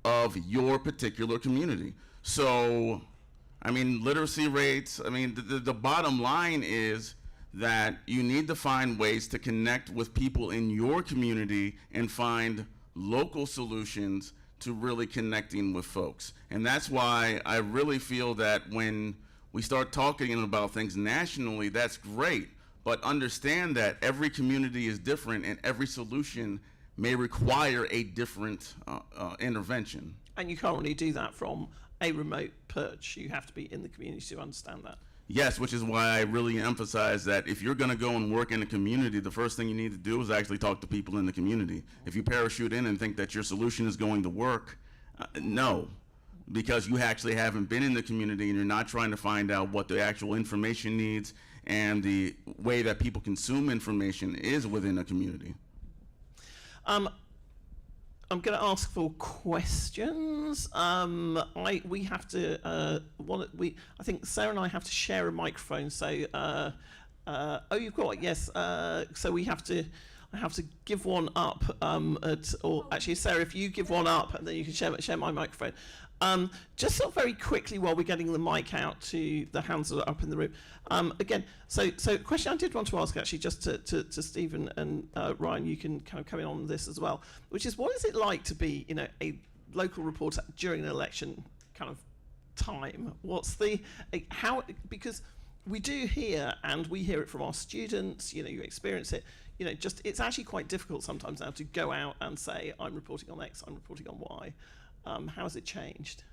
of your particular community. So, I mean, literacy rates, I mean, the bottom line is that you need to find ways to connect with people in your community and find local solutions to really connecting with folks. And that's why I really feel that when we start talking about things nationally, that's great, but understand that every community is different and every solution may require a different intervention. And you can't really do that from a remote perch. You have to be in the community to understand that. Yes, which is why I really emphasize that if you're going to go and work in a community, the first thing you need to do is actually talk to people in the community. If you parachute in and think that your solution is going to work, no, because you actually haven't been in the community and you're not trying to find out what the actual information needs and the way that people consume information is within a community. I'm going to ask for questions. We have to. I think Sarah and I have to share a microphone. So, oh, you've got it. Yes. So we have to. I have to give one up. Actually, Sarah, if you give one up, and then you can share my microphone. Just sort of very quickly while we're getting the mic out to the hands that are up in the room. Again, so a question I did want to ask actually just to Stephen and Ryan, you can kind of come in on this as well, which is what is it like to be, a local reporter during an election kind of time? What's the, how, because we do hear, and we hear it from our students, you experience it, just it's actually quite difficult sometimes now to go out and say, I'm reporting on X, I'm reporting on Y. How has it changed?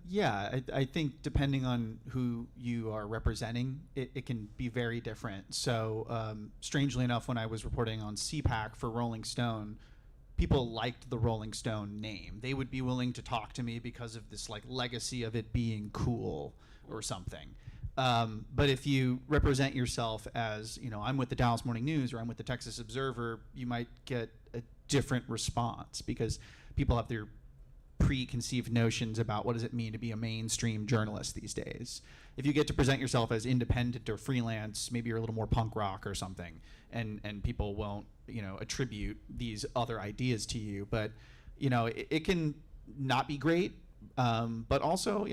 Yeah, I think depending on who you are representing, it can be very different. So strangely enough, when I was reporting on CPAC for Rolling Stone, people liked the Rolling Stone name. They would be willing to talk to me because of this legacy of it being cool or something. But if you represent yourself as, I'm with the Dallas Morning News or I'm with the Texas Observer, you might get a different response because people have their preconceived notions about what does it mean to be a mainstream journalist these days. If you get to present yourself as independent or freelance, maybe you're a little more punk rock or something, and people won't, attribute these other ideas to you. But, it can not be great, but also,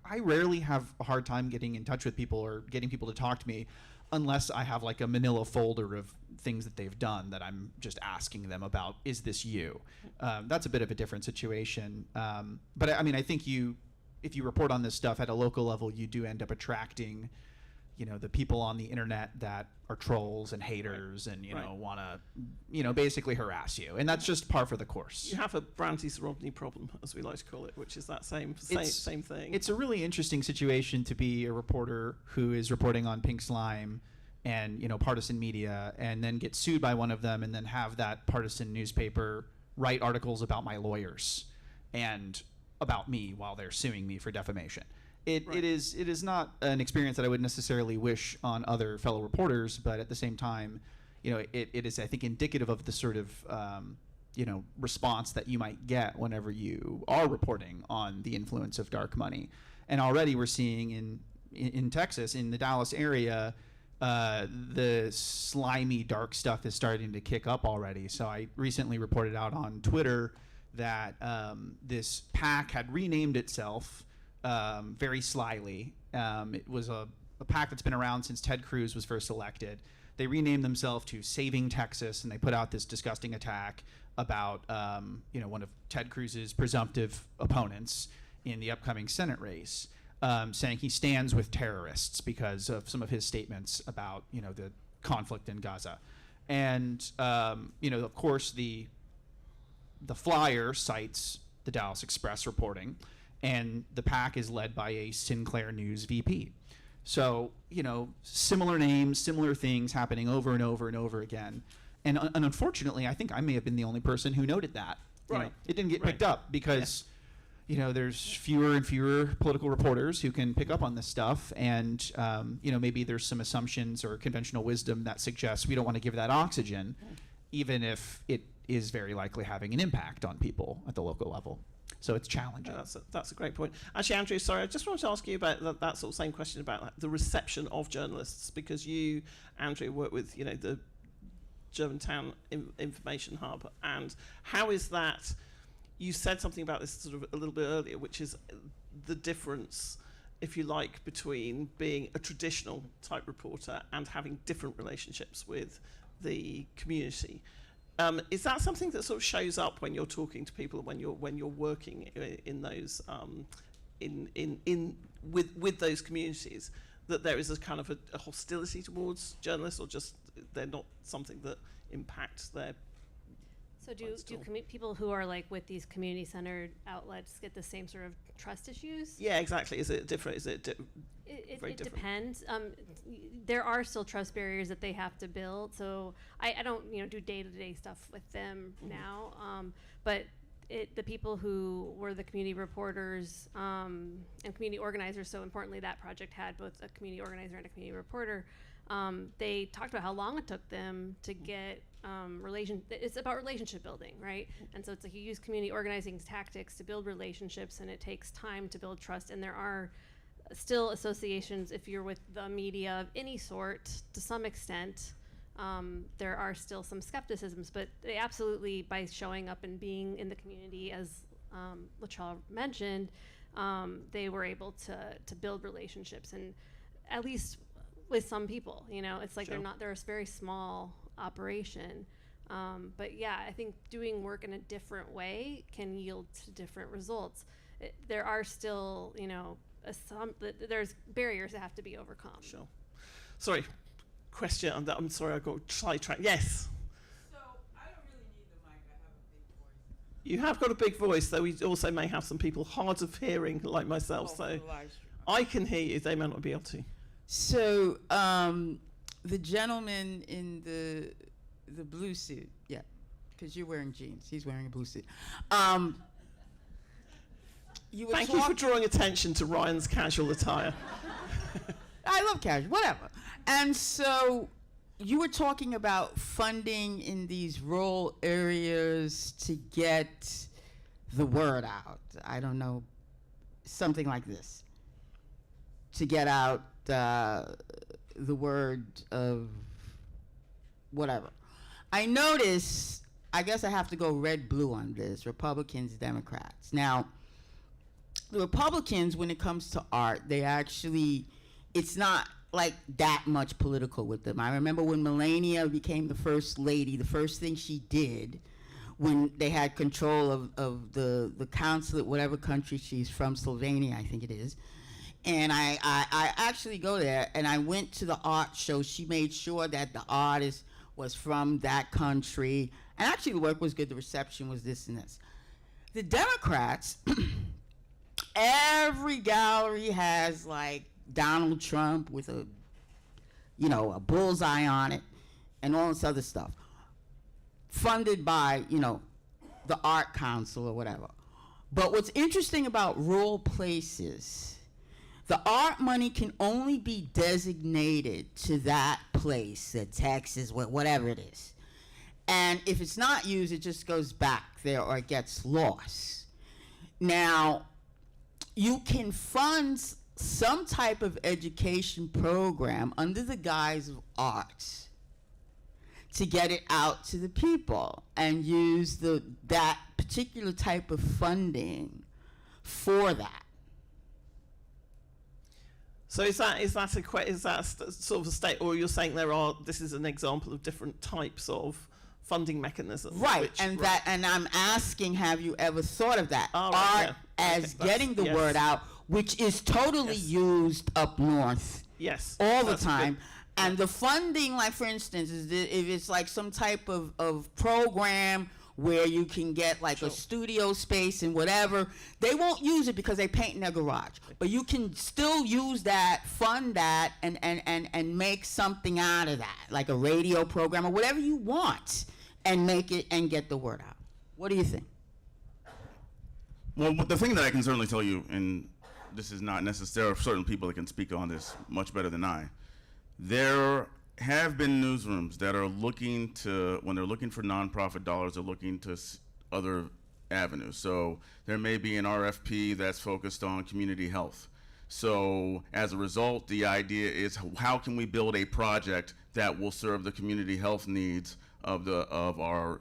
I rarely have a hard time getting in touch with people or getting people to talk to me unless I have a manila folder of things that they've done that I'm just asking them about, is this you? That's a bit of a different situation. But I think if you report on this stuff at a local level, you do end up attracting, the people on the internet that are trolls and haters and, want to, basically harass you. And that's just par for the course. You have a Brandeis-Rodney problem, as we like to call it, which is that same thing. It's a really interesting situation to be a reporter who is reporting on Pink Slime and, partisan media, and then get sued by one of them and then have that partisan newspaper write articles about my lawyers and about me while they're suing me for defamation. It is not an experience that I would necessarily wish on other fellow reporters, but at the same time, it is, I think, indicative of the sort of response that you might get whenever you are reporting on the influence of dark money. And already we're seeing in Texas, in the Dallas area, the slimy dark stuff is starting to kick up already. So I recently reported out on Twitter that this PAC had renamed itself very slyly. It was a PAC that's been around since Ted Cruz was first elected. They renamed themselves to Saving Texas, and they put out this disgusting attack about one of Ted Cruz's presumptive opponents in the upcoming Senate race, saying he stands with terrorists because of some of his statements about the conflict in Gaza. And of course the flyer cites the Dallas Express reporting, and the PAC is led by a Sinclair News VP. So, similar names, similar things happening over and over and over again. And unfortunately, I think I may have been the only person who noted that. Right. It didn't get picked up because, there's fewer and fewer political reporters who can pick up on this stuff. And, maybe there's some assumptions or conventional wisdom that suggests we don't want to give that oxygen, even if it is very likely having an impact on people at the local level. So it's challenging. That's a great point. Actually, Andrew, sorry, I just wanted to ask you about that sort of same question about the reception of journalists, because you, Andrew, work with the Germantown Information Hub, and how is that? You said something about this sort of a little bit earlier, which is the difference, if you like, between being a traditional type reporter and having different relationships with the community. Is that something that sort of shows up when you're talking to people, when you're working in those with those communities, that there is a kind of a hostility towards journalists, or just they're not something that impacts their? So do people who are with these community-centered outlets get the same sort of trust issues? Yeah, exactly. Is it different? Is it It depends. There are still trust barriers that they have to build. So I don't do day-to-day stuff with them now. But the people who were the community reporters and community organizers, so importantly that project had both a community organizer and a community reporter, they talked about how long it took them to get it's about relationship building, right? And so it's you use community organizing tactics to build relationships, and it takes time to build trust. And there are still associations, if you're with the media of any sort, to some extent, there are still some skepticisms, but they absolutely, by showing up and being in the community, as Latrell mentioned, they were able to build relationships, and at least with some people, you know, it's like they're a very small operation. But yeah, I think doing work in a different way can yield to different results. There are still, you know, there's barriers that have to be overcome. Sure. Sorry, question on that. I'm sorry, I got sidetracked. Yes. So I don't really need the mic. I have a big voice. You have got a big voice, though we also may have some people hard of hearing like myself. So I can hear you, they may not be able to. So the gentleman in the blue suit, yeah, because you're wearing jeans, he's wearing a blue suit. Thank you for drawing attention to Ryan's casual attire. I love casual, whatever. And so you were talking about funding in these rural areas to get the word out. I don't know, something like this. To get out the word of whatever. I notice, I guess I have to go red-blue on this, Republicans, Democrats. Now, the Republicans, when it comes to art, they actually, it's not like that much political with them. I remember when Melania became the first lady, the first thing she did when they had control of the consulate, whatever country she's from, Slovenia, I think it is. And I actually go there, and I went to the art show. She made sure that the artist was from that country. And actually the work was good, the reception was this and this. The Democrats, every gallery has like Donald Trump with a bullseye on it and all this other stuff. Funded by, the Art Council or whatever. But what's interesting about rural places, the art money can only be designated to that place, Texas, whatever it is. And if it's not used, it just goes back there or it gets lost. Now, you can fund some type of education program under the guise of arts to get it out to the people and use that particular type of funding for that. So is that sort of a state, or you're saying this is an example of different types of funding mechanisms? Right, and I'm asking, have you ever thought of that? Art as getting the word out, which is totally used up north. Yes. All the time. Good. And the funding, like for instance, if it's like some type of program where you can get like a studio space and whatever, they won't use it because they paint in their garage. But you can still use that, fund that, and make something out of that, like a radio program or whatever you want, and make it and get the word out. What do you think? Well, the thing that I can certainly tell you, and this is not necessarily certain people that can speak on this much better than I, there have been newsrooms that are looking to, when they're looking for nonprofit dollars, they're looking to other avenues. So there may be an RFP that's focused on community health. So as a result, the idea is how can we build a project that will serve the community health needs of our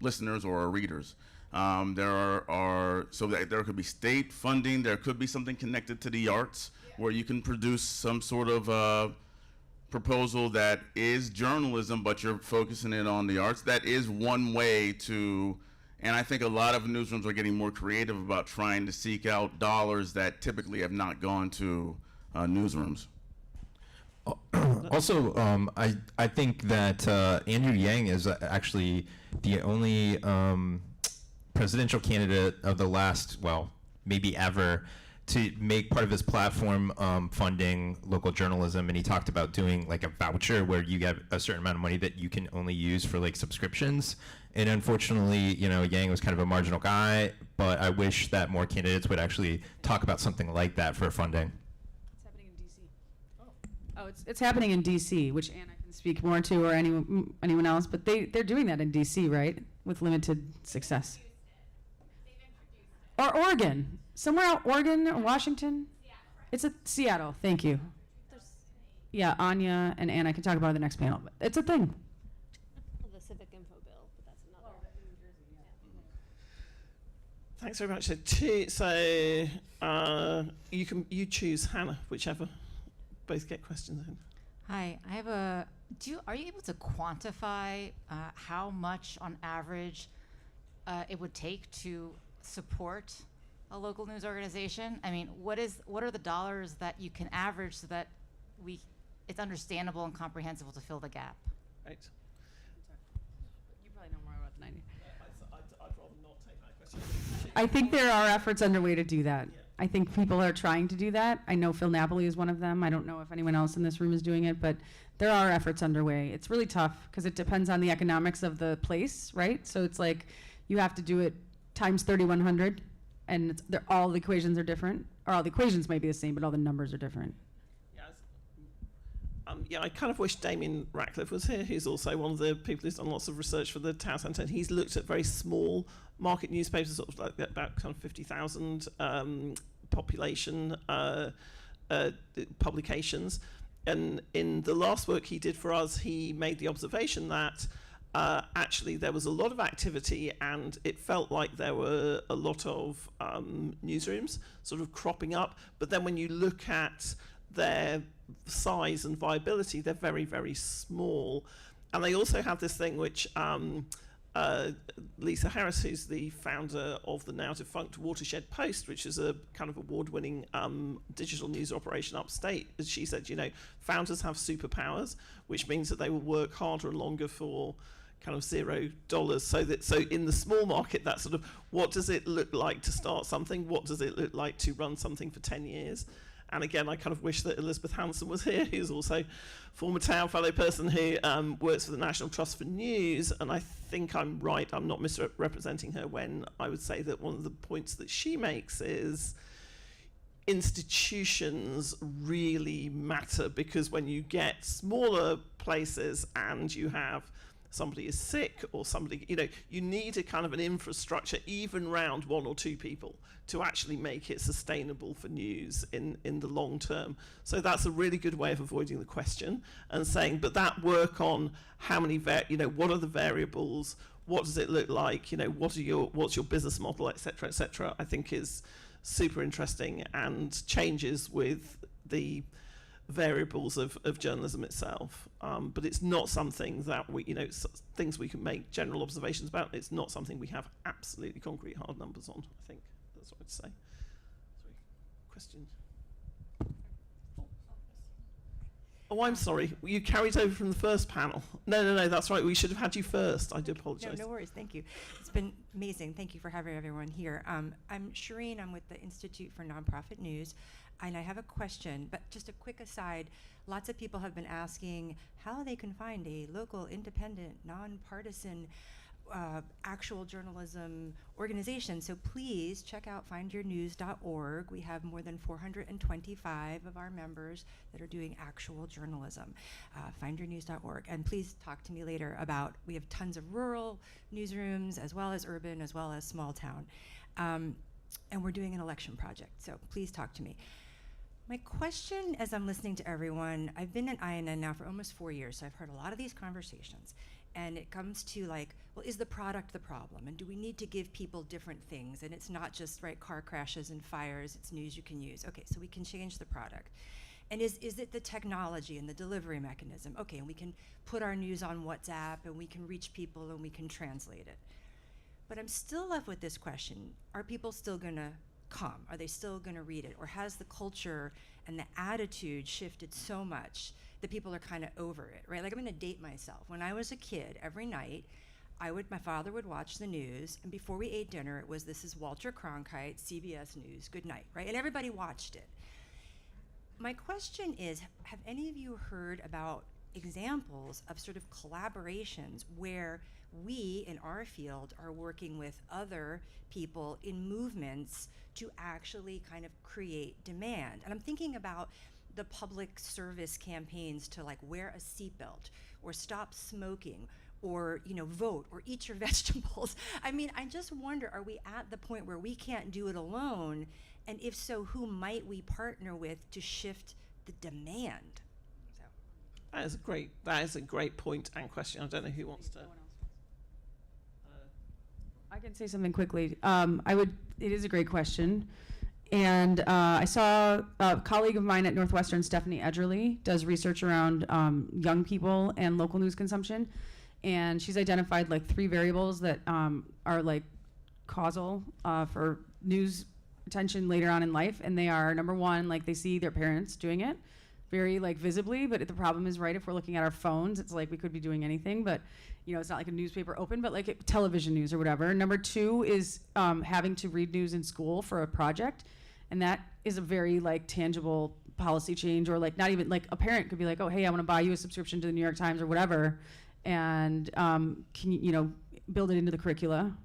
listeners or our readers. So that there could be state funding, there could be something connected to the arts where you can produce some sort of proposal that is journalism, but you're focusing it on the arts. That is one way to, and I think a lot of newsrooms are getting more creative about trying to seek out dollars that typically have not gone to newsrooms. Also, I think that Andrew Yang is actually the only presidential candidate of the last, maybe ever, to make part of his platform funding local journalism, and he talked about doing like a voucher where you get a certain amount of money that you can only use for like subscriptions. And unfortunately, Yang was kind of a marginal guy, but I wish that more candidates would actually talk about something like that for funding. It's happening in DC. Oh, it's happening in DC, which Anna can speak more to, or anyone else, but they're doing that in DC, right? With limited success. Or Oregon. Somewhere out, Oregon or Washington? Seattle. It's Seattle, thank you. yeah, Anya and Anna can talk about it in the next panel. But it's a thing. The civic info bill, but that's another. Thanks very much. You choose, Hannah, whichever. Both get questions in. Hi, I have a. Are you able to quantify how much, on average, it would take to support a local news organization? I mean, what are the dollars that you can average so that it's understandable and comprehensible to fill the gap? Right. You probably know more about the 90. I'd rather not take that question. I think there are efforts underway to do that. I think people are trying to do that. I know Phil Napoli is one of them. I don't know if anyone else in this room is doing it, but there are efforts underway. It's really tough because it depends on the economics of the place, right? So it's like you have to do it times 3,100, and all the equations are different. Or all the equations may be the same, but all the numbers are different. I kind of wish Damien Ratcliffe was here, who's also one of the people who's done lots of research for the Town Centre. He's looked at very small market newspapers, sort of like about kind of 50,000 population publications. And in the last work he did for us, he made the observation that actually there was a lot of activity, and it felt like there were a lot of newsrooms sort of cropping up. But then when you look at their size and viability, they're very, very small. And they also have this thing which Lisa Harris, who's the founder of the now defunct Watershed Post, which is a kind of award-winning digital news operation upstate, as she said, founders have superpowers, which means that they will work harder and longer for kind of $0. So in the small market, that sort of, what does it look like to start something? What does it look like to run something for 10 years? And again, I kind of wish that Elizabeth Hanson was here, who's also former Town Fellow person who works for the National Trust for News. And I think I'm right, I'm not misrepresenting her when I would say that one of the points that she makes is institutions really matter, because when you get smaller places and you have somebody is sick or somebody, you need a kind of an infrastructure even around one or two people to actually make it sustainable for news in the long term. So that's a really good way of avoiding the question and saying, but that work on how many, what are the variables, what does it look like, what's your business model, et cetera, I think is super interesting and changes with the variables of journalism itself, but it's not something that we, things we can make general observations about. It's not something we have absolutely concrete hard numbers on. I think that's what I'd say. Sorry, question. Oh, I'm sorry. You carried over from the first panel. No, that's right. We should have had you first. I do apologize. No worries. Thank you. It's been amazing. Thank you for having everyone here. I'm Shireen. I'm with the Institute for Nonprofit News. And I have a question, but just a quick aside. Lots of people have been asking how they can find a local, independent, nonpartisan, actual journalism organization. So please check out findyournews.org. We have more than 425 of our members that are doing actual journalism. Findyournews.org. And please talk to me later about, we have tons of rural newsrooms as well as urban, as well as small town. And we're doing an election project, so please talk to me. My question, as I'm listening to everyone, I've been at INN now for almost 4 years, so I've heard a lot of these conversations. And it comes to like, well, is the product the problem? And do we need to give people different things? And it's not just, car crashes and fires, it's news you can use. Okay, so we can change the product. And is it the technology and the delivery mechanism? Okay, and we can put our news on WhatsApp and we can reach people and we can translate it. But I'm still left with this question. Are people still gonna come? Are they still gonna read it? Or has the culture and the attitude shifted so much that people are kind of over it, right? Like, I'm gonna date myself. When I was a kid, every night, my father would watch the news, and before we ate dinner, it was, this is Walter Cronkite, CBS News, good night, right? And everybody watched it. My question is, have any of you heard about examples of sort of collaborations where we in our field are working with other people in movements to actually kind of create demand? And I'm thinking about the public service campaigns to wear a seatbelt or stop smoking or vote or eat your vegetables. I mean, I just wonder, are we at the point where we can't do it alone? And if so, who might we partner with to shift the demand? So That is a great point and question. I don't know who wants to. I can say something quickly. It is a great question. And I saw a colleague of mine at Northwestern, Stephanie Edgerly, does research around young people and local news consumption. And she's identified like 3 variables that are like causal for news attention later on in life. And they are, number one, like they see their parents doing it very like visibly, but the problem is, right, if we're looking at our phones, it's like we could be doing anything, but you know, it's not like a newspaper open, but like television news or whatever. Number 2 is having to read news in school for a project. And that is a very like tangible policy change, or like not even like a parent could be like, oh, hey, I want to buy you a subscription to the New York Times or whatever. And can you build it into the curricula.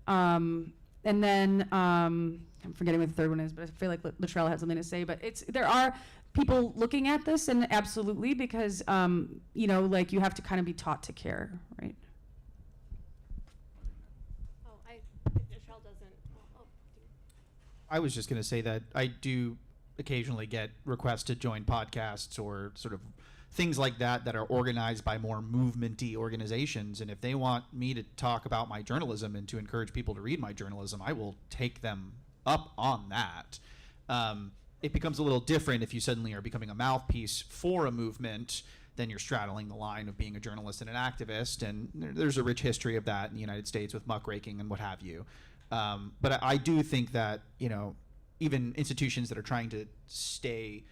And then I'm forgetting what the third one is, but I feel like Luttrell had something to say, but there are people looking at this, and absolutely, because like you have to kind of be taught to care, right? Luttrell doesn't. I was just going to say that I do occasionally get requests to join podcasts or sort of things like that are organized by more movement-y organizations. And if they want me to talk about my journalism and to encourage people to read my journalism, I will take them up on that. It becomes a little different if you suddenly are becoming a mouthpiece for a movement, then you're straddling the line of being a journalist and an activist. And there's a rich history of that in the United States with muckraking and what have you. But I do think that, even institutions that are trying to stay,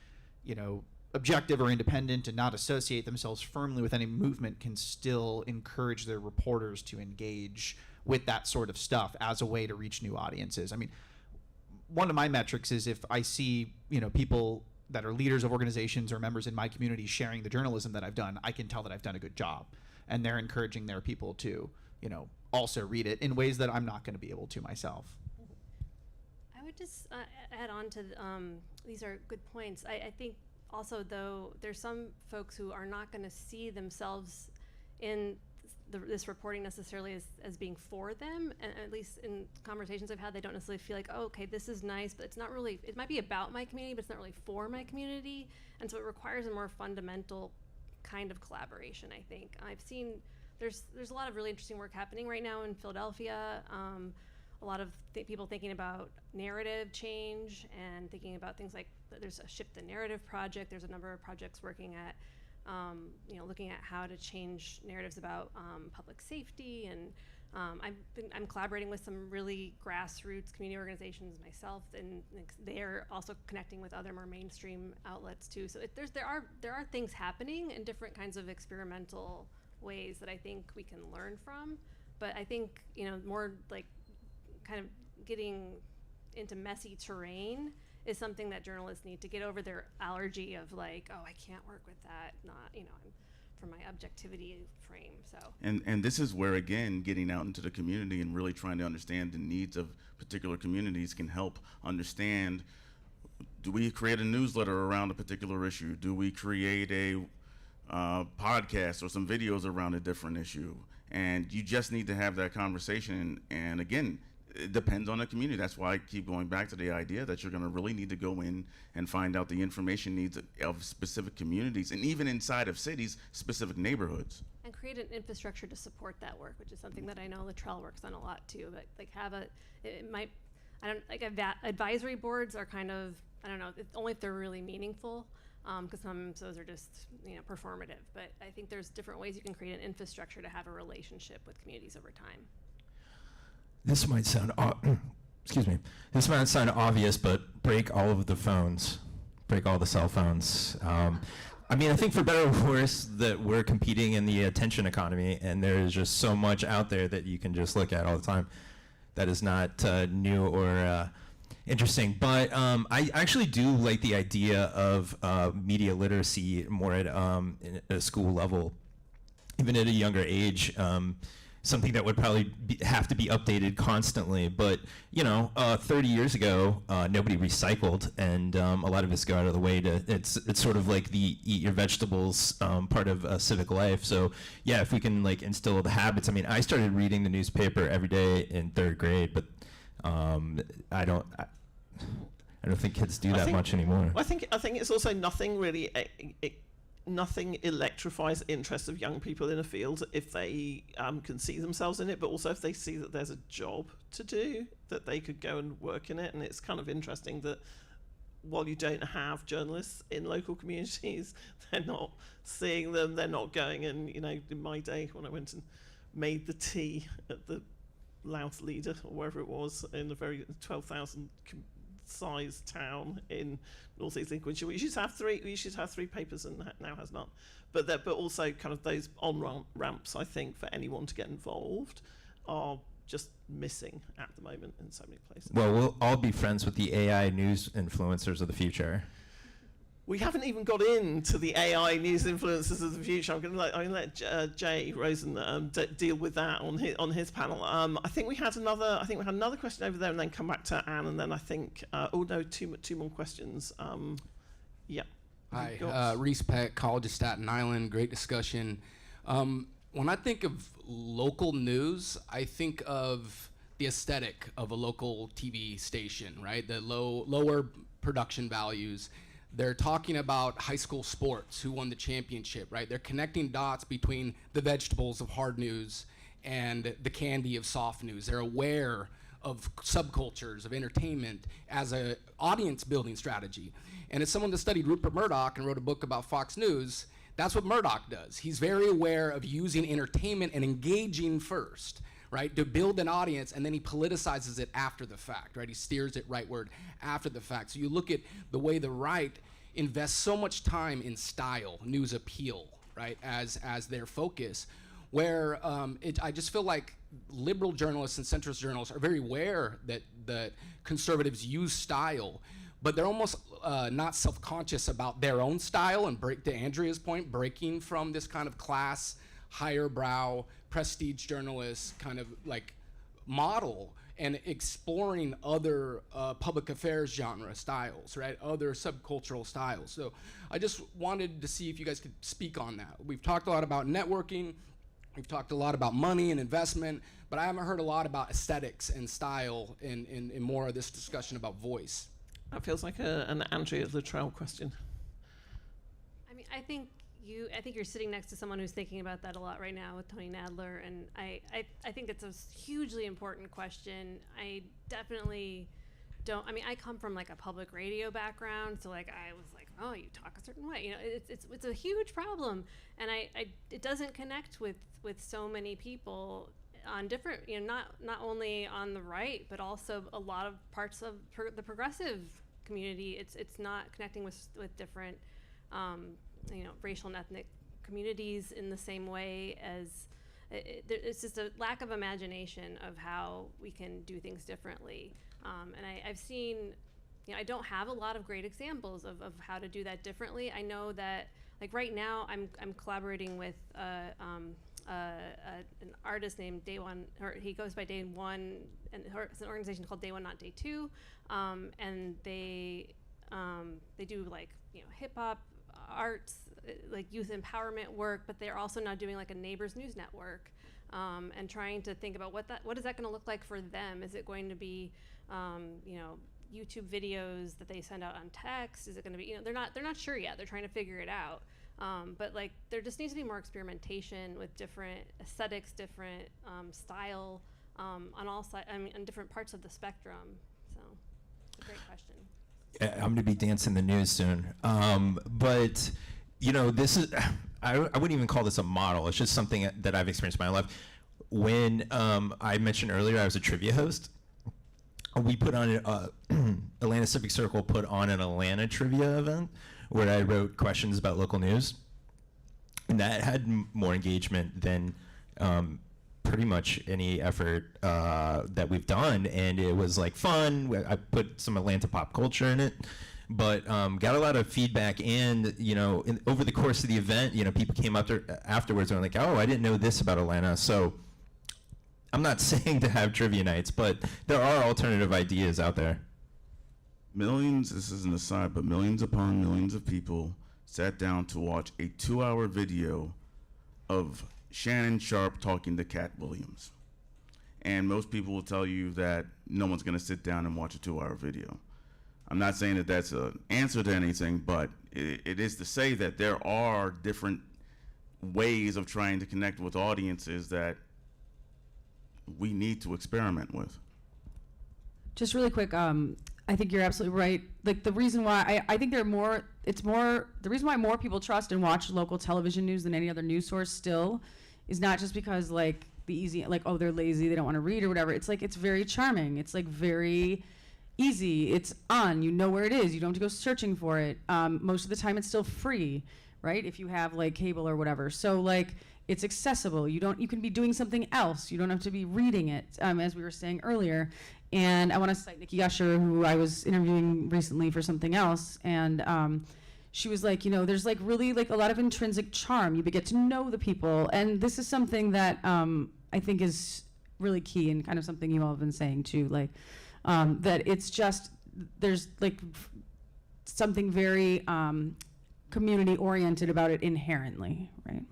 objective or independent and not associate themselves firmly with any movement can still encourage their reporters to engage with that sort of stuff as a way to reach new audiences. I mean, one of my metrics is if I see, people that are leaders of organizations or members in my community sharing the journalism that I've done, I can tell that I've done a good job. And they're encouraging their people to, also read it in ways that I'm not going to be able to myself. I would just add on to these are good points. I think also, though, there's some folks who are not going to see themselves in this reporting necessarily as being for them, and at least in conversations I've had, they don't necessarily feel like, oh, okay, this is nice, but it's not really, it might be about my community, but it's not really for my community, and so it requires a more fundamental kind of collaboration, I think. I've seen there's a lot of really interesting work happening right now in Philadelphia, a lot of people thinking about narrative change and thinking about things like there's a Shift the Narrative project, there's a number of projects working at looking at how to change narratives about public safety, and I'm collaborating with some really grassroots community organizations myself, and they're also connecting with other more mainstream outlets too. So there are things happening in different kinds of experimental ways that I think we can learn from. But I think more like kind of getting into messy terrain is something that journalists need to get over their allergy of like, oh, I can't work with that, not, from my objectivity frame, so. And this is where, again, getting out into the community and really trying to understand the needs of particular communities can help understand, do we create a newsletter around a particular issue? Do we create a podcast or some videos around a different issue? And you just need to have that conversation. And again, it depends on the community. That's why I keep going back to the idea that you're going to really need to go in and find out the information needs of specific communities, and even inside of cities, specific neighborhoods. And create an infrastructure to support that work, which is something that I know Luttrell works on a lot too. But like advisory boards are kind of, I don't know, only if they're really meaningful, because sometimes those are just performative. But I think there's different ways you can create an infrastructure to have a relationship with communities over time. This might sound, excuse me. This might sound obvious, but break all of the phones, break all the cell phones. I mean, I think for better or worse that we're competing in the attention economy, and there's just so much out there that you can just look at all the time. That is not new or interesting, but I actually do like the idea of media literacy more at a school level, even at a younger age. Something that would probably have to be updated constantly. But 30 years ago, nobody recycled, and a lot of us go out of the way to. It's sort of like the eat your vegetables part of civic life. So yeah, if we can instill the habits. I mean, I started reading the newspaper every day in 3rd grade, but I don't think kids do that much anymore. I think it's also nothing really nothing electrifies the interest of young people in a field if they can see themselves in it, but also if they see that there's a job to do, that they could go and work in it. And it's kind of interesting that while you don't have journalists in local communities, they're not seeing them, they're not going. And, you know, in my day when I went and made the tea at the Louth Leader or wherever it was in the very 12,000 size town in northeast Lincolnshire, we used to have three papers and that now has none. But also kind of those on ramps, I think, for anyone to get involved are just missing at the moment in so many places. Well, we'll all be friends with the AI news influencers of the future. We haven't even got into the AI news influencers of the future. I'm going to let Jay Rosen deal with that on his panel. I think we had another question over there, and then come back to Anne, and then I think two more questions. Yeah. Hi, Reese Peck, College of Staten Island. Great discussion. When I think of local news, I think of the aesthetic of a local TV station, right? The lower production values. They're talking about high school sports, who won the championship, right? They're connecting dots between the vegetables of hard news and the candy of soft news. They're aware of subcultures, of entertainment as an audience building strategy. And as someone that studied Rupert Murdoch and wrote a book about Fox News, that's what Murdoch does. He's very aware of using entertainment and engaging first, right, to build an audience, and then he politicizes it after the fact, right? He steers it rightward after the fact. So you look at the way the right invests so much time in style, news appeal, right, as their focus, where I just feel like liberal journalists and centrist journalists are very aware that conservatives use style, but they're almost not self-conscious about their own style, and to Andrea's point, breaking from this kind of class, higher brow, prestige journalist kind of like model, and exploring other public affairs genre styles, right? Other subcultural styles. So I just wanted to see if you guys could speak on that. We've talked a lot about networking, we've talked a lot about money and investment, but I haven't heard a lot about aesthetics and style in more of this discussion about voice. That feels like an Andrea Luttrell question. I mean, I think you're sitting next to someone who's thinking about that a lot right now with Tony Nadler, and I think it's a hugely important question. I definitely don't. I mean, I come from like a public radio background, so like I was like, oh, you talk a certain way, you know. It's a huge problem, and it doesn't connect with so many people on different, you know, not only on the right, but also a lot of parts of the progressive community. It's not connecting with different, you know, racial and ethnic communities in the same way as it's just a lack of imagination of how we can do things differently. And I've seen, you know, I don't have a lot of great examples of how to do that differently. I know that, like right now, I'm collaborating with an artist named Day One, or he goes by Day One, and it's an organization called Day One, Not Day Two, and they do like, you know, hip hop, arts, like youth empowerment work, but they're also now doing like a neighbors news network, and trying to think about what is that going to look like for them. Is it going to be, you know, YouTube videos that they send out on text? Is it going to be, you know, they're not sure yet. They're trying to figure it out. But like there just needs to be more experimentation with different aesthetics, different style, on all sides. I mean, on different parts of the spectrum. So, it's a great question. I'm going to be dancing the news soon. But, you know, this is, I wouldn't even call this a model. It's just something that I've experienced in my life. When I mentioned earlier I was a trivia host, we put on, Atlanta Civic Circle put on an Atlanta trivia event where I wrote questions about local news. And that had more engagement than pretty much any effort that we've done, and it was like fun. I put some Atlanta pop culture in it, but got a lot of feedback. And you know, over the course of the event, you know, people came up afterwards and were like, "Oh, I didn't know this about Atlanta." So I'm not saying to have trivia nights, but there are alternative ideas out there. Millions, this is an aside, but millions upon millions of people sat down to watch a 2-hour video of Shannon Sharpe talking to Cat Williams. And most people will tell you that no one's going to sit down and watch a 2-hour video. I'm not saying that that's an answer to anything, but it is to say that there are different ways of trying to connect with audiences that we need to experiment with. Just really quick, I think you're absolutely right. Like the reason why I think the reason why more people trust and watch local television news than any other news source still is not just because like the easy, like, oh, they're lazy, they don't want to read or whatever. It's like, it's very charming. It's like very easy. It's on, you know where it is. You don't have to go searching for it. Most of the time it's still free, right? If you have like cable or whatever. So like, it's accessible. You can be doing something else. You don't have to be reading it, as we were saying earlier. And I want to cite Nikki Usher, who I was interviewing recently for something else. And she was like, there's like really like a lot of intrinsic charm. You get to know the people. And this is something that I think is really key and kind of something you all have been saying too. Like that it's just, there's like something very community oriented about it inherently, right?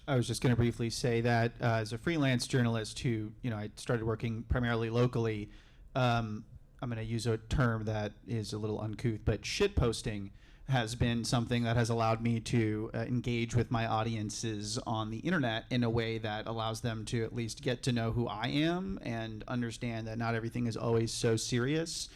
I was just going to briefly say that as a freelance journalist who, I started working primarily locally, I'm going to use a term that is a little uncouth, but shitposting has been something that has allowed me to engage with my audiences on the internet in a way that allows them to at least get to know who I am and understand that not everything is always so serious,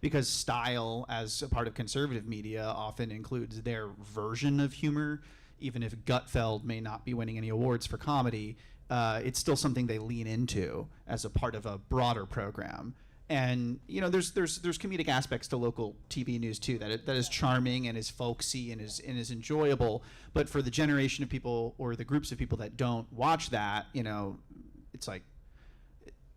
because style as a part of conservative media often includes their version of humor. Even if Gutfeld may not be winning any awards for comedy, it's still something they lean into as a part of a broader program. And there's comedic aspects to local TV news too that is charming and is folksy and is enjoyable. But for the generation of people or the groups of people that don't watch that, it's like,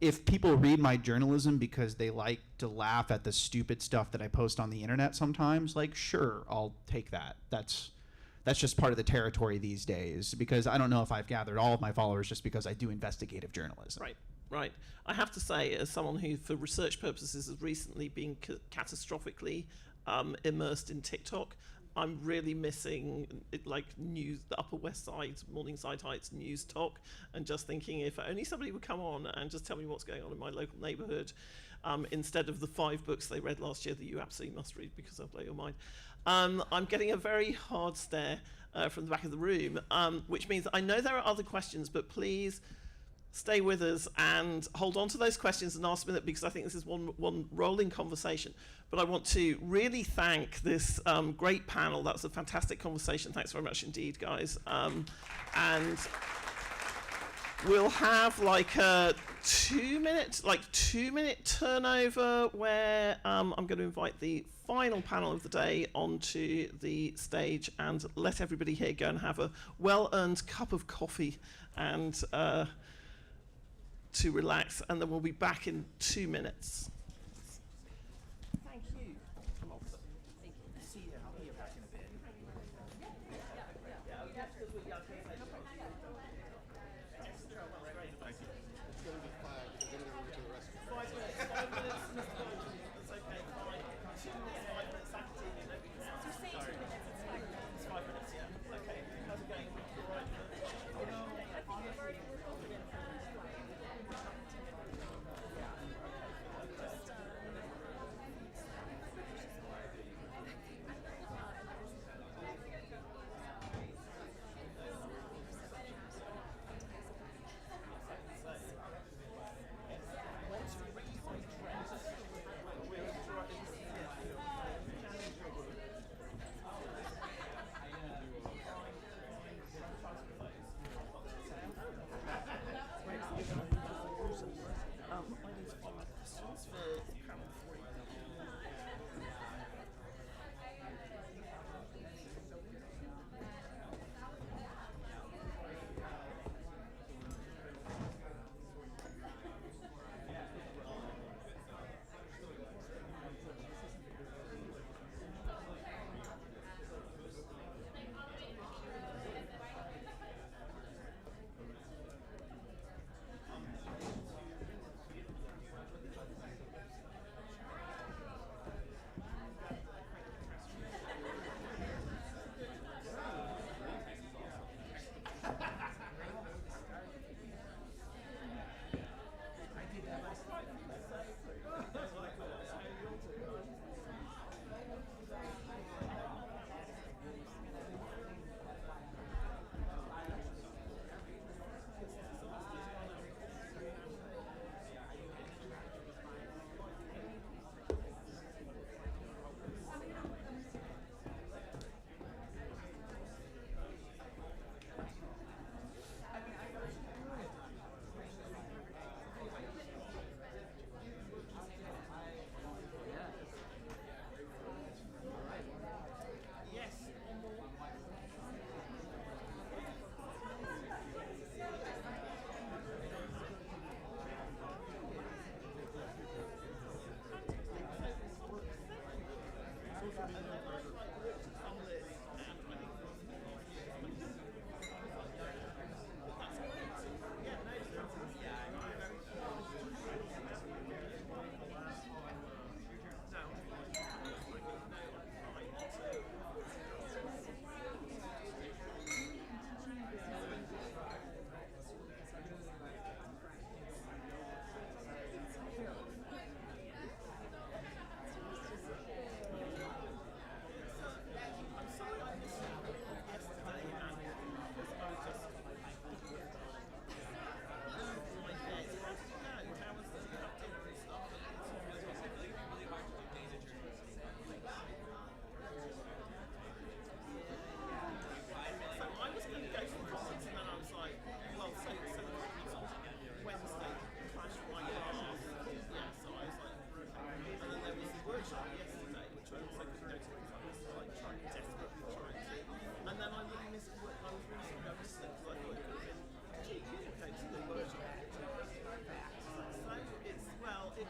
if people read my journalism because they like to laugh at the stupid stuff that I post on the internet sometimes, like, sure, I'll take that. That's just part of the territory these days, because I don't know if I've gathered all of my followers just because I do investigative journalism. Right. I have to say, as someone who, for research purposes, has recently been catastrophically immersed in TikTok, I'm really missing like news, the Upper West Side, Morningside Heights news talk, and just thinking if only somebody would come on and just tell me what's going on in my local neighborhood, instead of the 5 books they read last year that you absolutely must read because they'll blow your mind. I'm getting a very hard stare from the back of the room, which means I know there are other questions, but please stay with us and hold on to those questions and ask me, because I think this is one rolling conversation. But I want to really thank this great panel. That was a fantastic conversation. Thanks very much indeed, guys. And we'll have like a 2-minute turnover where I'm going to invite the final panel of the day onto the stage and let everybody here go and have a well-earned cup of coffee and to relax, and then we'll be back in 2 minutes. Thank you. See you. I'll be back in a bit.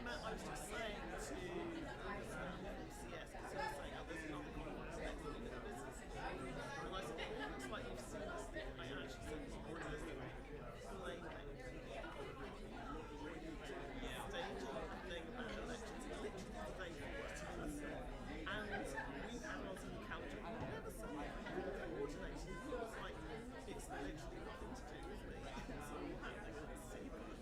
I was just saying to CS, because you're saying, oh, there's another conference next week in the business. And I said, it looks like you've seen this thing. I actually said to you this week, staging the thing about elections, literally today for us. And we've had ours in the calendar. I've never seen it coordinated. It feels like it's literally nothing to do with me. It's all happening at the same time.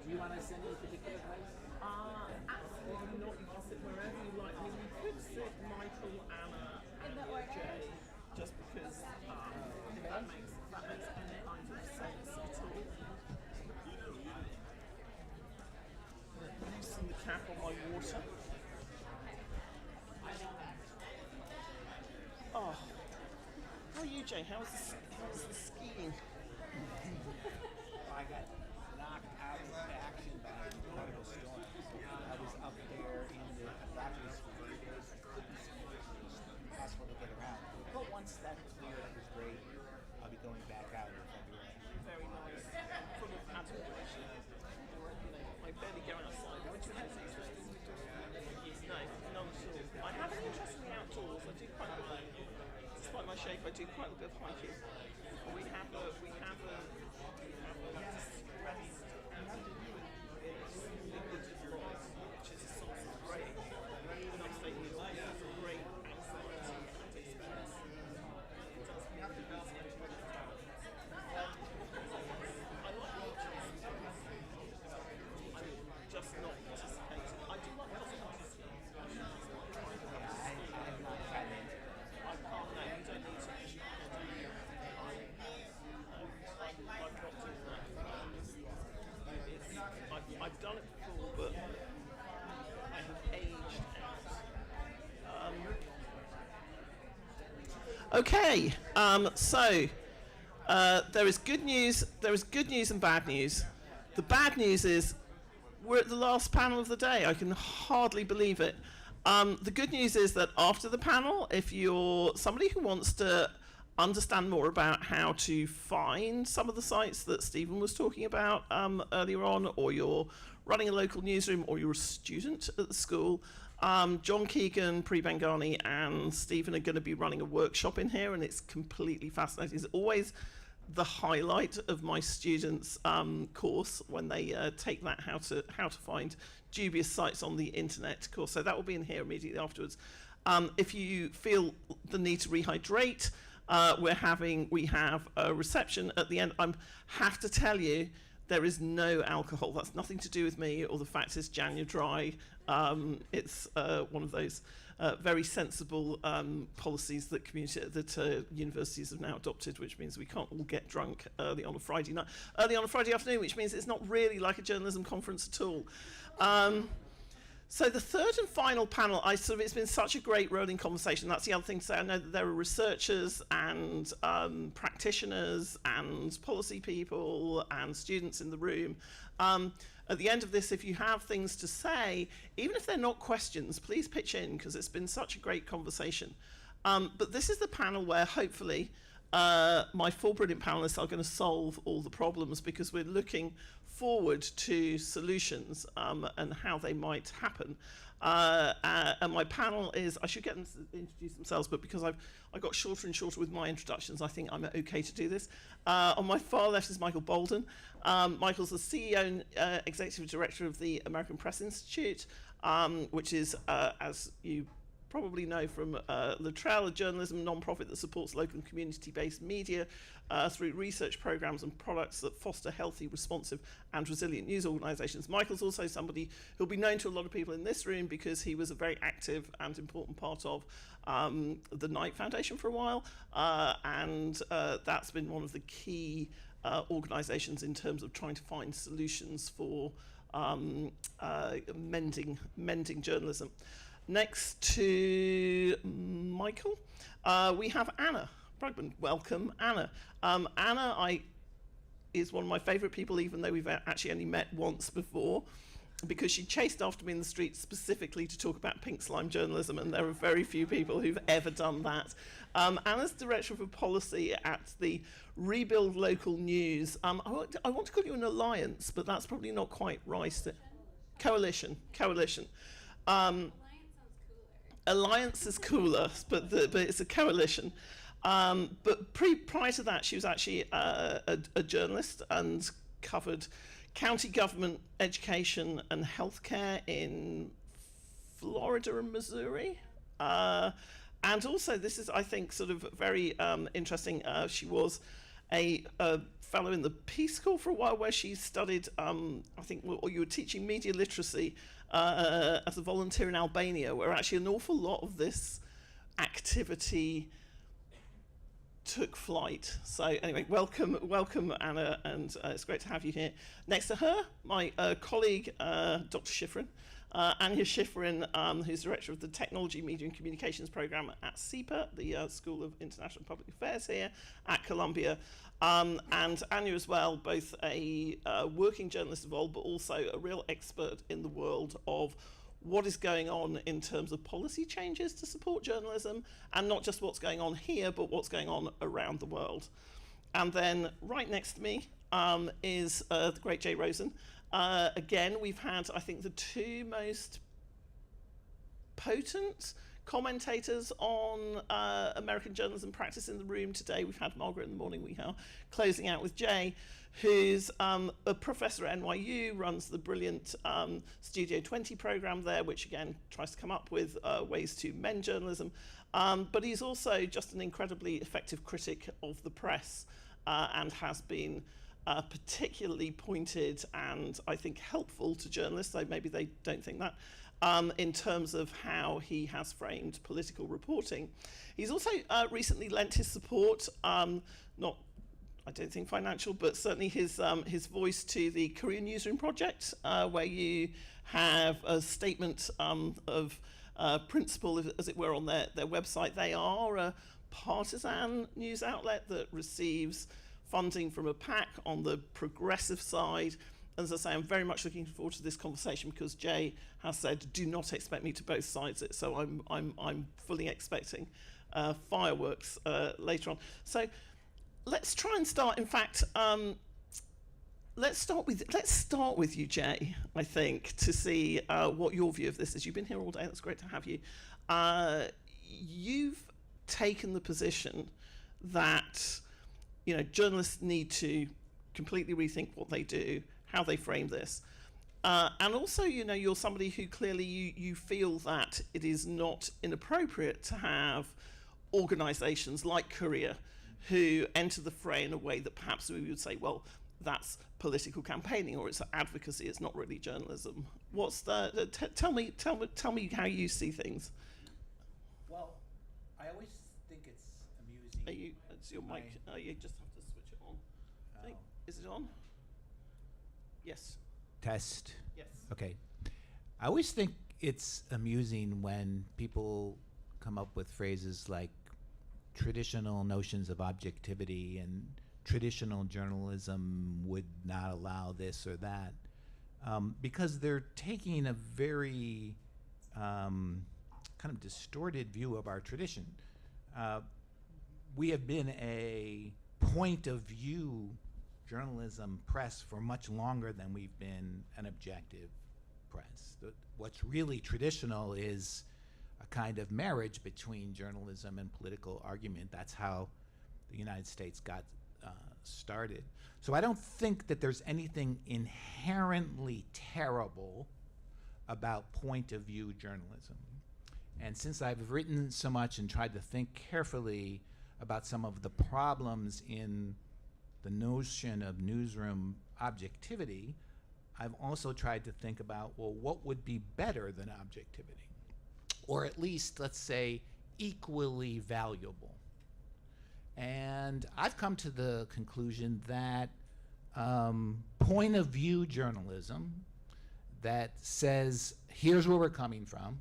Do you want to send any particular place? Absolutely not. You can sit wherever you like. I mean, you could sit Michael, Anna, and Jay, just because if that makes any kind of sense at all. Loosen the cap on my water. Oh, how are you, Jay? How's the skiing? I got knocked out of action by an incredible storm. I was up there in the Rockies for 3 days. I couldn't ski. It was impossible to get around. But once that cleared, it was great. I'll be going back out in February. Very nice. Full of admiration. I barely go outside. Would you have these things? No, none at all. I have an interest in the outdoors. I do quite a bit. Despite my shape, I do quite a bit of hiking. We have a distressed which is a source of great, in upstate New York, it's a great anxiety and expense. It does have to be I like watching I'm just not participating. I do like positivity. I have not gotten into it. I can't, no, you don't need to. I've got to do that. I've done it before, but I have aged out. Okay, so there is good news. There is good news and bad news. The bad news is we're at the last panel of the day. I can hardly believe it. The good news is that after the panel, if you're somebody who wants to understand more about how to find some of the sites that Stephen was talking about earlier on, or you're running a local newsroom, or you're a student at the school, John Keegan, Pri Bengani, and Stephen are going to be running a workshop in here, and it's completely fascinating. It's always the highlight of my students' course when they take that how to find dubious sites on the internet course. So that will be in here immediately afterwards. If you feel the need to rehydrate, we have a reception at the end. I have to tell you, there is no alcohol. That's nothing to do with me or the fact it's January dry. It's one of those very sensible policies that universities have now adopted, which means we can't all get drunk early on a Friday afternoon, which means it's not really like a journalism conference at all. So the third and final panel, it's been such a great rolling conversation. That's the other thing to say. I know that there are researchers and practitioners and policy people and students in the room. At the end of this, if you have things to say, even if they're not questions, please pitch in, because it's been such a great conversation. But this is the panel where hopefully my four brilliant panelists are going to solve all the problems, because we're looking forward to solutions and how they might happen. And my panel is, I should get them to introduce themselves, but because I got shorter and shorter with my introductions, I think I'm okay to do this. On my far left is Michael Bolden. Michael's the CEO and Executive Director of the American Press Institute, which is, as you probably know from electoral, a journalism non-profit that supports local community-based media through research programs and products that foster healthy, responsive and resilient news organisations. Michael's also somebody who'll be known to a lot of people in this room because he was a very active and important part of the Knight Foundation for a while, and that's been one of the key organisations in terms of trying to find solutions for mending journalism. Next to Michael, we have Anna Brugman. Welcome, Anna. Anna is one of my favourite people, even though we've actually only met once before, because she chased after me in the street specifically to talk about pink slime journalism, and there are very few people who've ever done that. Anna's Director of Policy at the Rebuild Local News. I want to call you an alliance, but that's probably not quite right. Coalition. Alliance is cooler, but it's a coalition. But prior to that, she was actually a journalist and covered county government, education, and healthcare in Florida and Missouri. And also, this is, I think, sort of very interesting. She was a fellow in the Peace Corps for a while, where she studied, I think, or you were teaching media literacy as a volunteer in Albania, where actually an awful lot of this activity took flight. So anyway, welcome Anna, and it's great to have you here. Next to her, my colleague, Dr. Schifrin, Anya Schifrin, who's director of the Technology, Media and Communications program at CEPA, the School of International Public Affairs here at Columbia. And Anya as well, both a working journalist of old, but also a real expert in the world of what is going on in terms of policy changes to support journalism, and not just what's going on here, but what's going on around the world. And then right next to me is the great Jay Rosen. Again, we've had, I think, the two most potent commentators on American journalism practice in the room today. We've had Margaret in the morning. We are closing out with Jay, who's a professor at NYU, runs the brilliant Studio 20 program there, which again tries to come up with ways to mend journalism. But he's also just an incredibly effective critic of the press, and has been particularly pointed and I think helpful to journalists, though maybe they don't think that, in terms of how he has framed political reporting. He's also recently lent his support, not, I don't think financial, but certainly his voice to the Korean Newsroom Project, where you have a statement of principle, as it were, on their website. They are a partisan news outlet that receives funding from a PAC on the progressive side. As I say, I'm very much looking forward to this conversation, because Jay has said, do not expect me to both sides it. So I'm fully expecting fireworks later on. So let's try and start. In fact, let's start with you, Jay, I think, to see what your view of this is. You've been here all day. That's great to have you. You've taken the position that journalists need to completely rethink what they do, how they frame this. And also, you're somebody who clearly you feel that it is not inappropriate to have organizations like Korea who enter the fray in a way that perhaps we would say, well, that's political campaigning, or it's advocacy, it's not really journalism. What's tell me how you see things. Well, I always think it's amusing. It's your mic. You just have to switch it on. Is it on? Yes. Test. Yes. Okay. I always think it's amusing when people come up with phrases like traditional notions of objectivity and traditional journalism would not allow this or that, because they're taking a very kind of distorted view of our tradition. We have been a point of view journalism press for much longer than we've been an objective press. What's really traditional is a kind of marriage between journalism and political argument. That's how the United States got started. So I don't think that there's anything inherently terrible about point of view journalism. And since I've written so much and tried to think carefully about some of the problems in the notion of newsroom objectivity, I've also tried to think about, well, what would be better than objectivity? Or at least, let's say, equally valuable. And I've come to the conclusion that point of view journalism that says, here's where we're coming from,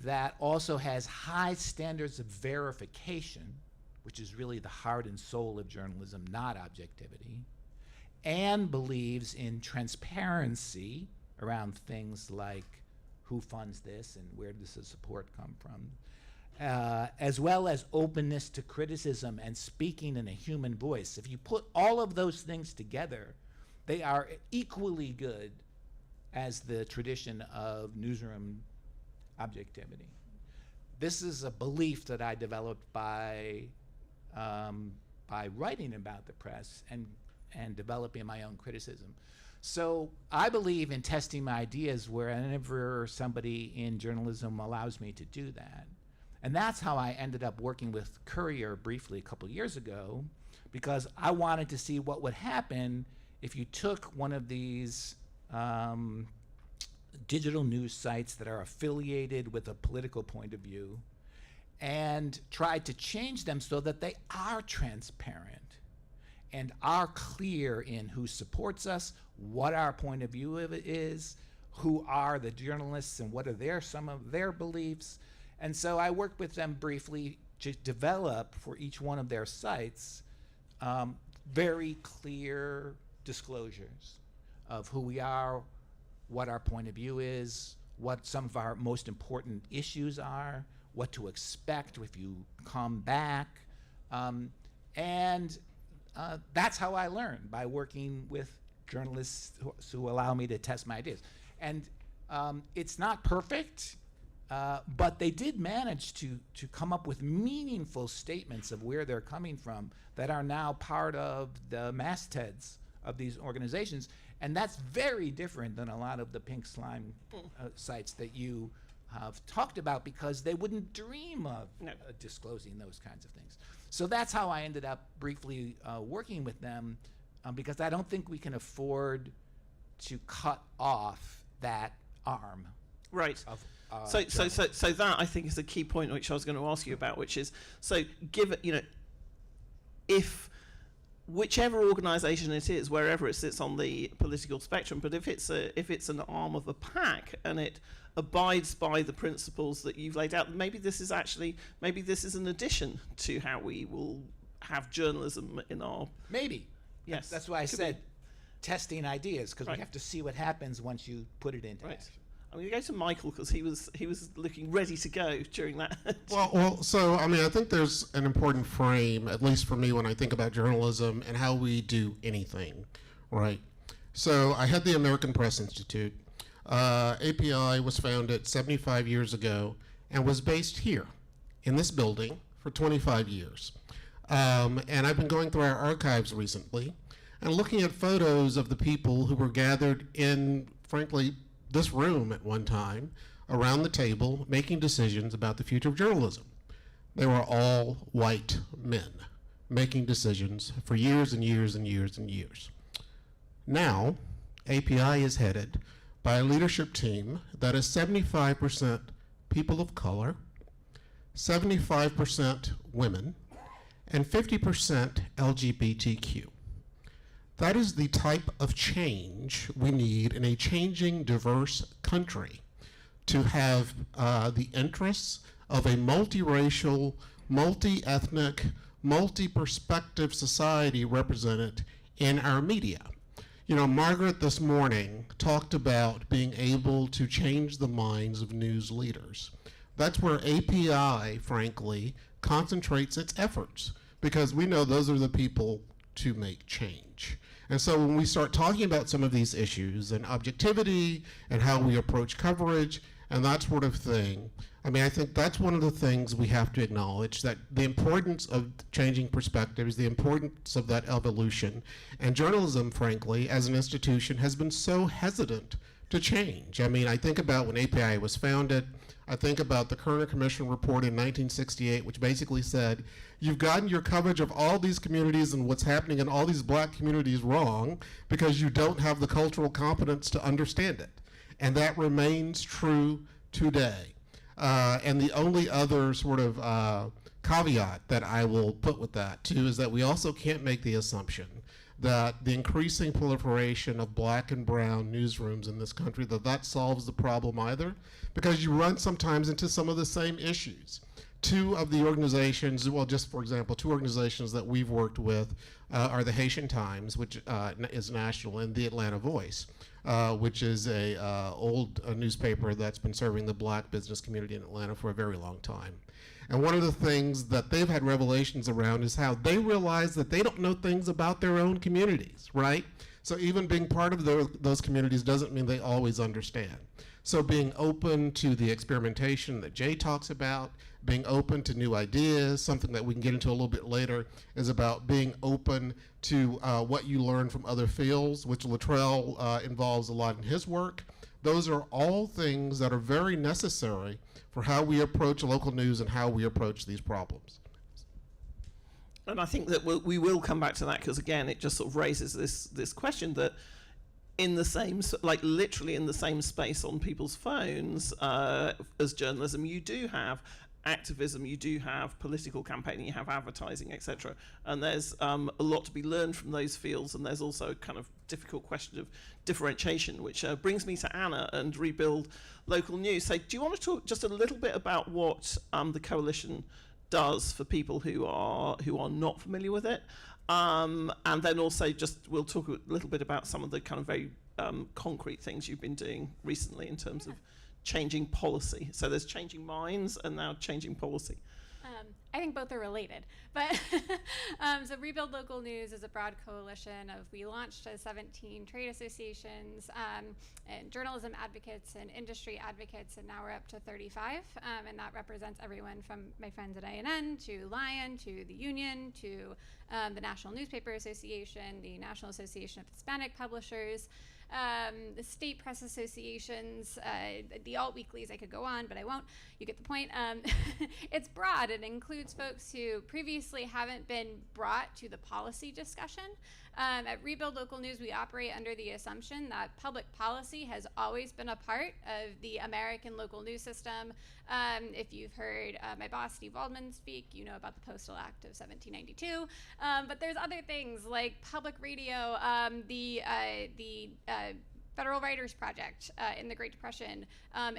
that also has high standards of verification, which is really the heart and soul of journalism, not objectivity, and believes in transparency around things like who funds this and where does the support come from, as well as openness to criticism and speaking in a human voice. If you put all of those things together, they are equally good as the tradition of newsroom objectivity. This is a belief that I developed by writing about the press and developing my own criticism. So I believe in testing my ideas wherever somebody in journalism allows me to do that. And that's how I ended up working with Courier briefly a couple years ago, because I wanted to see what would happen if you took one of these digital news sites that are affiliated with a political point of view and tried to change them so that they are transparent and are clear in who supports us, what our point of view of it is, who are the journalists and what are some of their beliefs. And so I worked with them briefly to develop for each one of their sites very clear disclosures of who we are, what our point of view is, what some of our most important issues are, what to expect if you come back. And that's how I learn, by working with journalists who allow me to test my ideas. And it's not perfect, but they did manage to come up with meaningful statements of where they're coming from that are now part of the mastheads of these organizations. And that's very different than a lot of the pink slime sites that you have talked about, because they wouldn't dream of disclosing those kinds of things. So that's how I ended up briefly working with them, because I don't think we can afford to cut off that arm. Right. Of, so that, I think, is a key point which I was going to ask you about, which is, so given, if whichever organisation it is, wherever it sits on the political spectrum, but if it's an arm of a pack and it abides by the principles that you've laid out, maybe this is an addition to how we will have journalism in our... Maybe. Yes. That's why I said testing ideas, because Right. we have to see what happens once you put it into Right. action. I'm going to go to Michael, because he was looking ready to go during that. So I mean, I think there's an important frame, at least for me, when I think about journalism and how we do anything, right? So I had the American Press Institute. API was founded 75 years ago and was based here in this building for 25 years. And I've been going through our archives recently and looking at photos of the people who were gathered in, frankly, this room at one time, around the table, making decisions about the future of journalism. They were all white men making decisions for years and years and years and years. Now, API is headed by a leadership team that is 75% people of color, 75% women, and 50% LGBTQ. That is the type of change we need in a changing, diverse country, to have the interests of a multiracial, multi-ethnic, multi-perspective society represented in our media. Margaret this morning talked about being able to change the minds of news leaders. That's where API, frankly, concentrates its efforts, because we know those are the people to make change. And so when we start talking about some of these issues and objectivity and how we approach coverage and that sort of thing, I mean, I think that's one of the things we have to acknowledge, that the importance of changing perspectives, the importance of that evolution. And journalism, frankly, as an institution, has been so hesitant to change. I mean, I think about when API was founded. I think about the Kerner Commission report in 1968, which basically said, you've gotten your coverage of all these communities and what's happening in all these black communities wrong because you don't have the cultural competence to understand it. And that remains true today. And the only other sort of caveat that I will put with that, too, is that we also can't make the assumption that the increasing proliferation of black and brown newsrooms in this country, that solves the problem either, because you run sometimes into some of the same issues. Two of the organizations, well, just for example, two organizations that we've worked with are the Haitian Times, which is national, and the Atlanta Voice, which is a old newspaper that's been serving the black business community in Atlanta for a very long time. And one of the things that they've had revelations around is how they realize that they don't know things about their own communities, right? So even being part of those communities doesn't mean they always understand. So being open to the experimentation that Jay talks about, being open to new ideas, something that we can get into a little bit later, is about being open to what you learn from other fields, which Luttrell involves a lot in his work. Those are all things that are very necessary for how we approach local news and how we approach these problems. And I think that we will come back to that, because again, it just sort of raises this question that in the same, like literally in the same space on people's phones as journalism, you do have activism, you do have political campaigning, you have advertising, etc. And there's a lot to be learned from those fields, and there's also a kind of difficult question of differentiation, which brings me to Anna and Rebuild Local News. So do you want to talk just a little bit about what the coalition does for people who are not familiar with it, and then also just we'll talk a little bit about some of the kind of very concrete things you've been doing recently in terms of changing policy. So there's changing minds and now changing policy. I think both are related, but so Rebuild Local News is a broad coalition of, we launched as 17 trade associations and journalism advocates and industry advocates, and now we're up to 35, and that represents everyone from my friends at INN to Lion to the Union to the National Newspaper Association, the National Association of Hispanic Publishers, the state press associations, the alt weeklies. I could go on, but I won't. You get the point. It's broad. It includes folks who previously haven't been brought to the policy discussion. At Rebuild Local News, we operate under the assumption that public policy has always been a part of the American local news system. If you've heard my boss, Steve Waldman, speak, you know about the Postal Act of 1792. But there's other things like public radio, the Federal Writers Project in the Great Depression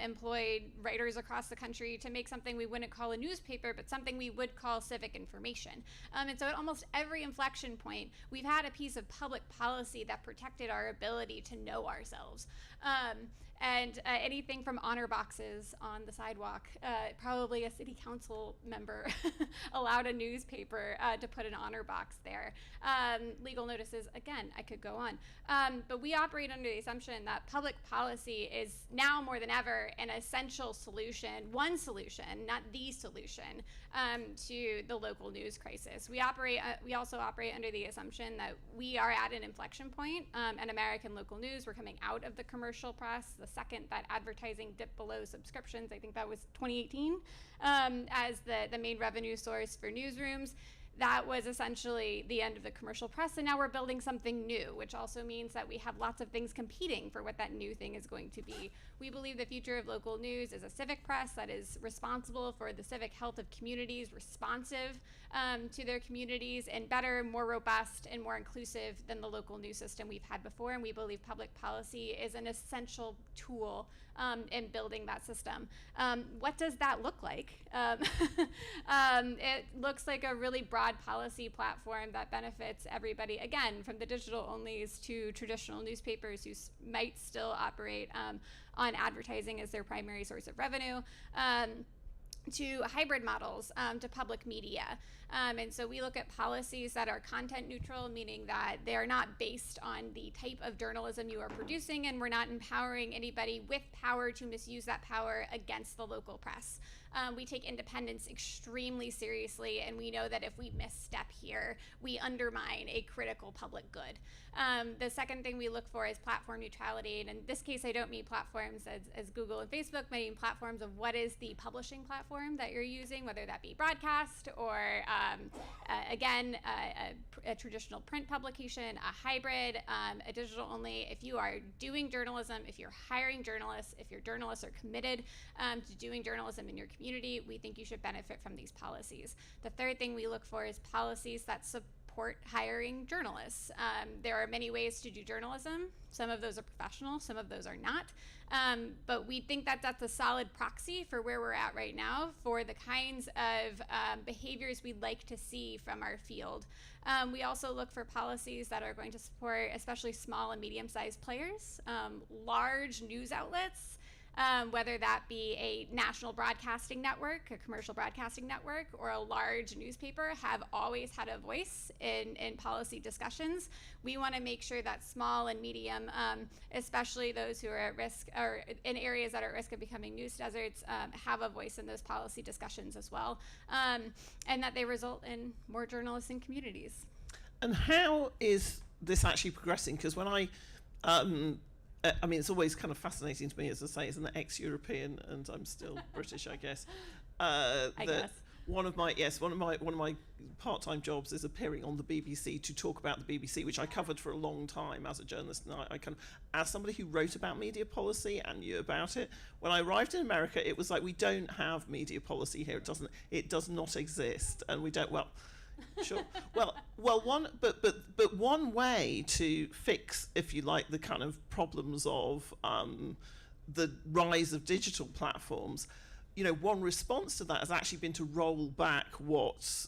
employed writers across the country to make something we wouldn't call a newspaper, but something we would call civic information. And so at almost every inflection point, we've had a piece of public policy that protected our ability to know ourselves. And anything from honor boxes on the sidewalk, probably a city council member allowed a newspaper to put an honor box there. Legal notices, again, I could go on. But we operate under the assumption that public policy is now more than ever an essential solution, one solution, not the solution, to the local news crisis. We also operate under the assumption that we are at an inflection point at American local news. We're coming out of the commercial press. The second that advertising dipped below subscriptions, I think that was 2018, as the main revenue source for newsrooms. That was essentially the end of the commercial press, and now we're building something new, which also means that we have lots of things competing for what that new thing is going to be. We believe the future of local news is a civic press that is responsible for the civic health of communities, responsive to their communities, and better, more robust, and more inclusive than the local news system we've had before. And we believe public policy is an essential tool in building that system. What does that look like? It looks like a really broad policy platform that benefits everybody, again, from the digital onlys to traditional newspapers who might still operate on advertising as their primary source of revenue, to hybrid models, to public media. And so we look at policies that are content neutral, meaning that they're not based on the type of journalism you are producing, and we're not empowering anybody with power to misuse that power against the local press. We take independence extremely seriously, and we know that if we misstep here, we undermine a critical public good. The second thing we look for is platform neutrality, and in this case, I don't mean platforms as Google and Facebook, but I mean platforms of what is the publishing platform that you're using, whether that be broadcast or, again, a traditional print publication, a hybrid, a digital only. If you are doing journalism, if you're hiring journalists, if your journalists are committed to doing journalism in your community, we think you should benefit from these policies. The third thing we look for is policies that support hiring journalists. There are many ways to do journalism. Some of those are professional, some of those are not. But we think that that's a solid proxy for where we're at right now for the kinds of behaviors we'd like to see from our field. We also look for policies that are going to support especially small and medium-sized players, large news outlets, whether that be a national broadcasting network, a commercial broadcasting network, or a large newspaper, have always had a voice in policy discussions. We want to make sure that small and medium, especially those who are at risk or in areas that are at risk of becoming news deserts, have a voice in those policy discussions as well, and that they result in more journalists in communities. And how is this actually progressing? Because when I mean, it's always kind of fascinating to me, as I say, as an ex-European, and I'm still British, I guess. one of my part-time jobs is appearing on the BBC to talk about the BBC, which I covered for a long time as a journalist. And I kind of, as somebody who wrote about media policy and knew about it, when I arrived in America, it was like, we don't have media policy here. It does not exist, and we don't. Well, sure. Well, one way to fix, if you like, the kind of problems of the rise of digital platforms, one response to that has actually been to roll back what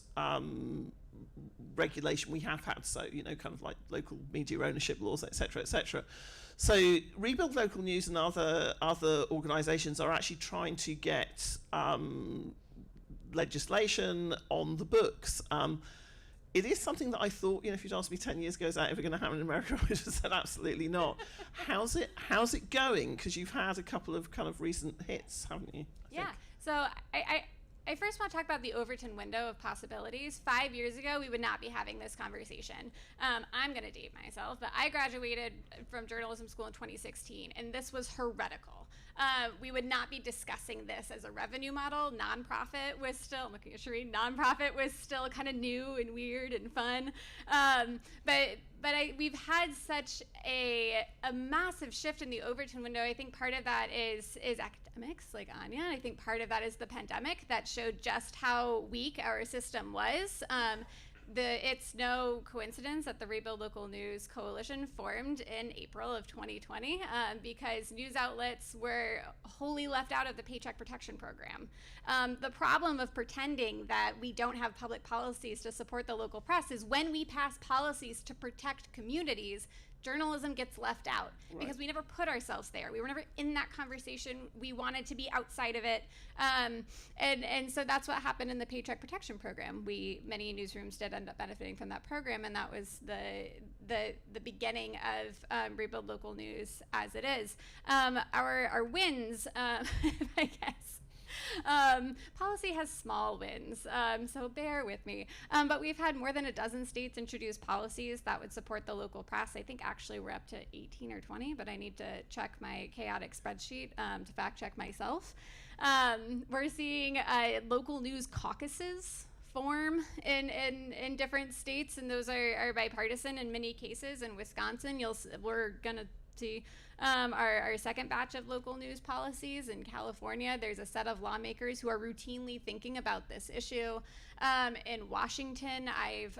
regulation we have had. So, kind of like local media ownership laws, etc., etc. So, Rebuild Local News and other organisations are actually trying to get legislation on the books. It is something that I thought, if you'd asked me 10 years ago, is that ever going to happen in America? I would have said absolutely not. How's it going? Because you've had a couple of kind of recent hits, haven't you? Yeah. So I first want to talk about the Overton window of possibilities. 5 years ago, we would not be having this conversation. I'm going to date myself, but I graduated from journalism school in 2016, and this was heretical. We would not be discussing this as a revenue model. Nonprofit was still, I'm looking at Shireen, nonprofit was still kind of new and weird and fun. But we've had such a massive shift in the Overton window. I think part of that is academics like Anya. I think part of that is the pandemic that showed just how weak our system was. It's no coincidence that the Rebuild Local News Coalition formed in April of 2020 because news outlets were wholly left out of the Paycheck Protection Program. The problem of pretending that we don't have public policies to support the local press is when we pass policies to protect communities, journalism gets left out because we never put ourselves there. We were never in that conversation. We wanted to be outside of it. And so that's what happened in the Paycheck Protection Program. Many newsrooms did end up benefiting from that program, and that was the beginning of Rebuild Local News as it is. Our wins, I guess. Policy has small wins, so bear with me. But we've had more than a dozen states introduce policies that would support the local press. I think actually we're up to 18 or 20, but I need to check my chaotic spreadsheet to fact check myself. We're seeing local news caucuses form in different states, and those are bipartisan in many cases. In Wisconsin, we're gonna see our second batch of local news policies. In California, there's a set of lawmakers who are routinely thinking about this issue. In Washington, I've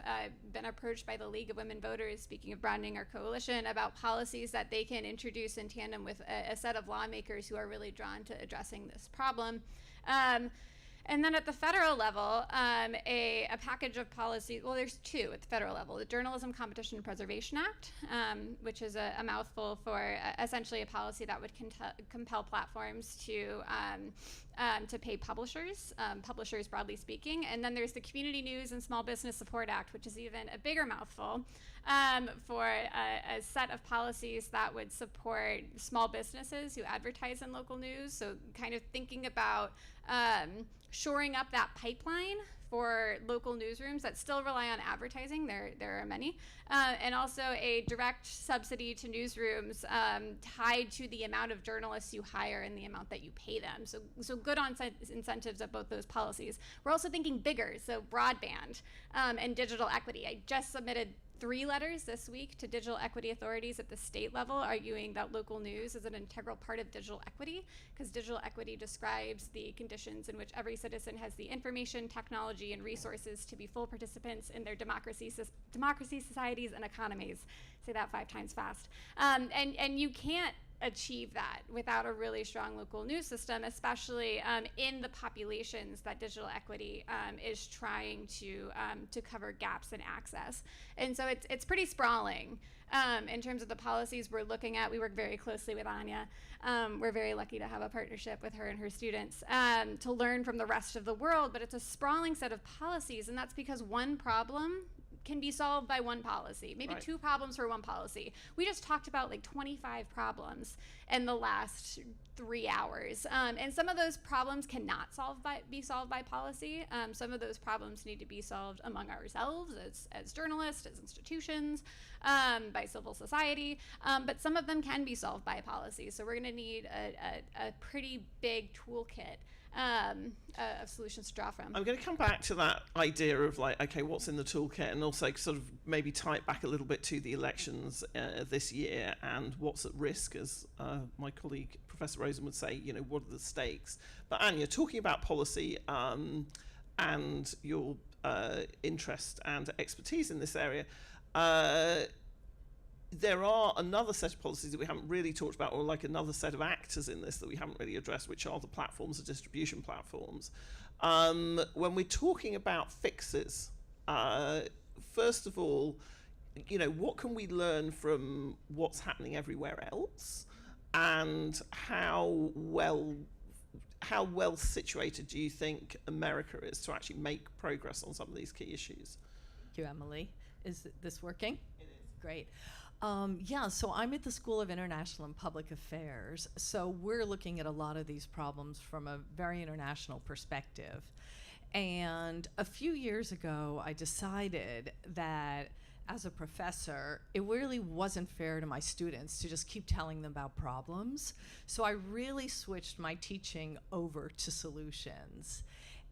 been approached by the League of Women Voters, speaking of broadening our coalition, about policies that they can introduce in tandem with a set of lawmakers who are really drawn to addressing this problem. And then at the federal level, a package of policies, well, there's two at the federal level. The Journalism Competition and Preservation Act, which is a mouthful for essentially a policy that would compel platforms to pay publishers, publishers broadly speaking. And then there's the Community News and Small Business Support Act, which is even a bigger mouthful for a set of policies that would support small businesses who advertise in local news. So kind of thinking about shoring up that pipeline for local newsrooms that still rely on advertising. There are many. And also a direct subsidy to newsrooms tied to the amount of journalists you hire and the amount that you pay them. So good incentives of both those policies. We're also thinking bigger, so broadband and digital equity. I just submitted 3 letters this week to digital equity authorities at the state level, arguing that local news is an integral part of digital equity, because digital equity describes the conditions in which every citizen has the information, technology, and resources to be full participants in their democracy, societies, and economies. Say that 5 times fast. And you can't achieve that without a really strong local news system, especially in the populations that digital equity is trying to cover gaps in access. And so it's pretty sprawling in terms of the policies we're looking at. We work very closely with Anya. We're very lucky to have a partnership with her and her students to learn from the rest of the world, but it's a sprawling set of policies, and that's because one problem can be solved by one policy, maybe Right. 2 problems for one policy. We just talked about like 25 problems in the last 3 hours, and some of those problems cannot be solved by policy. Some of those problems need to be solved among ourselves as journalists, as institutions, by civil society, but some of them can be solved by policy. So we're going to need a pretty big toolkit of solutions to draw from. I'm going to come back to that idea of like, okay, what's in the toolkit, and also sort of maybe tie it back a little bit to the elections this year and what's at risk, as my colleague Professor Rosen would say, you know, what are the stakes? But Anne, you're talking about policy and your interest and expertise in this area. There are another set of policies that we haven't really talked about, or like another set of actors in this that we haven't really addressed, which are the platforms, the distribution platforms. When we're talking about fixes, first of all, you know, what can we learn from what's happening everywhere else, and how well situated do you think America is to actually make progress on some of these key issues? Thank you, Emily. Is this working? It is. Great. Yeah, so I'm at the School of International and Public Affairs, so we're looking at a lot of these problems from a very international perspective. And a few years ago, I decided that as a professor, it really wasn't fair to my students to just keep telling them about problems. So I really switched my teaching over to solutions.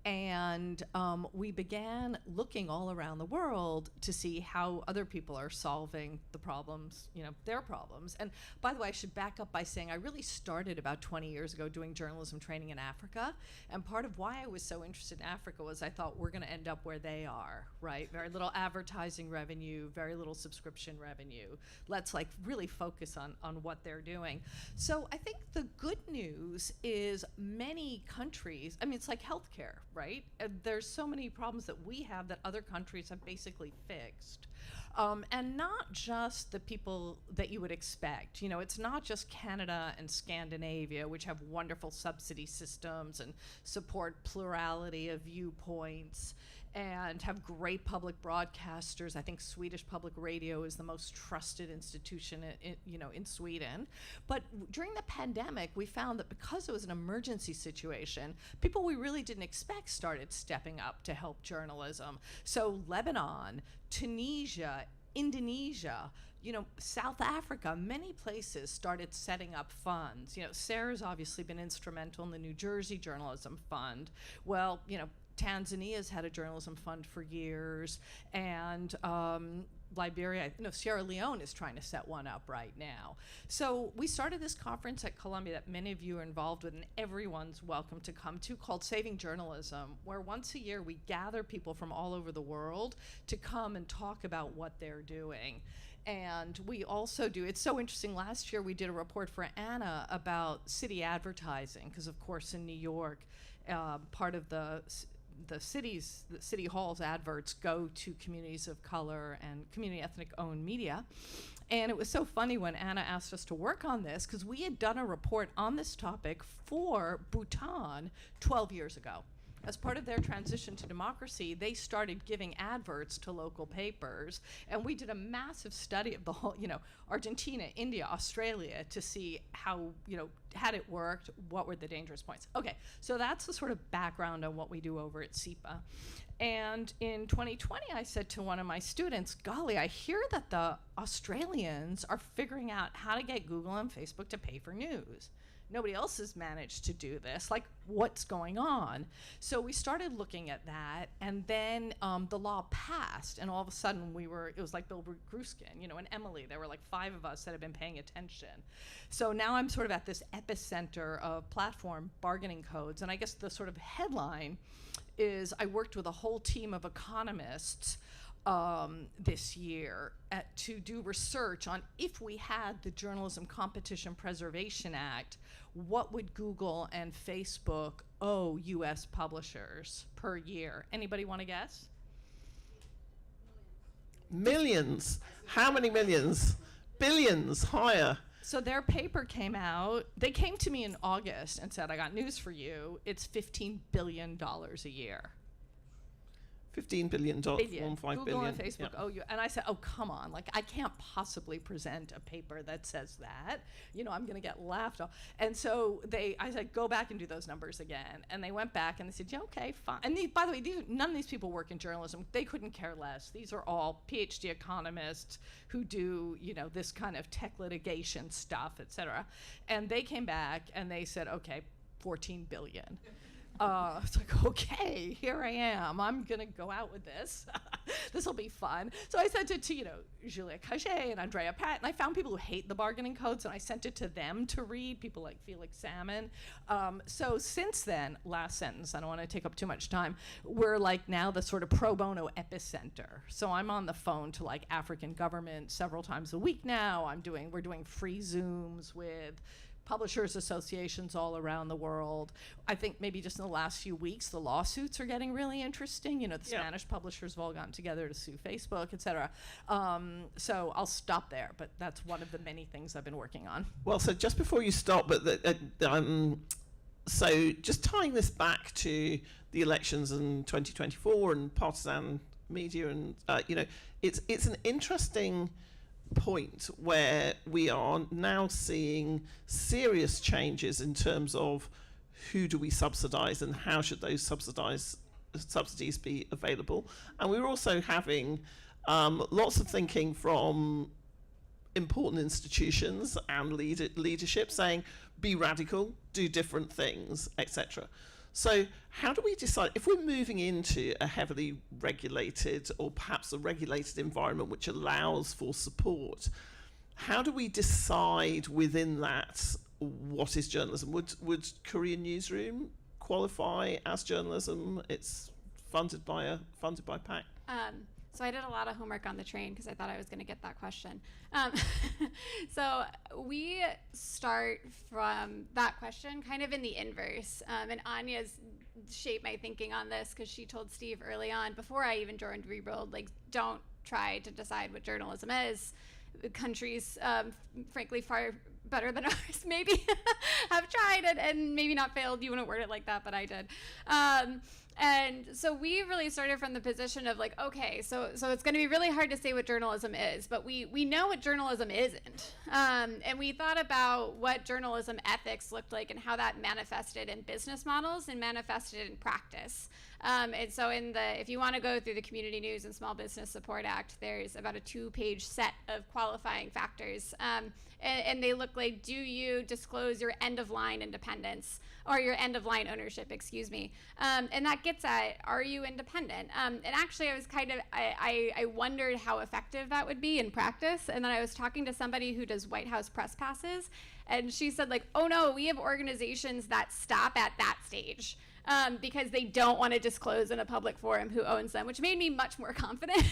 And we began looking all around the world to see how other people are solving the problems, you know, their problems. And by the way, I should back up by saying I really started about 20 years ago doing journalism training in Africa. And part of why I was so interested in Africa was I thought we're going to end up where they are, right? Very little advertising revenue, very little subscription revenue. Let's like really focus on what they're doing. So I think the good news is many countries, I mean, it's like healthcare, right? There's so many problems that we have that other countries have basically fixed. And not just the people that you would expect. You know, it's not just Canada and Scandinavia, which have wonderful subsidy systems and support plurality of viewpoints and have great public broadcasters. I think Swedish public radio is the most trusted institution in Sweden. But during the pandemic, we found that because it was an emergency situation, people we really didn't expect started stepping up to help journalism. So Lebanon, Tunisia, Indonesia, you know, South Africa, many places started setting up funds. You know, Sarah's obviously been instrumental in the New Jersey Journalism Fund. Well, you know, Tanzania's had a journalism fund for years, and Sierra Leone is trying to set one up right now. So we started this conference at Columbia that many of you are involved with, and everyone's welcome to come to, called Saving Journalism, where once a year we gather people from all over the world to come and talk about what they're doing. And we also do, it's so interesting, last year we did a report for Anna about city advertising, because of course in New York, part of the city hall's adverts go to communities of color and community ethnic owned media. And it was so funny when Anna asked us to work on this, because we had done a report on this topic for Bhutan 12 years ago. As part of their transition to democracy, they started giving adverts to local papers, and we did a massive study of the whole, you know, Argentina, India, Australia, to see how, you know, had it worked, what were the dangerous points. Okay, so that's the sort of background on what we do over at SEPA. And in 2020, I said to one of my students, golly, I hear that the Australians are figuring out how to get Google and Facebook to pay for news. Nobody else has managed to do this. Like, what's going on? So we started looking at that, and then the law passed, and all of a sudden it was like Bill Gruskin, you know, and Emily. There were like 5 of us that had been paying attention. So now I'm sort of at this epicenter of platform bargaining codes, and I guess the sort of headline is I worked with a whole team of economists this year to do research on, if we had the Journalism Competition Preservation Act, what would Google and Facebook owe US publishers per year? Anybody want to guess? Millions. How many millions? Billions, higher. So their paper came out. They came to me in August and said, I got news for you. It's $15 billion a year. $15 billion, Google 1.5 billion. and Facebook Yeah. owe you. And I said, oh, come on. Like, I can't possibly present a paper that says that. You know, I'm going to get laughed off. And so I said, go back and do those numbers again. And they went back and they said, yeah, okay, fine. And by the way, none of these people work in journalism. They couldn't care less. These are all PhD economists who do, you know, this kind of tech litigation stuff, et cetera. And they came back and they said, okay, 14 billion. It's like, okay, here I am. I'm going to go out with this. This will be fun. So I sent it to, you know, Julia Cagé and Andrea Pat, and I found people who hate the bargaining codes, and I sent it to them to read, people like Felix Salmon. So since then, last sentence, I don't want to take up too much time, we're like now the sort of pro bono epicenter. So I'm on the phone to like African government several times a week now. We're doing free Zooms with publishers associations all around the world. I think maybe just in the last few weeks, the lawsuits are getting really interesting. You know, the Spanish publishers have all gotten together to sue Facebook, et cetera. So I'll stop there, but that's one of the many things I've been working on. Well, so just before you stop, so just tying this back to the elections in 2024 and partisan media, and you know, it's an interesting point where we are now seeing serious changes in terms of who do we subsidize and how should those subsidies be available. And we're also having lots of thinking from important institutions and leadership saying, be radical, do different things, etc. So how do we decide, if we're moving into a heavily regulated or perhaps a regulated environment which allows for support, how do we decide within that what is journalism? Would Korean Newsroom qualify as journalism? It's funded by PAC. So I did a lot of homework on the train because I thought I was going to get that question. So we start from that question kind of in the inverse. And Anya's shaped my thinking on this because she told Steve early on, before I even joined Rebuild, like, don't try to decide what journalism is. Countries, frankly, far better than ours maybe have tried and maybe not failed. You wouldn't word it like that, but I did. And so we really started from the position of like, okay, so it's going to be really hard to say what journalism is, but we know what journalism isn't. And we thought about what journalism ethics looked like and how that manifested in business models and manifested in practice. And so if you want to go through the Community News and Small Business Support Act, there's about a 2-page set of qualifying factors. And they look like, do you disclose your end-of-line independence or your end-of-line ownership, excuse me. And that gets at, are you independent? And actually, I was I wondered how effective that would be in practice. And then I was talking to somebody who does White House press passes, and she said, like, oh no, we have organizations that stop at that stage. Because they don't want to disclose in a public forum who owns them, which made me much more confident.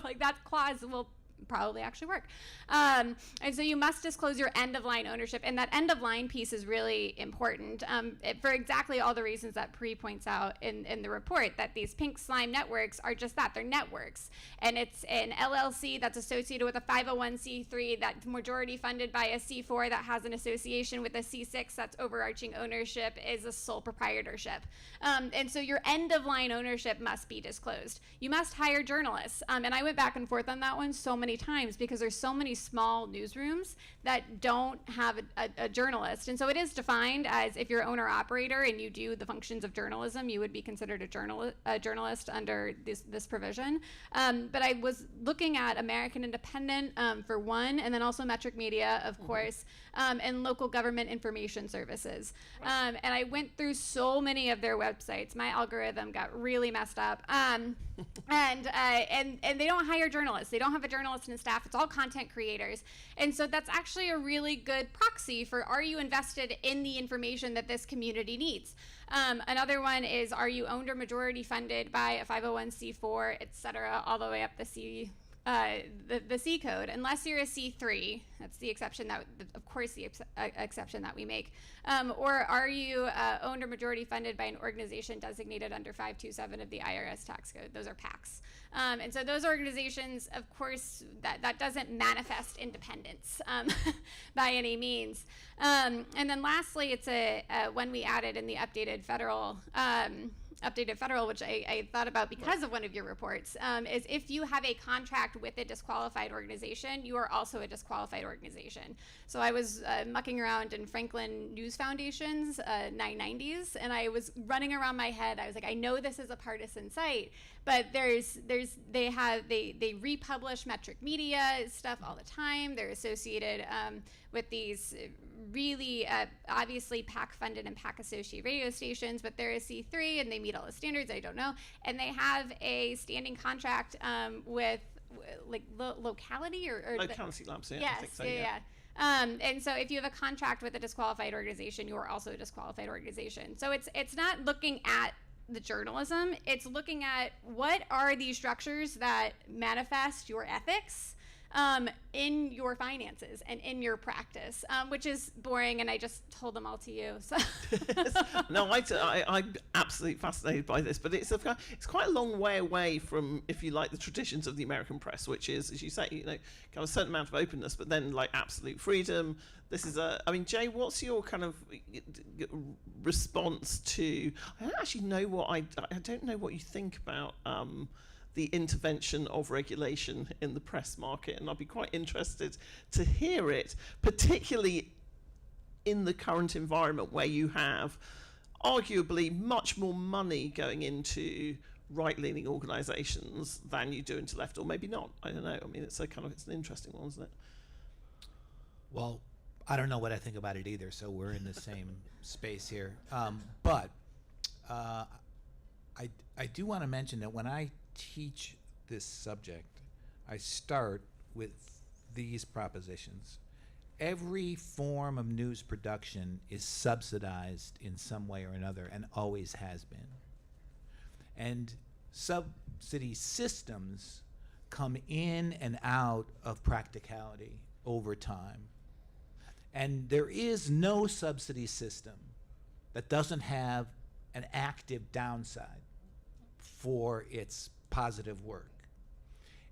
Like, that clause will probably actually work. And so you must disclose your end-of-line ownership, and that end-of-line piece is really important for exactly all the reasons that Pri points out in the report, that these pink slime networks are just that, they're networks. And it's an LLC that's associated with a 501c3 that's majority funded by a C4 that has an association with a C6 that's overarching ownership is a sole proprietorship. And so your end-of-line ownership must be disclosed. You must hire journalists. And I went back and forth on that one so many times because there's so many small newsrooms that don't have a journalist. And so it is defined as, if you're owner-operator and you do the functions of journalism, you would be considered a journalist under this provision. But I was looking at American Independent for one, and then also Metric Media, of course, and local government information services. And I went through so many of their websites. My algorithm got really messed up. And they don't hire journalists. They don't have a journalist and staff. It's all content creators. And so that's actually a really good proxy for, are you invested in the information that this community needs? Another one is, are you owned or majority funded by a 501c4, et cetera, all the way up the C code, unless you're a C3. That's the exception that, of course, the exception that we make. Or are you owned or majority funded by an organization designated under 527 of the IRS tax code? Those are PACs. And so those organizations, of course, that doesn't manifest independence by any means. And then lastly, it's when we added in the updated federal updated federal, which I thought about because of one of your reports, is if you have a contract with a disqualified organization, you are also a disqualified organization. So I was mucking around in Franklin News Foundation's 990s, and I was running around my head. I was like, I know this is a partisan site, but they republish metric media stuff all the time. They're associated with these really obviously PAC funded and PAC associated radio stations, but they're a C3 and they meet all the standards. I don't know, and they have a standing contract with like locality or Locality labs. Yeah, yes, I think so, yeah. And so if you have a contract with a disqualified organization, you are also a disqualified organization. So it's not looking at the journalism, it's looking at what are these structures that manifest your ethics in your finances and in your practice, which is boring, and I just told them all to you. So No, I'm absolutely fascinated by this, but it's quite a long way away from, if you like, the traditions of the American press, which is, as you say, kind of a certain amount of openness, but then like absolute freedom. This is I mean, Jay, what's your kind of response to? I don't actually know I don't know what you think about the intervention of regulation in the press market, and I'd be quite interested to hear it, particularly in the current environment where you have arguably much more money going into right-leaning organisations than you do into left, or maybe not. I don't know. I mean, it's an interesting one, isn't it? Well, I don't know what I think about it either, so we're in the same space here. But I do want to mention that when I teach this subject, I start with these propositions. Every form of news production is subsidized in some way or another and always has been. And subsidy systems come in and out of practicality over time. And there is no subsidy system that doesn't have an active downside for its positive work.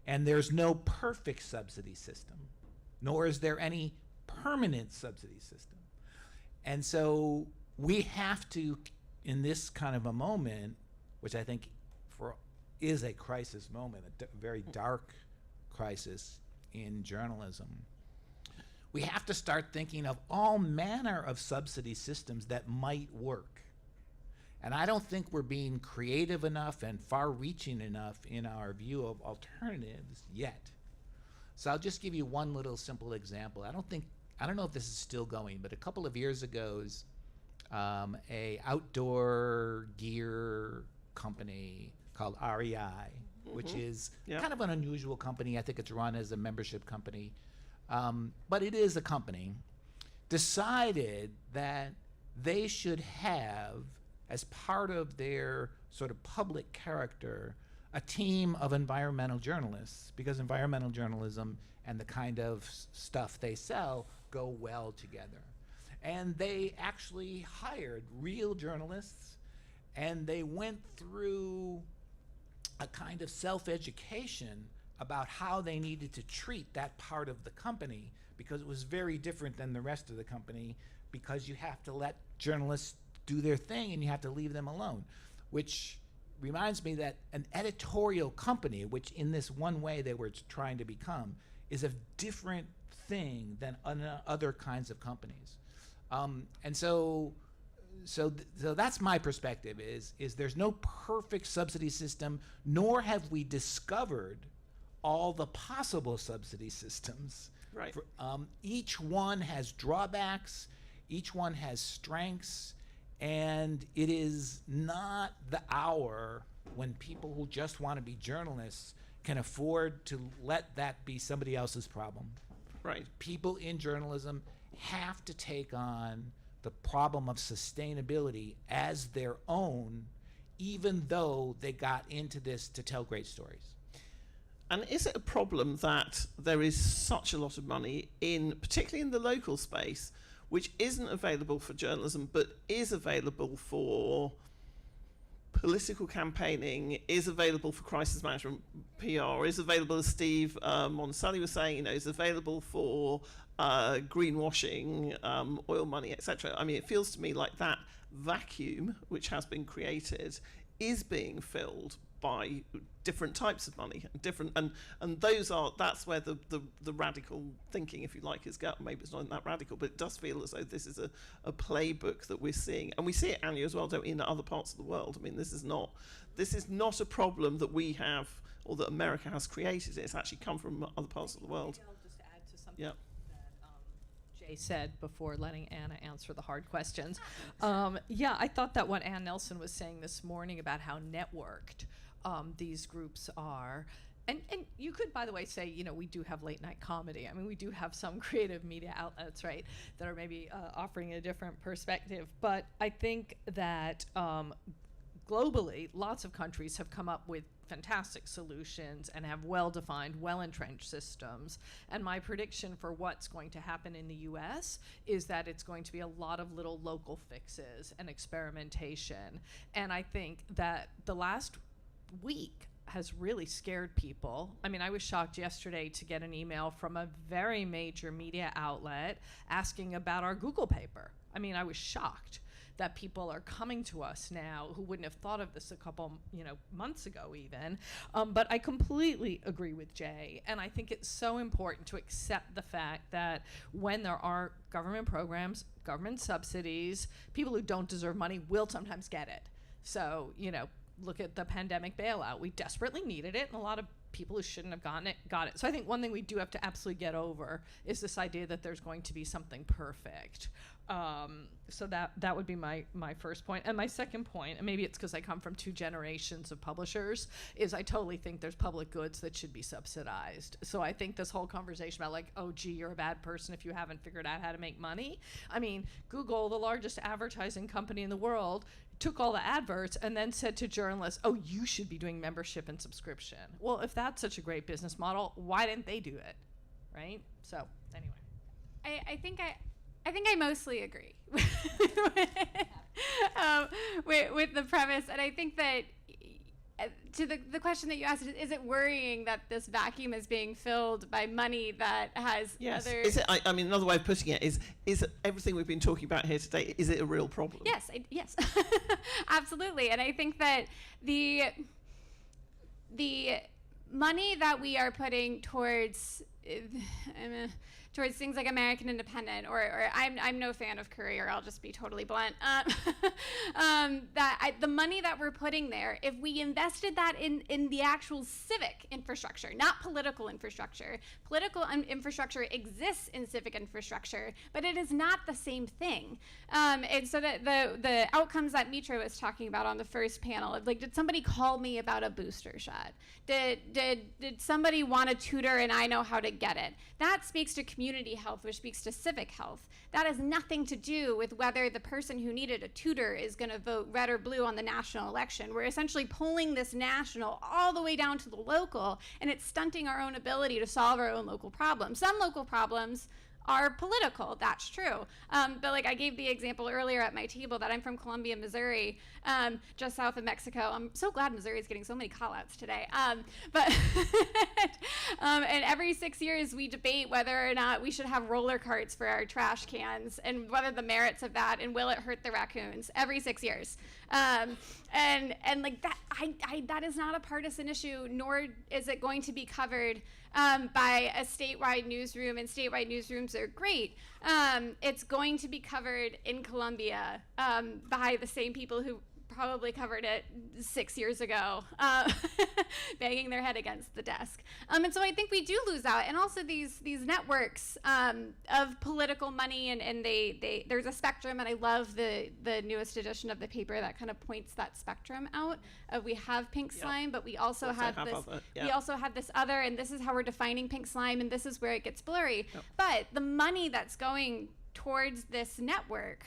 And there's no perfect subsidy system, nor is there any permanent subsidy system. And so we have to, in this kind of a moment, which I think is a crisis moment, a very dark crisis in journalism, we have to start thinking of all manner of subsidy systems that might work. And I don't think we're being creative enough and far-reaching enough in our view of alternatives yet. So I'll just give you one little simple example. I don't know if this is still going, but a couple of years ago, a outdoor gear company called REI, which is kind of an unusual company. I think it's run as a membership company, but it is a company, decided that they should have, as part of their sort of public character, a team of environmental journalists, because environmental journalism and the kind of stuff they sell go well together. And they actually hired real journalists, and they went through a kind of self-education about how they needed to treat that part of the company, because it was very different than the rest of the company, because you have to let journalists do their thing and you have to leave them alone, which reminds me that an editorial company, which in this one way they were trying to become, is a different thing than other kinds of companies. And so that's my perspective, is there's no perfect subsidy system, nor have we discovered all the possible subsidy systems. Right. Each one has drawbacks, each one has strengths, and it is not the hour when people who just want to be journalists can afford to let that be somebody else's problem. Right. People in journalism have to take on the problem of sustainability as their own, even though they got into this to tell great stories. And is it a problem that there is such a lot of money particularly in the local space, which isn't available for journalism, but is available for political campaigning, is available for crisis management, PR, is available, as Steve Monselli was saying, is available for greenwashing, oil money, etc. I mean, it feels to me like that vacuum, which has been created, is being filled by different types of money, and that's where the radical thinking, if you like, is going. Maybe it's not that radical, but it does feel as though this is a playbook that we're seeing, and we see it, Anya, as well, don't we, in other parts of the world. I mean, this is not a problem that we have or that America has created. It's actually come from other parts of the world. Maybe I'll just add to something Yeah. that Jay said before letting Anna answer the hard questions. Yeah, I thought that what Ann Nelson was saying this morning about how networked these groups are. And you could, by the way, say, you know, we do have late night comedy. I mean, we do have some creative media outlets, right, that are maybe offering a different perspective. But I think that globally, lots of countries have come up with fantastic solutions and have well-defined, well-entrenched systems. And my prediction for what's going to happen in the US is that it's going to be a lot of little local fixes and experimentation. And I think that the last week has really scared people. I mean, I was shocked yesterday to get an email from a very major media outlet asking about our Google paper. I mean, I was shocked that people are coming to us now who wouldn't have thought of this a couple, months ago even. But I completely agree with Jay, and I think it's so important to accept the fact that when there are government programs, government subsidies, people who don't deserve money will sometimes get it. So, look at the pandemic bailout. We desperately needed it, and a lot of people who shouldn't have gotten it got it. So I think one thing we do have to absolutely get over is this idea that there's going to be something perfect. So that would be my first point. And my second point, and maybe it's because I come from 2 generations of publishers, is I totally think there's public goods that should be subsidized. So I think this whole conversation about oh, gee, you're a bad person if you haven't figured out how to make money. I mean, Google, the largest advertising company in the world, took all the adverts and then said to journalists, oh, you should be doing membership and subscription. Well, if that's such a great business model, why didn't they do it, right? So anyway. I think I mostly agree with the premise, and I think that to the question that you asked, is it worrying that this vacuum is being filled by money that has other... Is it, I mean, another way of putting it is everything we've been talking about here today, is it a real problem? Yes, yes, absolutely. And I think that the money that we are putting towards things like American Independent, or I'm no fan of Courier, I'll just be totally blunt. The money that we're putting there, if we invested that in the actual civic infrastructure, not political infrastructure. Political infrastructure exists in civic infrastructure, but it is not the same thing. And so that the outcomes that Mitra was talking about on the first panel, of did somebody call me about a booster shot? Did somebody want a tutor and I know how to get it? That speaks to community health, which speaks to civic health. That has nothing to do with whether the person who needed a tutor is going to vote red or blue on the national election. We're essentially pulling this national all the way down to the local, and it's stunting our own ability to solve our own local problems. Some local problems are political, that's true. But I gave the example earlier at my table that I'm from Columbia, Missouri, just south of Mexico. I'm so glad Missouri is getting so many call-outs today. But and every 6 years we debate whether or not we should have roller carts for our trash cans and whether the merits of that and will it hurt the raccoons every 6 years. And that is not a partisan issue, nor is it going to be covered by a statewide newsroom, and statewide newsrooms are great. It's going to be covered in Columbia by the same people who probably covered it 6 years ago, banging their head against the desk. And so I think we do lose out. And also these networks of political money, and there's a spectrum, and I love the newest edition of the paper that kind of points that spectrum out. We have pink slime, but we also have this. We also have this other, and this is how we're defining pink slime, and this is where it gets blurry. But the money that's going towards this network,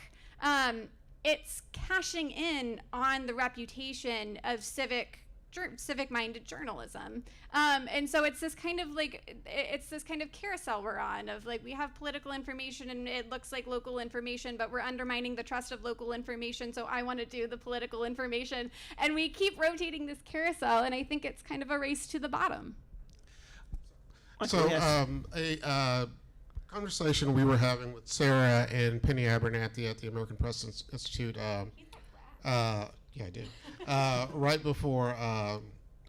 it's cashing in on the reputation of civic-minded journalism, and so it's this kind of carousel we're on of we have political information and it looks like local information, but we're undermining the trust of local information. So I want to do the political information, and we keep rotating this carousel, and I think it's kind of a race to the bottom. So a conversation we were having with Sarah and Penny Abernathy at the American Press Institute Yeah, I did. Right before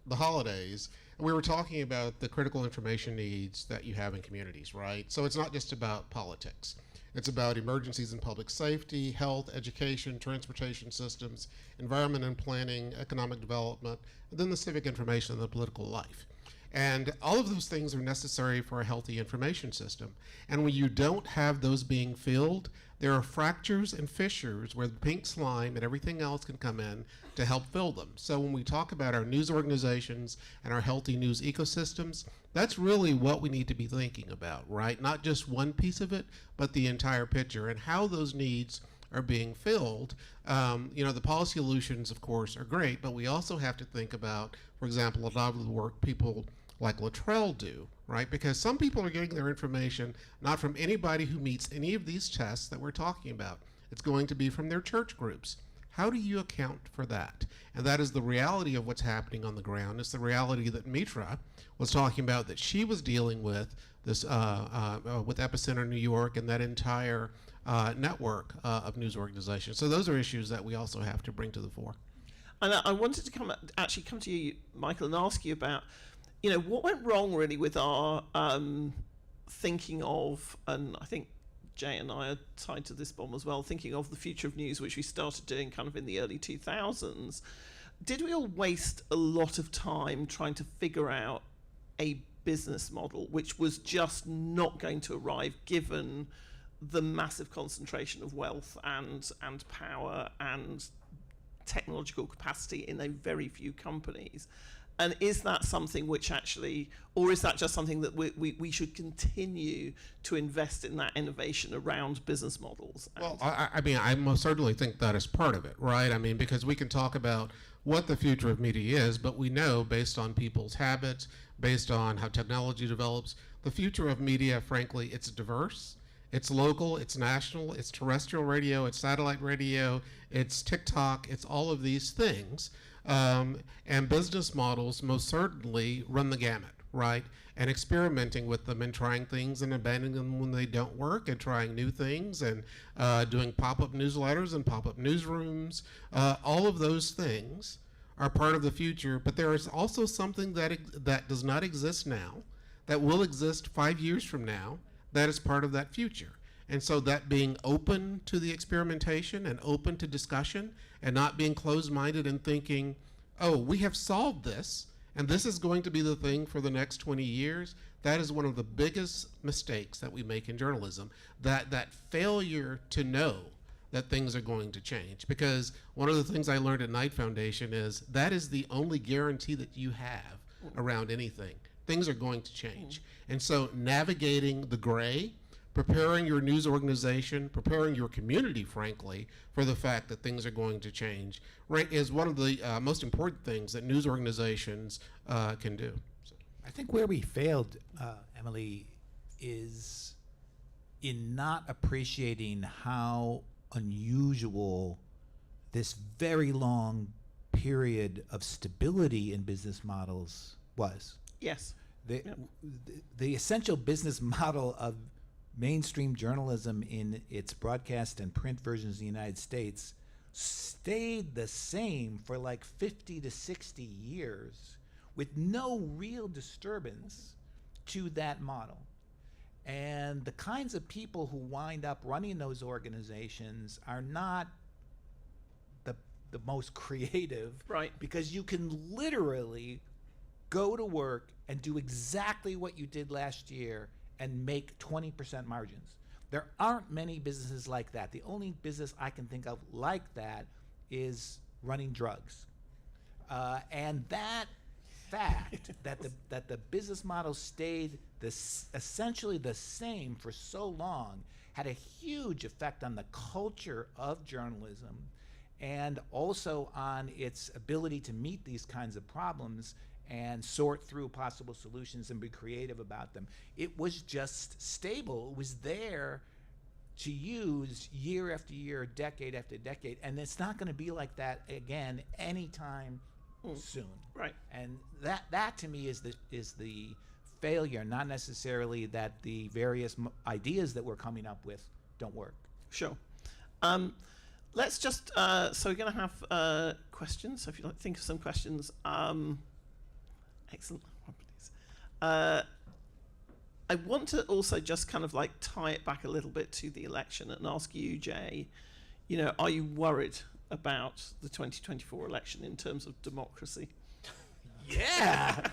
the holidays, we were talking about the critical information needs that you have in communities, right? So it's not just about politics. It's about emergencies in public safety, health, education, transportation systems, environment and planning, economic development, and then the civic information and the political life. And all of those things are necessary for a healthy information system. And when you don't have those being filled, there are fractures and fissures where the pink slime and everything else can come in to help fill them. So when we talk about our news organizations and our healthy news ecosystems, that's really what we need to be thinking about, right? Not just one piece of it, but the entire picture and how those needs are being filled. The policy solutions, of course, are great, but we also have to think about, for example, a lot of the work people like electoral do, right? Because some people are getting their information not from anybody who meets any of these tests that we're talking about. It's going to be from their church groups. How do you account for that? And that is the reality of what's happening on the ground. It's the reality that Mitra was talking about, that she was dealing with this with Epicenter New York and that entire network of news organizations. So those are issues that we also have to bring to the fore. And I wanted to come to you, Michael, and ask you about, what went wrong really with our thinking of, and I think Jay and I are tied to this bomb as well, thinking of the future of news, which we started doing kind of in the early 2000s. Did we all waste a lot of time trying to figure out a business model which was just not going to arrive given the massive concentration of wealth and power and technological capacity in a very few companies? And is that something which actually, or is that just something that we should continue to invest in that innovation around business models? Well, I most certainly think that is part of it, right? I mean, because we can talk about what the future of media is, but we know based on people's habits, based on how technology develops, the future of media, frankly, it's diverse. It's local, it's national, it's terrestrial radio, it's satellite radio, it's TikTok, it's all of these things. And business models most certainly run the gamut, right? And experimenting with them and trying things and abandoning them when they don't work and trying new things and doing pop-up newsletters and pop-up newsrooms. All of those things are part of the future, but there is also something that does not exist now, that will exist 5 years from now, that is part of that future. And so that being open to the experimentation and open to discussion and not being closed-minded and thinking, oh, we have solved this and this is going to be the thing for the next 20 years, that is one of the biggest mistakes that we make in journalism, that failure to know that things are going to change. Because one of the things I learned at Knight Foundation is that is the only guarantee that you have around anything. Things are going to change. And so navigating the gray, preparing your news organization, preparing your community, frankly, for the fact that things are going to change, right, is one of the most important things that news organizations can do. So. I think where we failed, Emily, is in not appreciating how unusual this very long period of stability in business models was. Yes. The essential business model of mainstream journalism in its broadcast and print versions in the United States stayed the same for like 50 to 60 years with no real disturbance to that model. And the kinds of people who wind up running those organizations are not the most creative, right? Because you can literally go to work and do exactly what you did last year and make 20% margins. There aren't many businesses like that. The only business I can think of like that is running drugs. And that fact that the business model stayed essentially the same for so long had a huge effect on the culture of journalism and also on its ability to meet these kinds of problems and sort through possible solutions and be creative about them. It was just stable. It was there to use year after year, decade after decade, and it's not going to be like that again anytime soon. Right. And that to me is the failure, not necessarily that the various ideas that we're coming up with don't work. Sure. let's just, so we're going to have questions. So if you'd like to think of some questions. Excellent. I want to also just kind of like tie it back a little bit to the election and ask you, Jay, you know, are you worried about the 2024 election in terms of democracy? Yeah.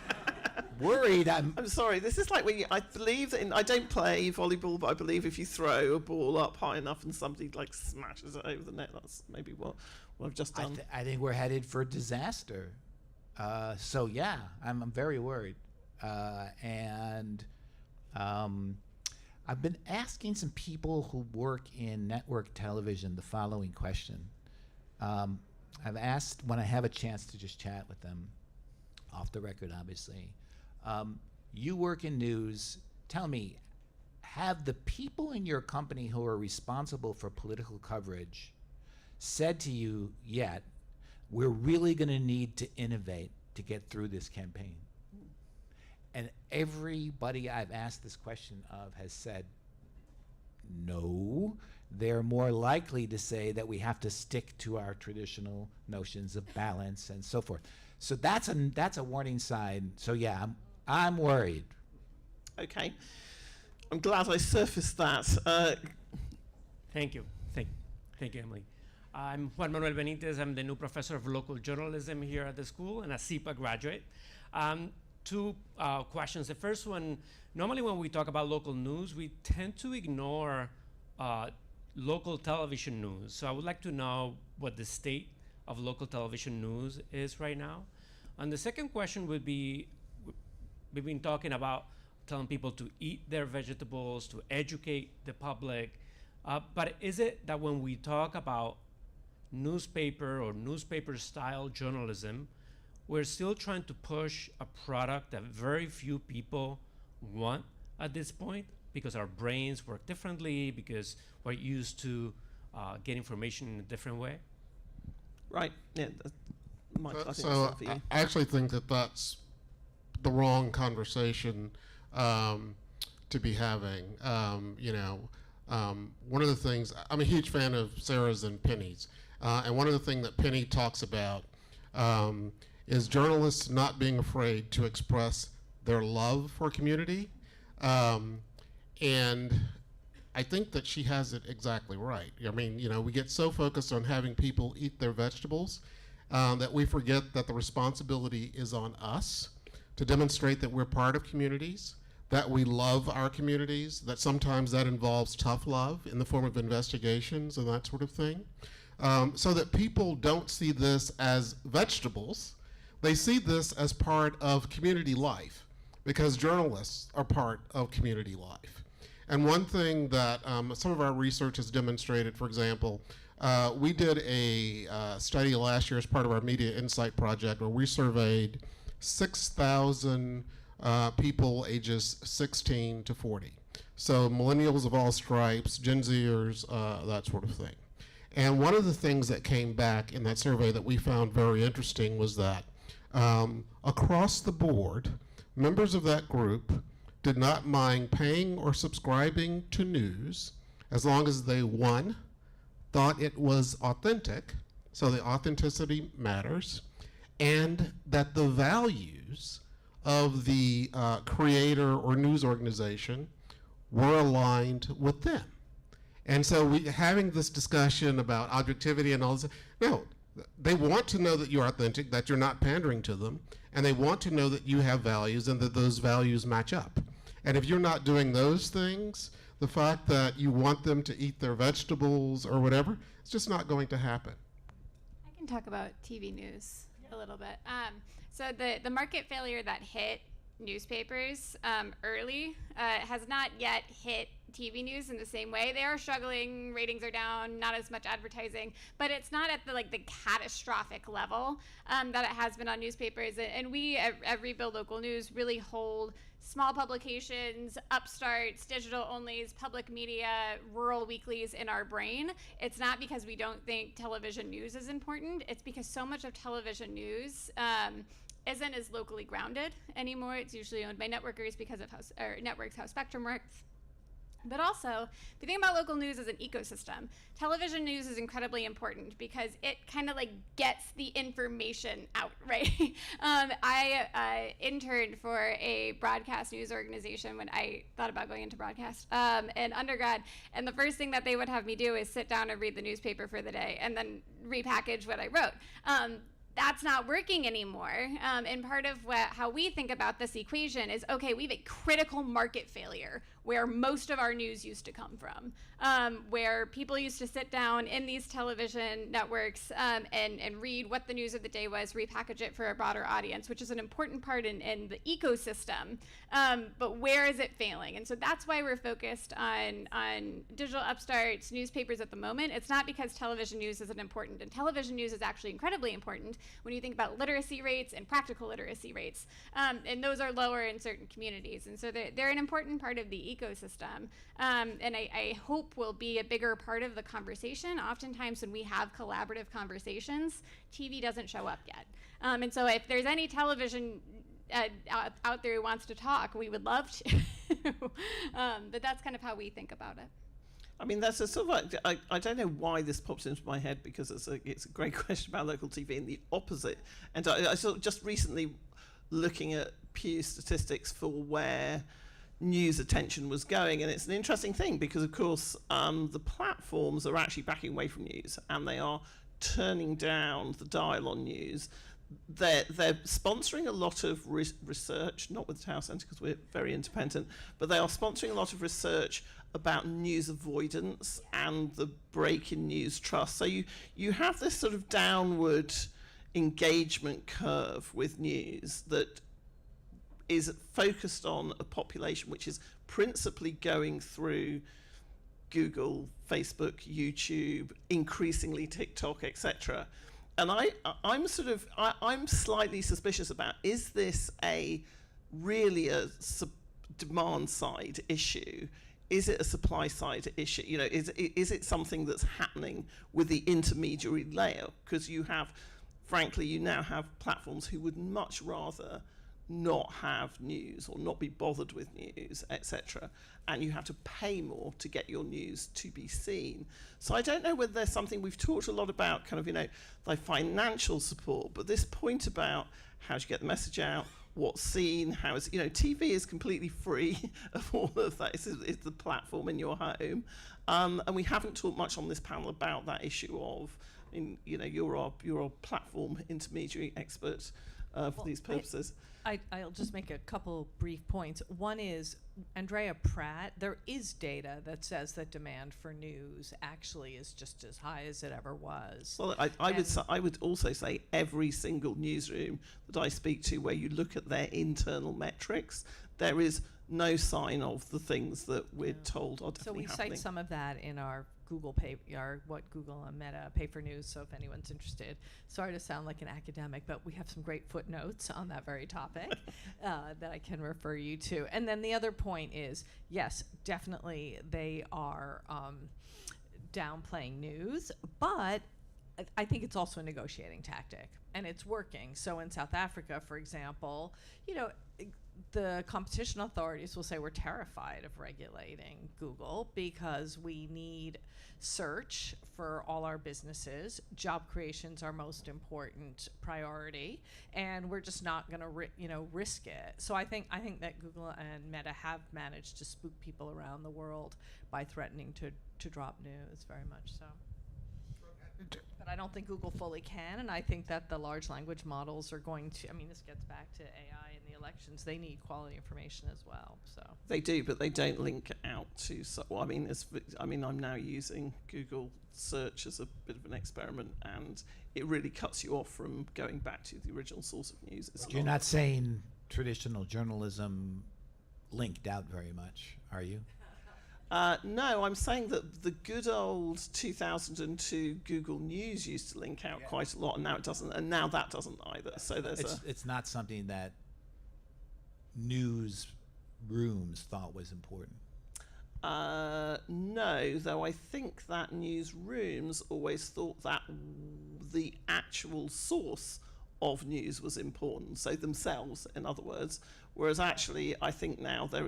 Worried. I'm sorry. This is like when you, I believe that I don't play volleyball, but I believe if you throw a ball up high enough and somebody like smashes it over the net, that's maybe what I've just done. I think we're headed for disaster. So yeah, I'm very worried. I've been asking some people who work in network television the following question. I've asked when I have a chance to just chat with them, off the record, obviously. You work in news. Tell me, have the people in your company who are responsible for political coverage said to you yet, we're really going to need to innovate to get through this campaign? And everybody I've asked this question of has said, no. They're more likely to say that we have to stick to our traditional notions of balance and so forth. So that's a warning sign. So yeah, I'm worried. Okay. I'm glad I surfaced that. Thank you. Thank you, Emily. I'm Juan Manuel Benitez. I'm the new professor of local journalism here at the school and a CIPA graduate. Two questions. The first one, normally when we talk about local news, we tend to ignore local television news. So I would like to know what the state of local television news is right now. And the second question would be, we've been talking about telling people to eat their vegetables, to educate the public, but is it that when we talk about newspaper or newspaper style journalism, we're still trying to push a product that very few people want at this point because our brains work differently, because we're used to get information in a different way? Right. Yeah. Michael, I think So that's for you. I actually think that that's the wrong conversation to be having. One of the things, I'm a huge fan of Sarah's and Penny's, and one of the things that Penny talks about is journalists not being afraid to express their love for community. And I think that she has it exactly right. I mean, we get so focused on having people eat their vegetables that we forget that the responsibility is on us to demonstrate that we're part of communities, that we love our communities, that sometimes that involves tough love in the form of investigations and that sort of thing, so that people don't see this as vegetables. They see this as part of community life, because journalists are part of community life. And one thing that some of our research has demonstrated, for example, we did a study last year as part of our Media Insight project where we surveyed 6,000 people ages 16 to 40. So millennials of all stripes, Gen Zers, that sort of thing. And one of the things that came back in that survey that we found very interesting was that across the board, members of that group did not mind paying or subscribing to news as long as they, one, thought it was authentic, so the authenticity matters, and that the values of the creator or news organization were aligned with them. And so having this discussion about objectivity and all this, no, they want to know that you're authentic, that you're not pandering to them, and they want to know that you have values and that those values match up. And if you're not doing those things, the fact that you want them to eat their vegetables or whatever, it's just not going to happen. I can talk about TV news a little bit. So the market failure that hit newspapers early has not yet hit TV news in the same way. They are struggling, ratings are down, not as much advertising, but it's not at the catastrophic level that it has been on newspapers. And we at Rebuild Local News really hold small publications, upstarts, digital onlys, public media, rural weeklies in our brain. It's not because we don't think television news is important. It's because so much of television news isn't as locally grounded anymore. It's usually owned by networkers because of networks, how Spectrum works. But also, if you think about local news as an ecosystem, television news is incredibly important because it kind of like gets the information out, right? I interned for a broadcast news organization when I thought about going into broadcast in undergrad, and the first thing that they would have me do is sit down and read the newspaper for the day and then repackage what I wrote. That's not working anymore. And part of how we think about this equation is, okay, we have a critical market failure where most of our news used to come from, where people used to sit down in these television networks and read what the news of the day was, repackage it for a broader audience, which is an important part in the ecosystem. But where is it failing? And so that's why we're focused on digital upstarts, newspapers at the moment. It's not because television news isn't important, and television news is actually incredibly important when you think about literacy rates and practical literacy rates. And those are lower in certain communities. And so they're an important part of the ecosystem. And I hope will be a bigger part of the conversation. Oftentimes when we have collaborative conversations, TV doesn't show up yet. And so if there's any television out there who wants to talk, we would love to. But that's kind of how we think about it. I mean, that's a sort of like, I don't know why this pops into my head, because it's a great question about local TV and the opposite. And I sort of just recently looking at Pew statistics for where news attention was going, and it's an interesting thing because, of course, the platforms are actually backing away from news, and they are turning down the dial on news. They're sponsoring a lot of research, not with the Tower Centre because we're very independent, but they are sponsoring a lot of research about news avoidance and the break in news trust. So you have this sort of downward engagement curve with news that is focused on a population which is principally going through Google, Facebook, YouTube, increasingly TikTok, etc. And I'm slightly suspicious about, is this really a demand side issue? Is it a supply side issue? You know, is it something that's happening with the intermediary layer? Because you now have platforms who would much rather not have news or not be bothered with news, etc. And you have to pay more to get your news to be seen. So I don't know whether there's something, we've talked a lot about kind of, you know, the financial support, but this point about how do you get the message out, what's seen, how is, you know, TV is completely free of all of that. It's the platform in your home. And we haven't talked much on this panel about that issue of, I mean, you know, you're our platform intermediary expert for these purposes. I'll just make a couple brief points. One is, Andrea Pratt, there is data that says that demand for news actually is just as high as it ever was. Well, I would also say every single newsroom that I speak to where you look at their internal metrics, there is no sign of the things that we're told are definitely happening. So we cite some of that in our Google what Google and Meta pay for news. So if anyone's interested, sorry to sound like an academic, but we have some great footnotes on that very topic that I can refer you to. And then the other point is, yes, definitely they are downplaying news, but I think it's also a negotiating tactic, and it's working. So in South Africa, for example, you know, the competition authorities will say we're terrified of regulating Google because we need search for all our businesses. Job creation's our most important priority, and we're just not going to risk it. So I think that Google and Meta have managed to spook people around the world by threatening to drop news, very much so. But I don't think Google fully can, and I think that the large language models are going to, I mean, this gets back to AI and the elections. They need quality information as well. So they do, but they don't link out to. Well, I mean, I'm now using Google search as a bit of an experiment, and it really cuts you off from going back to the original source of news. But you're not saying traditional journalism linked out very much, are you? No, I'm saying that the good old 2002 Google News used to link out quite a lot, and now it doesn't, and now that doesn't either. So it's not something that news rooms thought was important. No, though I think that newsrooms always thought that the actual source of news was important, so themselves, in other words, whereas actually I think now there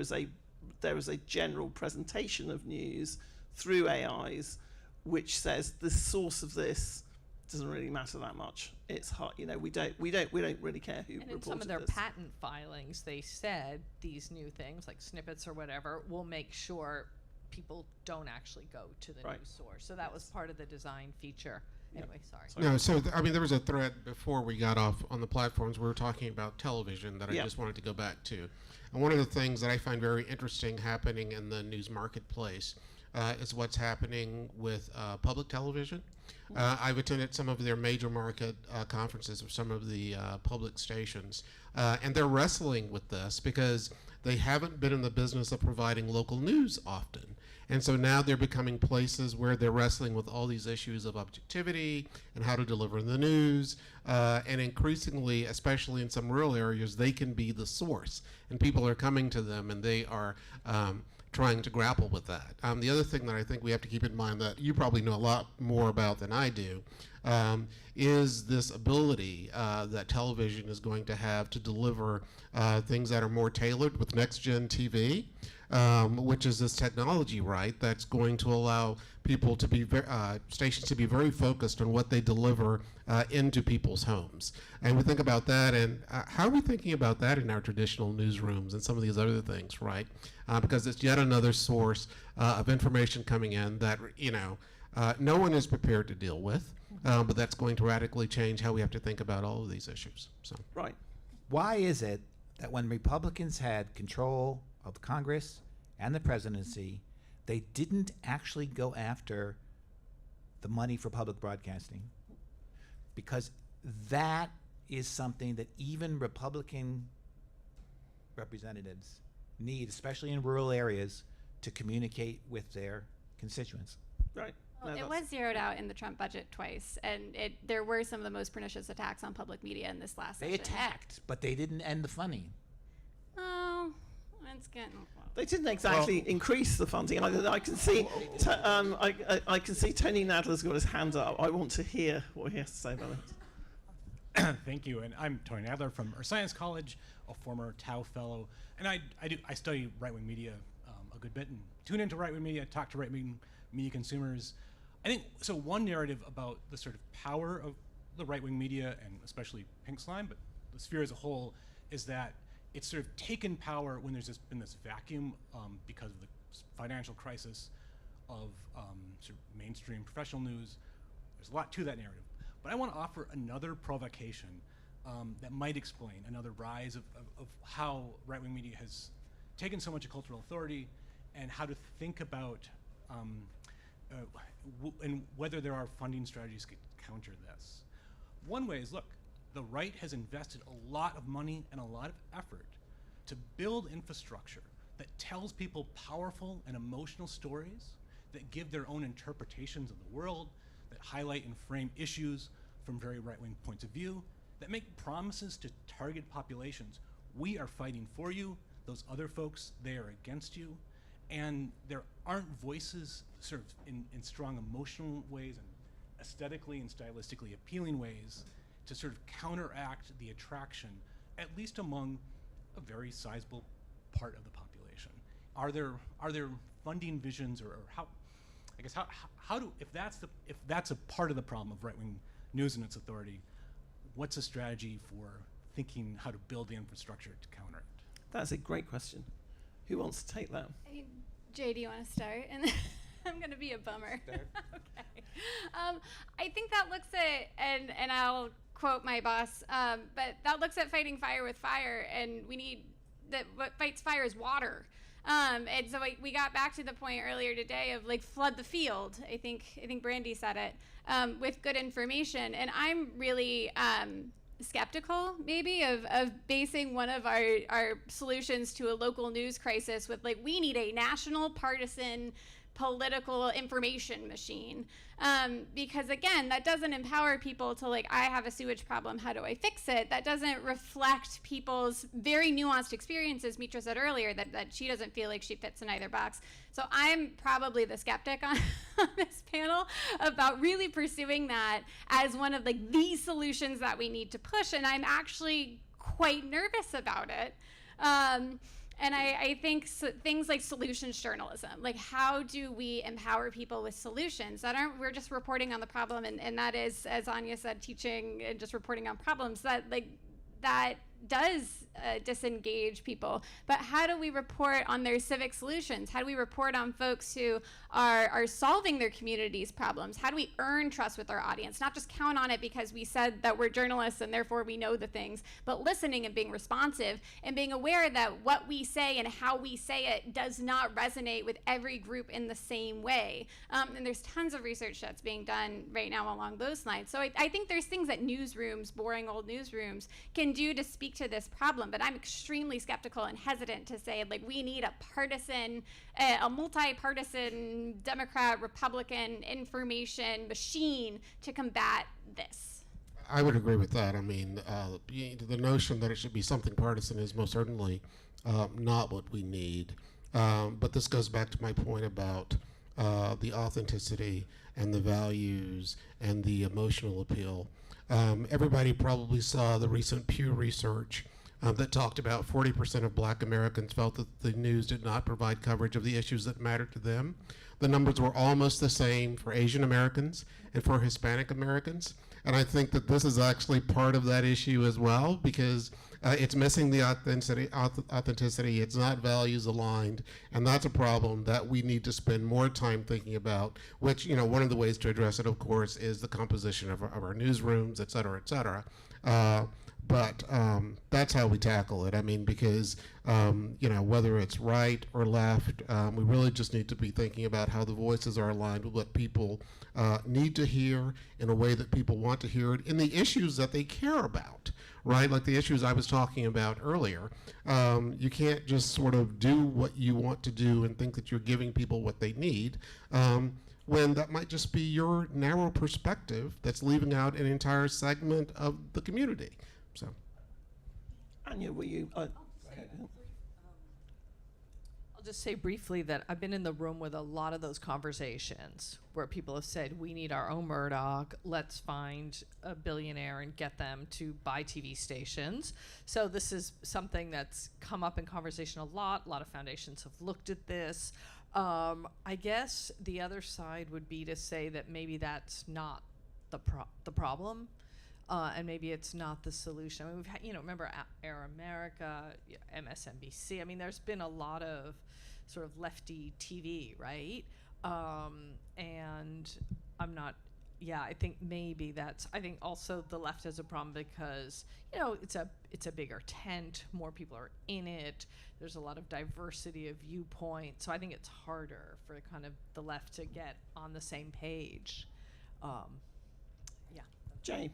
there is a general presentation of news through AIs which says the source of this doesn't really matter that much. It's hard, you know, we don't really care who And in reported some of their this. patent filings, they said these new things, like snippets or whatever, will make sure people don't actually go to the Right. news source. So that was part of the design feature. Anyway, sorry. No, so I mean, there was a thread before we got off on the platforms. We were talking about television that I just wanted to go back to. And one of the things that I find very interesting happening in the news marketplace is what's happening with public television. I've attended some of their major market conferences of some of the public stations, and they're wrestling with this because they haven't been in the business of providing local news often. And so now they're becoming places where they're wrestling with all these issues of objectivity and how to deliver the news. And increasingly, especially in some rural areas, they can be the source. And people are coming to them and they are trying to grapple with that. The other thing that I think we have to keep in mind that you probably know a lot more about than I do is this ability that television is going to have to deliver things that are more tailored with next-gen TV, which is this technology, right, that's going to allow people to be, stations to be very focused on what they deliver into people's homes. And we think about that, and how are we thinking about that in our traditional newsrooms and some of these other things, right? Because it's yet another source of information coming in that, you know, no one is prepared to deal with, but that's going to radically change how we have to think about all of these issues. So. Right. Why is it that when Republicans had control of Congress and the presidency, they didn't actually go after the money for public broadcasting? Because that is something that even Republican representatives need, especially in rural areas, to communicate with their constituents. Right. Well, it was zeroed out in the Trump budget twice, and there were some of the most pernicious attacks on public media in this last They session. attacked, but they didn't end the funding. Oh, it's getting They didn't exactly increase the funding. I can see, I can see Tony Nadler's got his hand up. I want to hear what he has to say about it. Thank you, and I'm Tony Nadler from Earth Science College, a former Tau fellow, and I study right-wing media a good bit and tune into right-wing media, talk to right-wing media consumers. I think so. One narrative about the sort of power of the right-wing media, and especially Pink Slime, but the sphere as a whole, is that it's sort of taken power when there's been this vacuum because of the financial crisis of sort of mainstream professional news. There's a lot to that narrative. But I want to offer another provocation that might explain another rise of how right-wing media has taken so much of cultural authority and how to think about and whether there are funding strategies to counter this. One way is, look, the right has invested a lot of money and a lot of effort to build infrastructure that tells people powerful and emotional stories that give their own interpretations of the world, that highlight and frame issues from very right-wing points of view, that make promises to target populations. We are fighting for you. Those other folks, they are against you. And there aren't voices sort of in strong emotional ways and aesthetically and stylistically appealing ways to sort of counteract the attraction, at least among a very sizable part of the population. Are there funding visions, or how, I guess, how do, if that's a part of the problem of right-wing news and its authority, what's a strategy for thinking how to build the infrastructure to counter it? That's a great question. Who wants to take that? Jay, do you want to start? And I'm going to be a bummer. Okay. I think that looks at, and I'll quote my boss, but that looks at fighting fire with fire, and we need that. What fights fire is water. And so we got back to the point earlier today of like flood the field. I think Brandy said it, with good information. And I'm really skeptical maybe of basing one of our solutions to a local news crisis with like, we need a national partisan political information machine, because again, that doesn't empower people to like, I have a sewage problem, how do I fix it? That doesn't reflect people's very nuanced experiences. Mitra said earlier that she doesn't feel like she fits in either box. So I'm probably the skeptic on this panel about really pursuing that as one of like the solutions that we need to push, and I'm actually quite nervous about it. And I think things like solutions journalism, like how do we empower people with solutions that aren't, we're just reporting on the problem, and that is, as Anya said, teaching and just reporting on problems, that does disengage people. But how do we report on their civic solutions? How do we report on folks who are solving their community's problems? How do we earn trust with our audience? Not just count on it because we said that we're journalists and therefore we know the things, but listening and being responsive and being aware that what we say and how we say it does not resonate with every group in the same way. And there's tons of research that's being done right now along those lines. So I think there's things that newsrooms, boring old newsrooms, can do to speak to this problem, but I'm extremely skeptical and hesitant to say, like, we need a partisan, a multi-partisan Democrat, Republican information machine to combat this. I would agree with that. I mean, the notion that it should be something partisan is most certainly not what we need. But this goes back to my point about the authenticity and the values and the emotional appeal. Everybody probably saw the recent Pew research that talked about 40% of Black Americans felt that the news did not provide coverage of the issues that mattered to them. The numbers were almost the same for Asian Americans and for Hispanic Americans. And I think that this is actually part of that issue as well, because it's missing the authenticity. It's not values aligned, and that's a problem that we need to spend more time thinking about, which, one of the ways to address it, of course, is the composition of our newsrooms, et cetera, et cetera. But that's how we tackle it. I mean, because, whether it's right or left, we really just need to be thinking about how the voices are aligned with what people need to hear in a way that people want to hear it, in the issues that they care about, right? Like the issues I was talking about earlier. You can't just sort of do what you want to do and think that you're giving people what they need. When that might just be your narrow perspective that's leaving out an entire segment of the community. So, Anya, were you? I'll just say briefly that I've been in the room with a lot of those conversations where people have said, we need our own Murdoch, let's find a billionaire and get them to buy TV stations. So this is something that's come up in conversation a lot of foundations have looked at this. I guess the other side would be to say that maybe that's not the problem. And maybe it's not the solution. I mean, we've had, remember Air America, MSNBC. I mean, there's been a lot of sort of lefty TV, right? And I'm not, I think maybe I think also the left has a problem because, it's a bigger tent, more people are in it, there's a lot of diversity of viewpoint. So I think it's harder for kind of the left to get on the same page. Jay.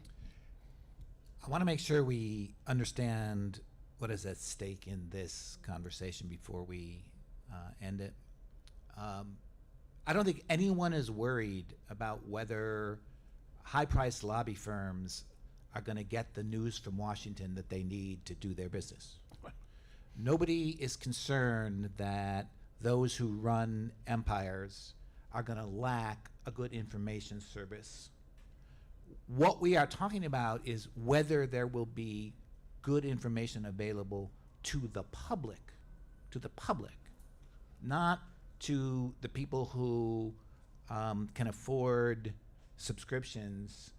I want to make sure we understand what is at stake in this conversation before we end it. I don't think anyone is worried about whether high-priced lobby firms are going to get the news from Washington that they need to do their business. Nobody is concerned that those who run empires are going to lack a good information service. What we are talking about is whether there will be good information available to the public, not to the people who can afford subscriptions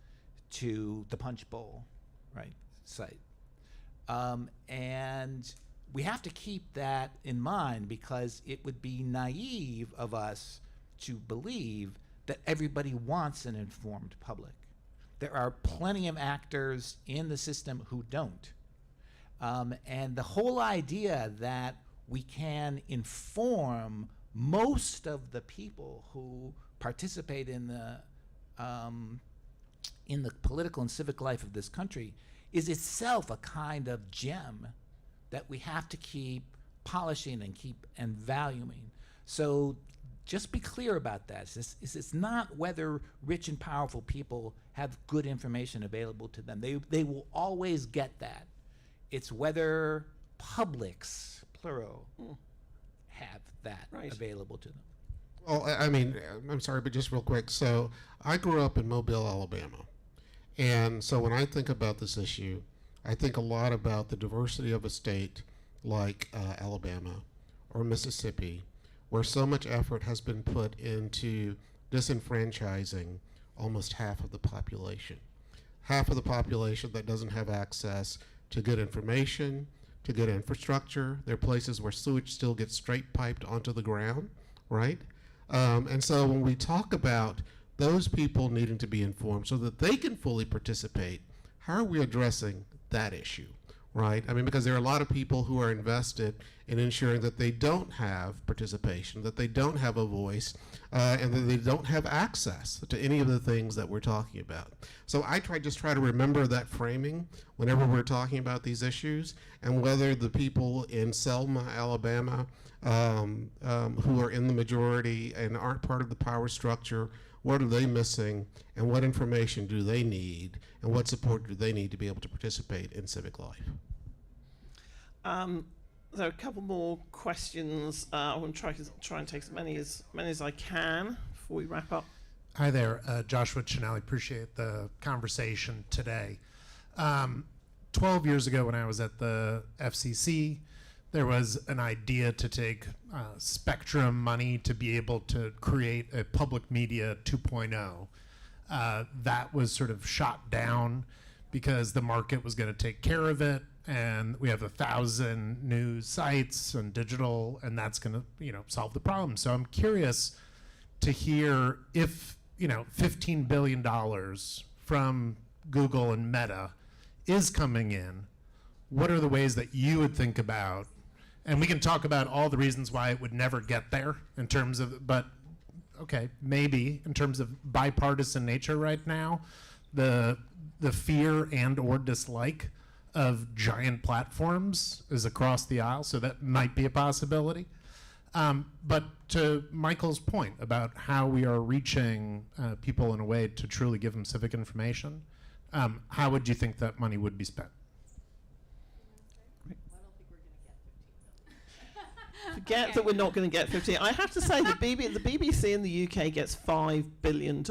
to the Punch Bowl, right, site. And we have to keep that in mind because it would be naive of us to believe that everybody wants an informed public. There are plenty of actors in the system who don't. And the whole idea that we can inform most of the people who participate in the political and civic life of this country is itself a kind of gem that we have to keep polishing and valuing. So just be clear about that. It's not whether rich and powerful people have good information available to them. They will always get that. It's whether publics, plural, have that available to them. Well, I mean, I'm sorry, but just real quick. So I grew up in Mobile, Alabama. And so when I think about this issue, I think a lot about the diversity of a state like Alabama or Mississippi, where so much effort has been put into disenfranchising almost half of the population. Half of the population that doesn't have access to good information, to good infrastructure. There are places where sewage still gets straight piped onto the ground, right? And so when we talk about those people needing to be informed so that they can fully participate, how are we addressing that issue, right? I mean, because there are a lot of people who are invested in ensuring that they don't have participation, that they don't have a voice, and that they don't have access to any of the things that we're talking about. So I try to remember that framing whenever we're talking about these issues, and whether the people in Selma, Alabama, who are in the majority and aren't part of the power structure, what are they missing, and what information do they need, and what support do they need to be able to participate in civic life? There are a couple more questions. I want to try and take as many as I can before we wrap up. Hi there, Joshua Chinelli. Appreciate the conversation today. 12 years ago when I was at the FCC, there was an idea to take spectrum money to be able to create a public media 2.0. That was sort of shot down because the market was going to take care of it, and we have 1,000 news sites and digital, and that's going to solve the problem. So I'm curious to hear if $15 billion from Google and Meta is coming in, what are the ways that you would think about? And we can talk about all the reasons why it would never get there in terms of, but okay, maybe in terms of bipartisan nature right now, the fear and or dislike of giant platforms is across the aisle, so that might be a possibility. But to Michael's point about how we are reaching people in a way to truly give them civic information, how would you think that money would be spent? Forget that we're not going to get 15. I have to say the BBC in the UK gets $5 billion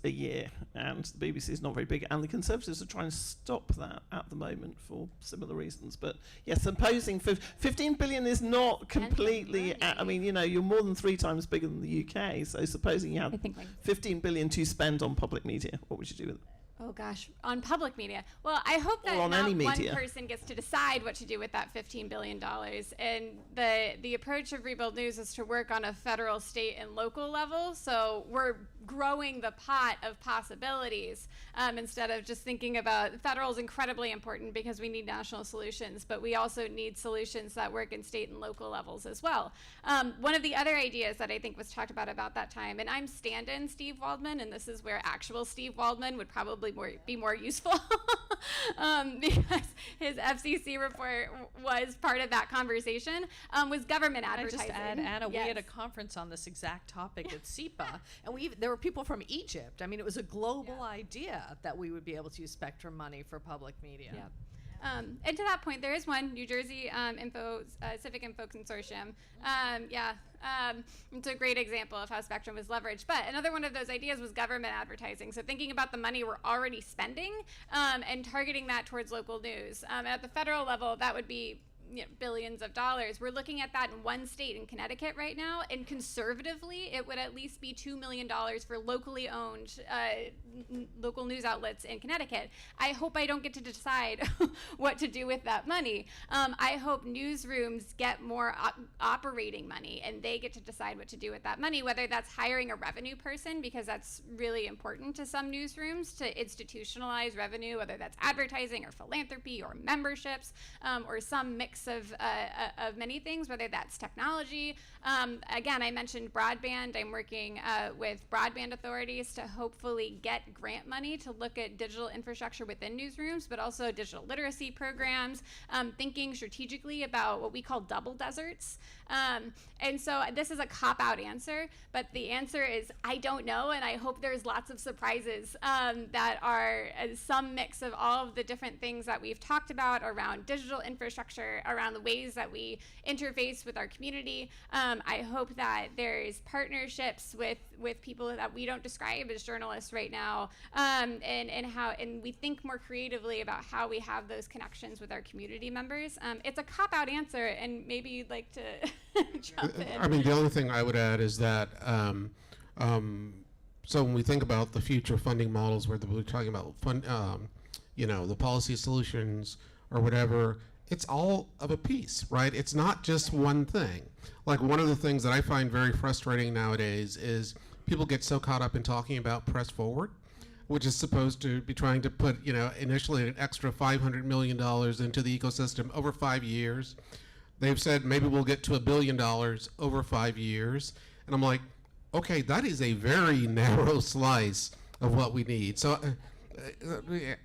a year, and the BBC is not very big, and the Conservatives are trying to stop that at the moment for similar reasons. But yes, supposing 15 billion is not completely, I mean, you're more than 3 times bigger than the UK, so supposing you had 15 billion to spend on public media, what would you do with it? Oh gosh, on public media. Well, I hope that on not any one media. person gets to decide what to do with that $15 billion. And the approach of Rebuild News is to work on a federal, state, and local level. So we're growing the pot of possibilities instead of just thinking about federal is incredibly important because we need national solutions, but we also need solutions that work in state and local levels as well. One of the other ideas that I think was talked about that time, and I'm stand-in Steve Waldman, and this is where actual Steve Waldman would probably be more useful because his FCC report was part of that conversation, was government advertising. I just add, Anna, Yes. we had a conference on this exact topic at SEPA, and there were people from Egypt. I mean, it was a global idea that we would be able to use spectrum money for public media. Yep. And to that point, there is one, New Jersey Civic Info Consortium. It's a great example of how spectrum was leveraged. But another one of those ideas was government advertising. So thinking about the money we're already spending and targeting that towards local news. At the federal level, that would be billions of dollars. We're looking at that in one state in Connecticut right now, and conservatively, it would at least be $2 million for locally owned local news outlets in Connecticut. I hope I don't get to decide what to do with that money. I hope newsrooms get more operating money, and they get to decide what to do with that money, whether that's hiring a revenue person, because that's really important to some newsrooms to institutionalize revenue, whether that's advertising or philanthropy or memberships or some mix of many things, whether that's technology. Again, I mentioned broadband. I'm working with broadband authorities to hopefully get grant money to look at digital infrastructure within newsrooms, but also digital literacy programs, thinking strategically about what we call double deserts. And so this is a cop-out answer, but the answer is I don't know, and I hope there's lots of surprises that are some mix of all of the different things that we've talked about around digital infrastructure around the ways that we interface with our community. I hope that there's partnerships with people that we don't describe as journalists right now, and we think more creatively about how we have those connections with our community members. It's a cop-out answer, and maybe you'd like to jump in. I mean, the only thing I would add is that so when we think about the future funding models, where we're talking about the policy solutions or whatever, it's all of a piece, right? It's not just one thing. Like, one of the things that I find very frustrating nowadays is people get so caught up in talking about Press Forward, which is supposed to be trying to put, initially an extra $500 million into the ecosystem over 5 years. They've said maybe we'll get to $1 billion over 5 years. And I'm like, okay, that is a very narrow slice of what we need. So,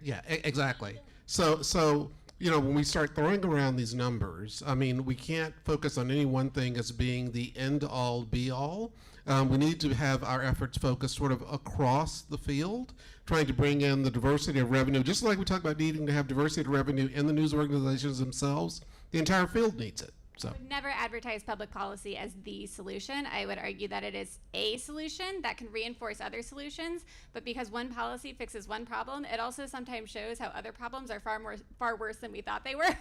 yeah, exactly. So when we start throwing around these numbers, I mean, we can't focus on any one thing as being the end-all, be-all. We need to have our efforts focused sort of across the field, trying to bring in the diversity of revenue. Just like we talk about needing to have diversity of revenue in the news organizations themselves, the entire field needs it. So. I would never advertise public policy as the solution. I would argue that it is a solution that can reinforce other solutions, but because one policy fixes one problem, it also sometimes shows how other problems are far worse than we thought they were.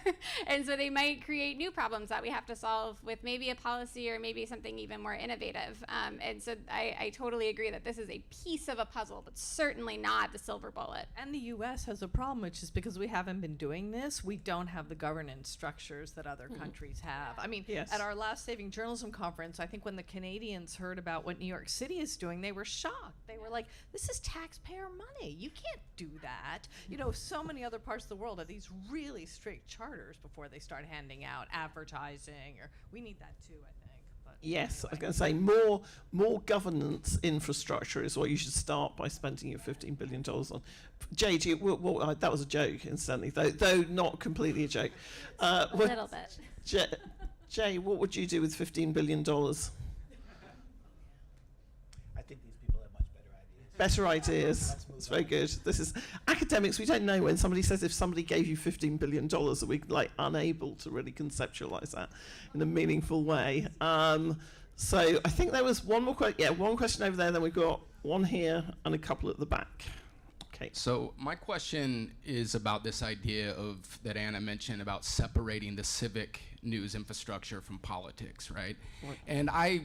And so they might create new problems that we have to solve with maybe a policy or maybe something even more innovative. And so I totally agree that this is a piece of a puzzle, but certainly not the silver bullet. And the U.S. has a problem, which is because we haven't been doing this, we don't have the governance structures that other countries have. I mean, Yes. at our last Saving Journalism conference, I think when the Canadians heard about what New York City is doing, they were shocked. They were like, this is taxpayer money. You can't do that. So many other parts of the world have these really strict charters before they start handing out advertising, or we need that too, I think. But Yes, I was anyway. going to say more governance infrastructure is what you should start by spending your $15 billion on. Jay, that was a joke, incidentally, though not completely a joke. A little bit. Jay, what would you do with $15 billion? I think these people have much better ideas. It's very good. This is academics. We don't know when somebody says if somebody gave you $15 billion, are we unable to really conceptualize that in a meaningful way? So I think there was one more question. Yeah, one question over there. Then we've got one here and a couple at the back. Okay. So my question is about this idea that Anna mentioned about separating the civic news infrastructure from politics, right? And I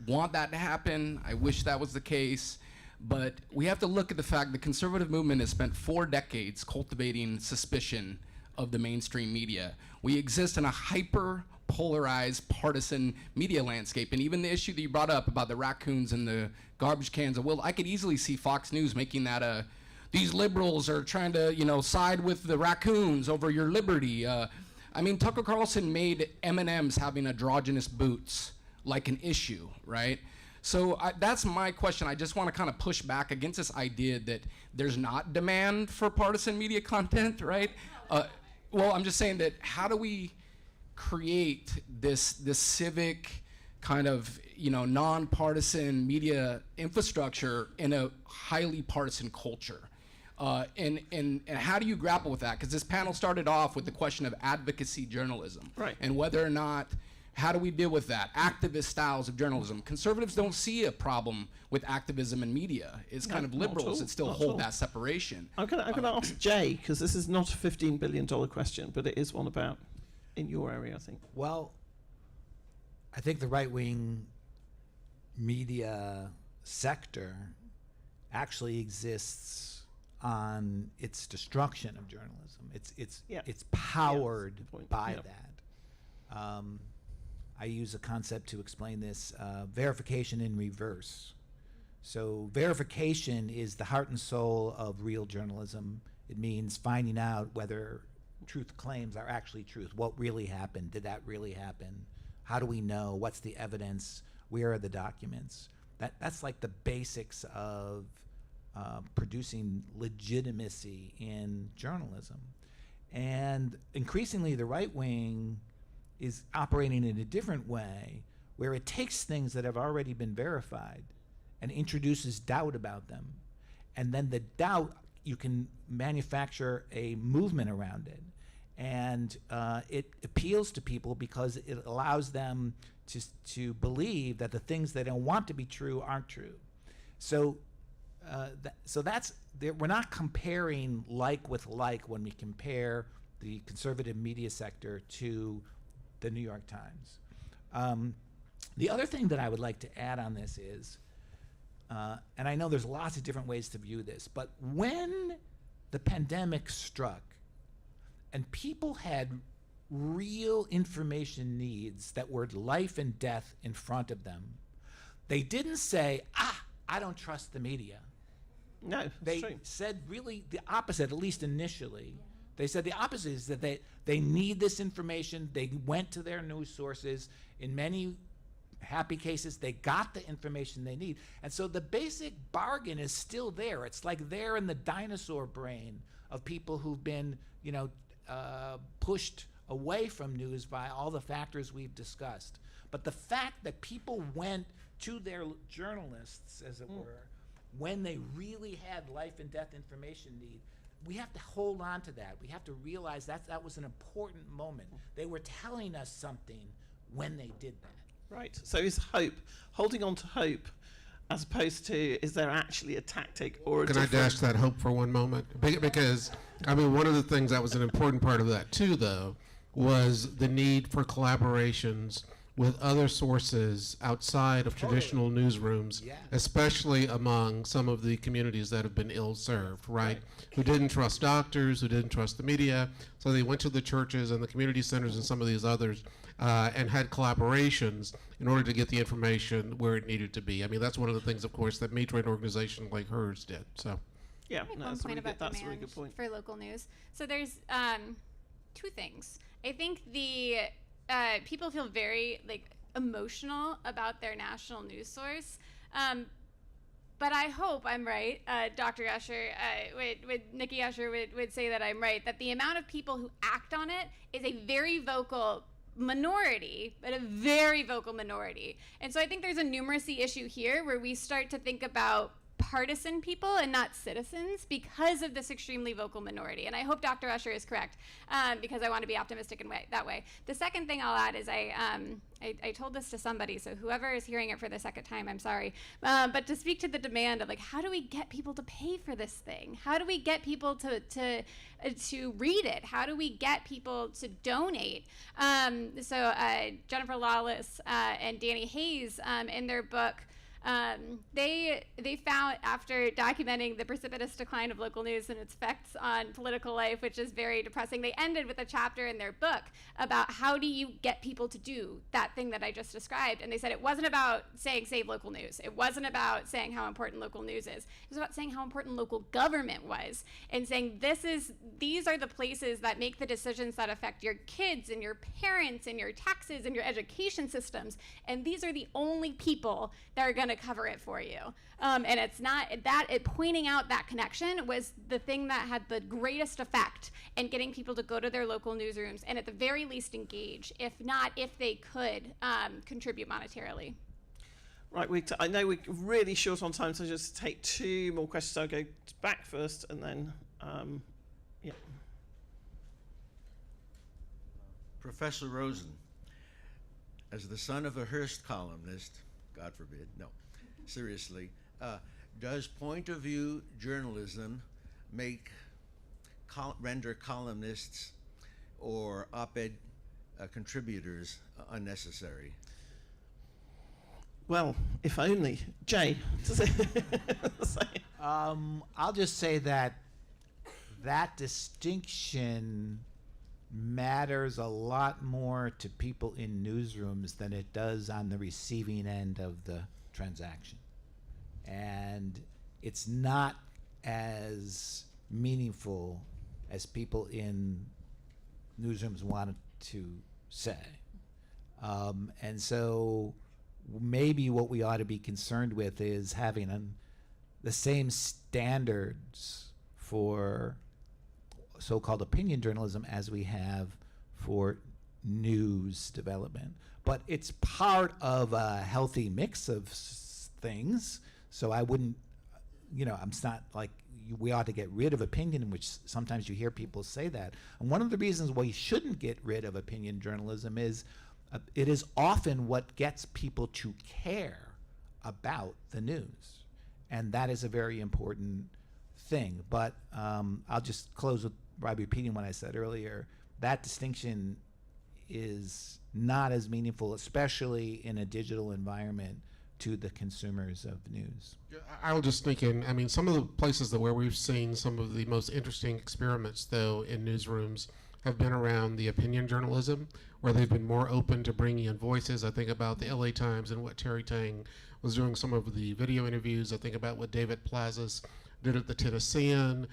want that to happen. I wish that was the case. But we have to look at the fact the conservative movement has spent 4 decades cultivating suspicion of the mainstream media. We exist in a hyper-polarized partisan media landscape. And even the issue that you brought up about the raccoons and the garbage cans, I could easily see Fox News making that these liberals are trying to, side with the raccoons over your liberty. Tucker Carlson made M&Ms having androgynous boots like an issue, right? So that's my question. I just want to kind of push back against this idea that there's not demand for partisan media content, right? I'm just saying that how do we create this civic kind of nonpartisan media infrastructure in a highly partisan culture? And how do you grapple with that? Because this panel started off with the question of advocacy journalism, right? And whether or not, how do we deal with that? Activist styles of journalism. Conservatives don't see a problem with activism in media. It's kind of liberals that still hold that separation. I'm going to ask Jay, because this is not a $15 billion question, but it is one about in your area, I think. Well, I think the right-wing media sector actually exists on its destruction of journalism. It's powered by that. I use a concept to explain this, verification in reverse. So verification is the heart and soul of real journalism. It means finding out whether truth claims are actually truth. What really happened? Did that really happen? How do we know? What's the evidence? Where are the documents? That's like the basics of producing legitimacy in journalism. And increasingly the right wing is operating in a different way, where it takes things that have already been verified and introduces doubt about them. And then the doubt, you can manufacture a movement around it. And it appeals to people because it allows them to believe that the things they don't want to be true aren't true. So, we're not comparing like with like when we compare the conservative media sector to the New York Times. The other thing that I would like to add on this is, and I know there's lots of different ways to view this, but when the pandemic struck and people had real information needs that were life and death in front of them, they didn't say, I don't trust the media. No, they true. said really the opposite, at least initially. They said the opposite is that they need this information. They went to their news sources. In many happy cases, they got the information they need. And so the basic bargain is still there. It's like they're in the dinosaur brain of people who've been, pushed away from news by all the factors we've discussed. But the fact that people went to their journalists, as it were, when they really had life and death information need, we have to hold on to that. We have to realize that was an important moment. They were telling us something when they did that. Right. So is hope, holding on to hope, as opposed to, is there actually a tactic or a Can I dash that hope for one moment? Because, one of the things that was an important part of that too, though, was the need for collaborations with other sources outside of traditional newsrooms, especially among some of the communities that have been ill-served, right? Who didn't trust doctors, who didn't trust the media, so they went to the churches and the community centers and some of these others and had collaborations in order to get the information where it needed to be. That's one of the things, of course, that Metra, an organization like hers, did. So. Yeah, that's a really good point for local news. So there's two things. I think the people feel very emotional about their national news source, but I hope I'm right. Dr. Usher, Nikki Usher would say that I'm right. That the amount of people who act on it is a very vocal minority, but a very vocal minority. And so I think there's a numeracy issue here where we start to think about partisan people and not citizens because of this extremely vocal minority. And I hope Dr. Usher is correct because I want to be optimistic in that way. The second thing I'll add is I told this to somebody, so whoever is hearing it for the second time, I'm sorry. But to speak to the demand of how do we get people to pay for this thing? How do we get people to read it? How do we get people to donate? So Jennifer Lawless and Danny Hayes in their book, they found, after documenting the precipitous decline of local news and its effects on political life, which is very depressing, they ended with a chapter in their book about how do you get people to do that thing that I just described. And they said it wasn't about saying save local news. It wasn't about saying how important local news is. It was about saying how important local government was and saying these are the places that make the decisions that affect your kids and your parents and your taxes and your education systems. And these are the only people that are going to cover it for you. And it's not that pointing out that connection was the thing that had the greatest effect in getting people to go to their local newsrooms and at the very least engage, if not, if they could, contribute monetarily. Right, I know we're really short on time, so I'll just take two more questions. I'll go back first and then, yeah. Professor Rosen, as the son of a Hearst columnist, God forbid, no, seriously, does point of view journalism render columnists or op-ed contributors unnecessary? Well, if only. Jay, I'll just say that distinction matters a lot more to people in newsrooms than it does on the receiving end of the transaction. And it's not as meaningful as people in newsrooms want to say. And so maybe what we ought to be concerned with is having the same standards for so-called opinion journalism as we have for news development. But it's part of a healthy mix of things, so I wouldn't it's not like we ought to get rid of opinion, which sometimes you hear people say that. And one of the reasons why you shouldn't get rid of opinion journalism is it is often what gets people to care about the news. And that is a very important thing. But I'll just close by repeating what I said earlier. That distinction is not as meaningful, especially in a digital environment, to the consumers of news. I'll just sneak in. I mean, some of the places where we've seen some of the most interesting experiments, though, in newsrooms have been around the opinion journalism, where they've been more open to bringing in voices. I think about the LA Times and what Terry Tang was doing, some of the video interviews. I think about what David Plazas did at the Tennessean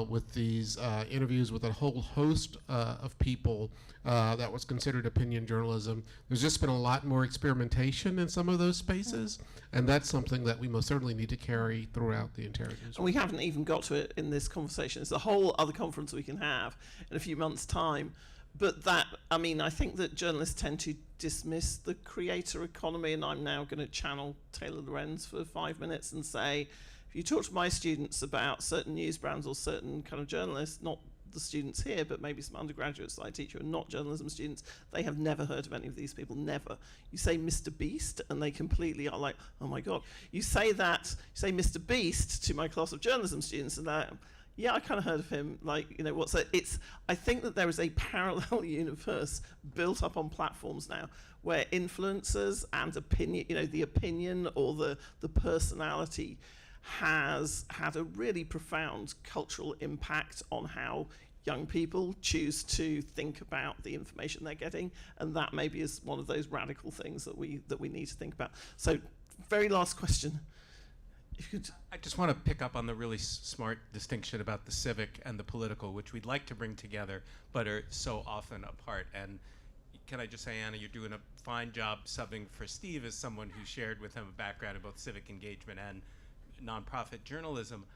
with these interviews with a whole host of people that was considered opinion journalism. There's just been a lot more experimentation in some of those spaces, and that's something that we most certainly need to carry throughout the entire news. And we haven't even got to it in this conversation. It's a whole other conference we can have in a few months' time. But I think that journalists tend to dismiss the creator economy, and I'm now going to channel Taylor Lorenz for 5 minutes and say, if you talk to my students about certain news brands or certain kind of journalists, not the students here, but maybe some undergraduates that I teach who are not journalism students, they have never heard of any of these people, never. You say Mr. Beast, and they completely are like, oh my God. You say Mr. Beast to my class of journalism students, and they're, yeah, I kind of heard of him. I think that there is a parallel universe built up on platforms now where influencers and opinion, the opinion or the personality has had a really profound cultural impact on how young people choose to think about the information they're getting, and that maybe is one of those radical things that we need to think about. So, very last question. If you could. I just want to pick up on the really smart distinction about the civic and the political, which we'd like to bring together, but are so often apart. And can I just say, Anna, you're doing a fine job subbing for Steve as someone who shared with him a background in both civic engagement and nonprofit journalism.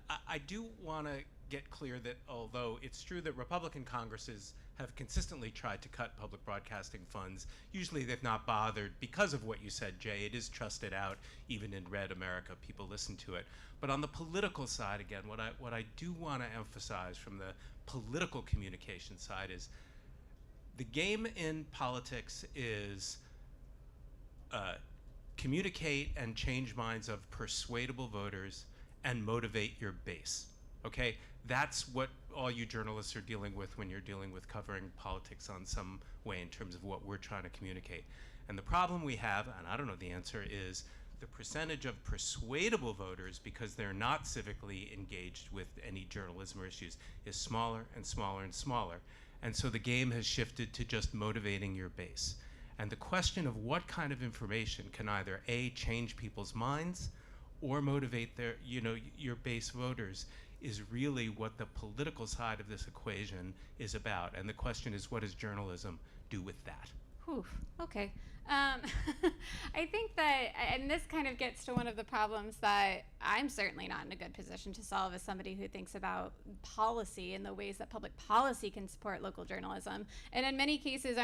I do want to get clear that although it's true that Republican Congresses have consistently tried to cut public broadcasting funds, usually they've not bothered because of what you said, Jay. It is trusted out, even in red America, people listen to it. But on the political side, again, what I do want to emphasize from the political communication side is the game in politics is communicate and change minds of persuadable voters and motivate your base, okay? That's what all you journalists are dealing with when you're dealing with covering politics on some way in terms of what we're trying to communicate. And the problem we have, and I don't know the answer, is the percentage of persuadable voters, because they're not civically engaged with any journalism or issues, is smaller and smaller and smaller. And so the game has shifted to just motivating your base. And the question of what kind of information can either A, change people's minds or motivate your base voters is really what the political side of this equation is about. And the question is, what does journalism do with that? Whew, okay. I think that, and this kind of gets to one of the problems that I'm certainly not in a good position to solve as somebody who thinks about policy and the ways that public policy can support local journalism. And in many cases,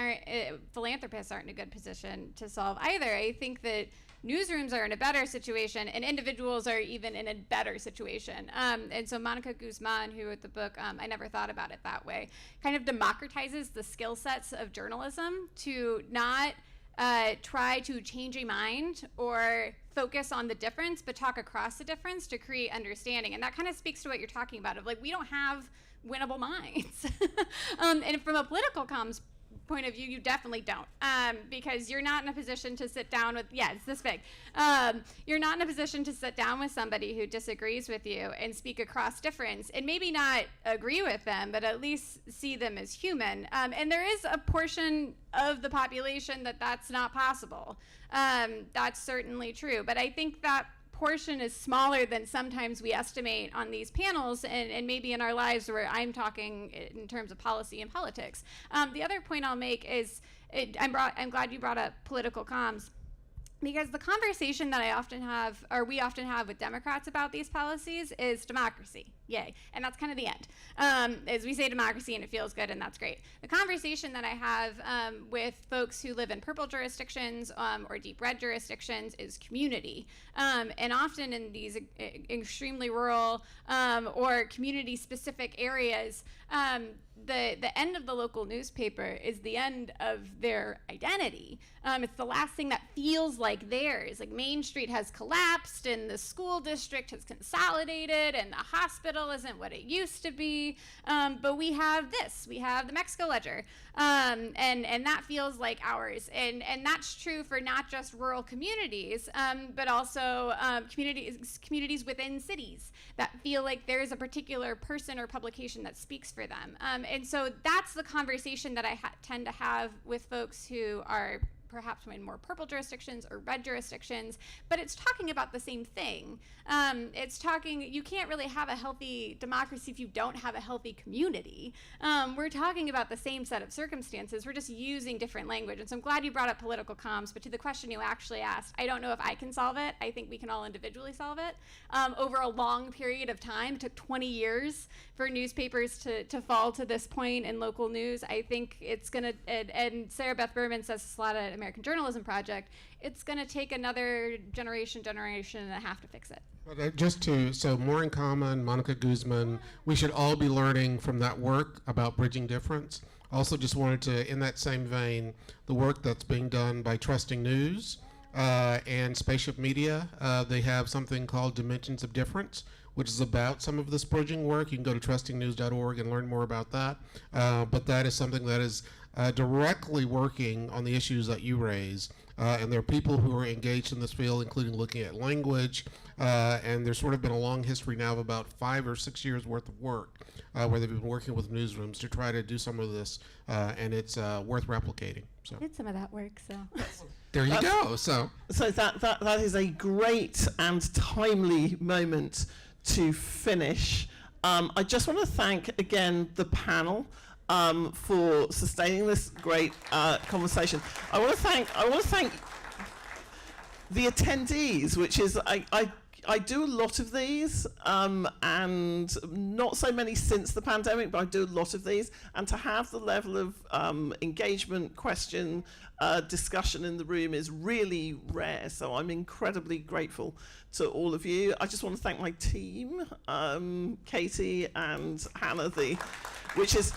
philanthropists aren't in a good position to solve either. I think that newsrooms are in a better situation, and individuals are even in a better situation. And so Monica Guzman, who wrote the book, I Never Thought About It That Way, kind of democratizes the skill sets of journalism to not try to change a mind or focus on the difference, but talk across the difference to create understanding. And that kind of speaks to what you're talking about, of like, we don't have winnable minds. And from a political comms point of view, you definitely don't, because you're not in a position to sit down with, it's this big. You're not in a position to sit down with somebody who disagrees with you and speak across difference, and maybe not agree with them, but at least see them as human. And there is a portion of the population that's not possible. That's certainly true, but I think that portion is smaller than sometimes we estimate on these panels, and maybe in our lives where I'm talking in terms of policy and politics. The other point I'll make is, I'm glad you brought up political comms, because the conversation that we often have with Democrats about these policies is democracy. Yay. And that's kind of the end. As we say democracy and it feels good and that's great. The conversation that I have with folks who live in purple jurisdictions or deep red jurisdictions is community. And often in these extremely rural or community specific areas, the end of the local newspaper is the end of their identity. It's the last thing that feels like theirs. Like Main Street has collapsed and the school district has consolidated and the hospital isn't what it used to be. But we have this, we have the Mexico Ledger. And that feels like ours. And that's true for not just rural communities, but also communities within cities that feel like there's a particular person or publication that speaks for them. And so that's the conversation that I tend to have with folks who are perhaps in more purple jurisdictions or red jurisdictions, but it's talking about the same thing. You can't really have a healthy democracy if you don't have a healthy community. We're talking about the same set of circumstances, we're just using different language. And so I'm glad you brought up political comms, but to the question you actually asked, I don't know if I can solve it. I think we can all individually solve it. Over a long period of time, it took 20 years for newspapers to fall to this point in local news. I think it's gonna, and Sarah Beth Berman says this a lot at American Journalism Project, it's going to take another generation and a half to fix it. So Maureen Kamen, Monica Guzman, we should all be learning from that work about bridging difference. Also just wanted to, in that same vein, the work that's being done by Trusting News and Spaceship Media, they have something called Dimensions of Difference, which is about some of this bridging work. You can go to trustingnews.org and learn more about that. But that is something that is directly working on the issues that you raise. And there are people who are engaged in this field, including looking at language. And there's sort of been a long history now of about 5 or 6 years worth of work where they've been working with newsrooms to try to do some of this. And it's worth replicating. So did some of that work, so. There you go. So that is a great and timely moment to finish. I just want to thank again the panel for sustaining this great conversation. I want to thank the attendees, which is I do a lot of these, and not so many since the pandemic, but I do a lot of these, and to have the level of engagement, question, discussion in the room is really rare, so I'm incredibly grateful to all of you. I just want to thank my team, Katie and Hannah, which is,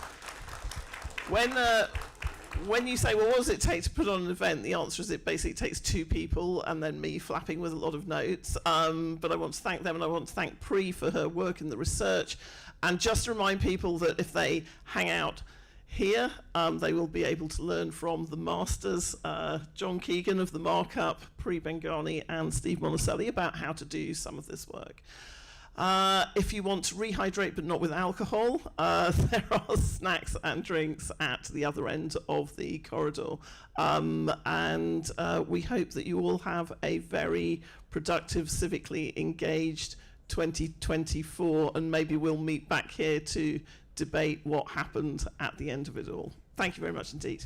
when you say, well, what does it take to put on an event? The answer is it basically takes 2 people and then me flapping with a lot of notes. But I want to thank them, and I want to thank Pri for her work in the research. And just to remind people that if they hang out here, they will be able to learn from the masters, John Keegan of the Markup, Pri Bengani, and Steve Monticelli, about how to do some of this work. If you want to rehydrate but not with alcohol, there are snacks and drinks at the other end of the corridor. And we hope that you all have a very productive, civically engaged 2024, and maybe we'll meet back here to debate what happened at the end of it all. Thank you very much indeed.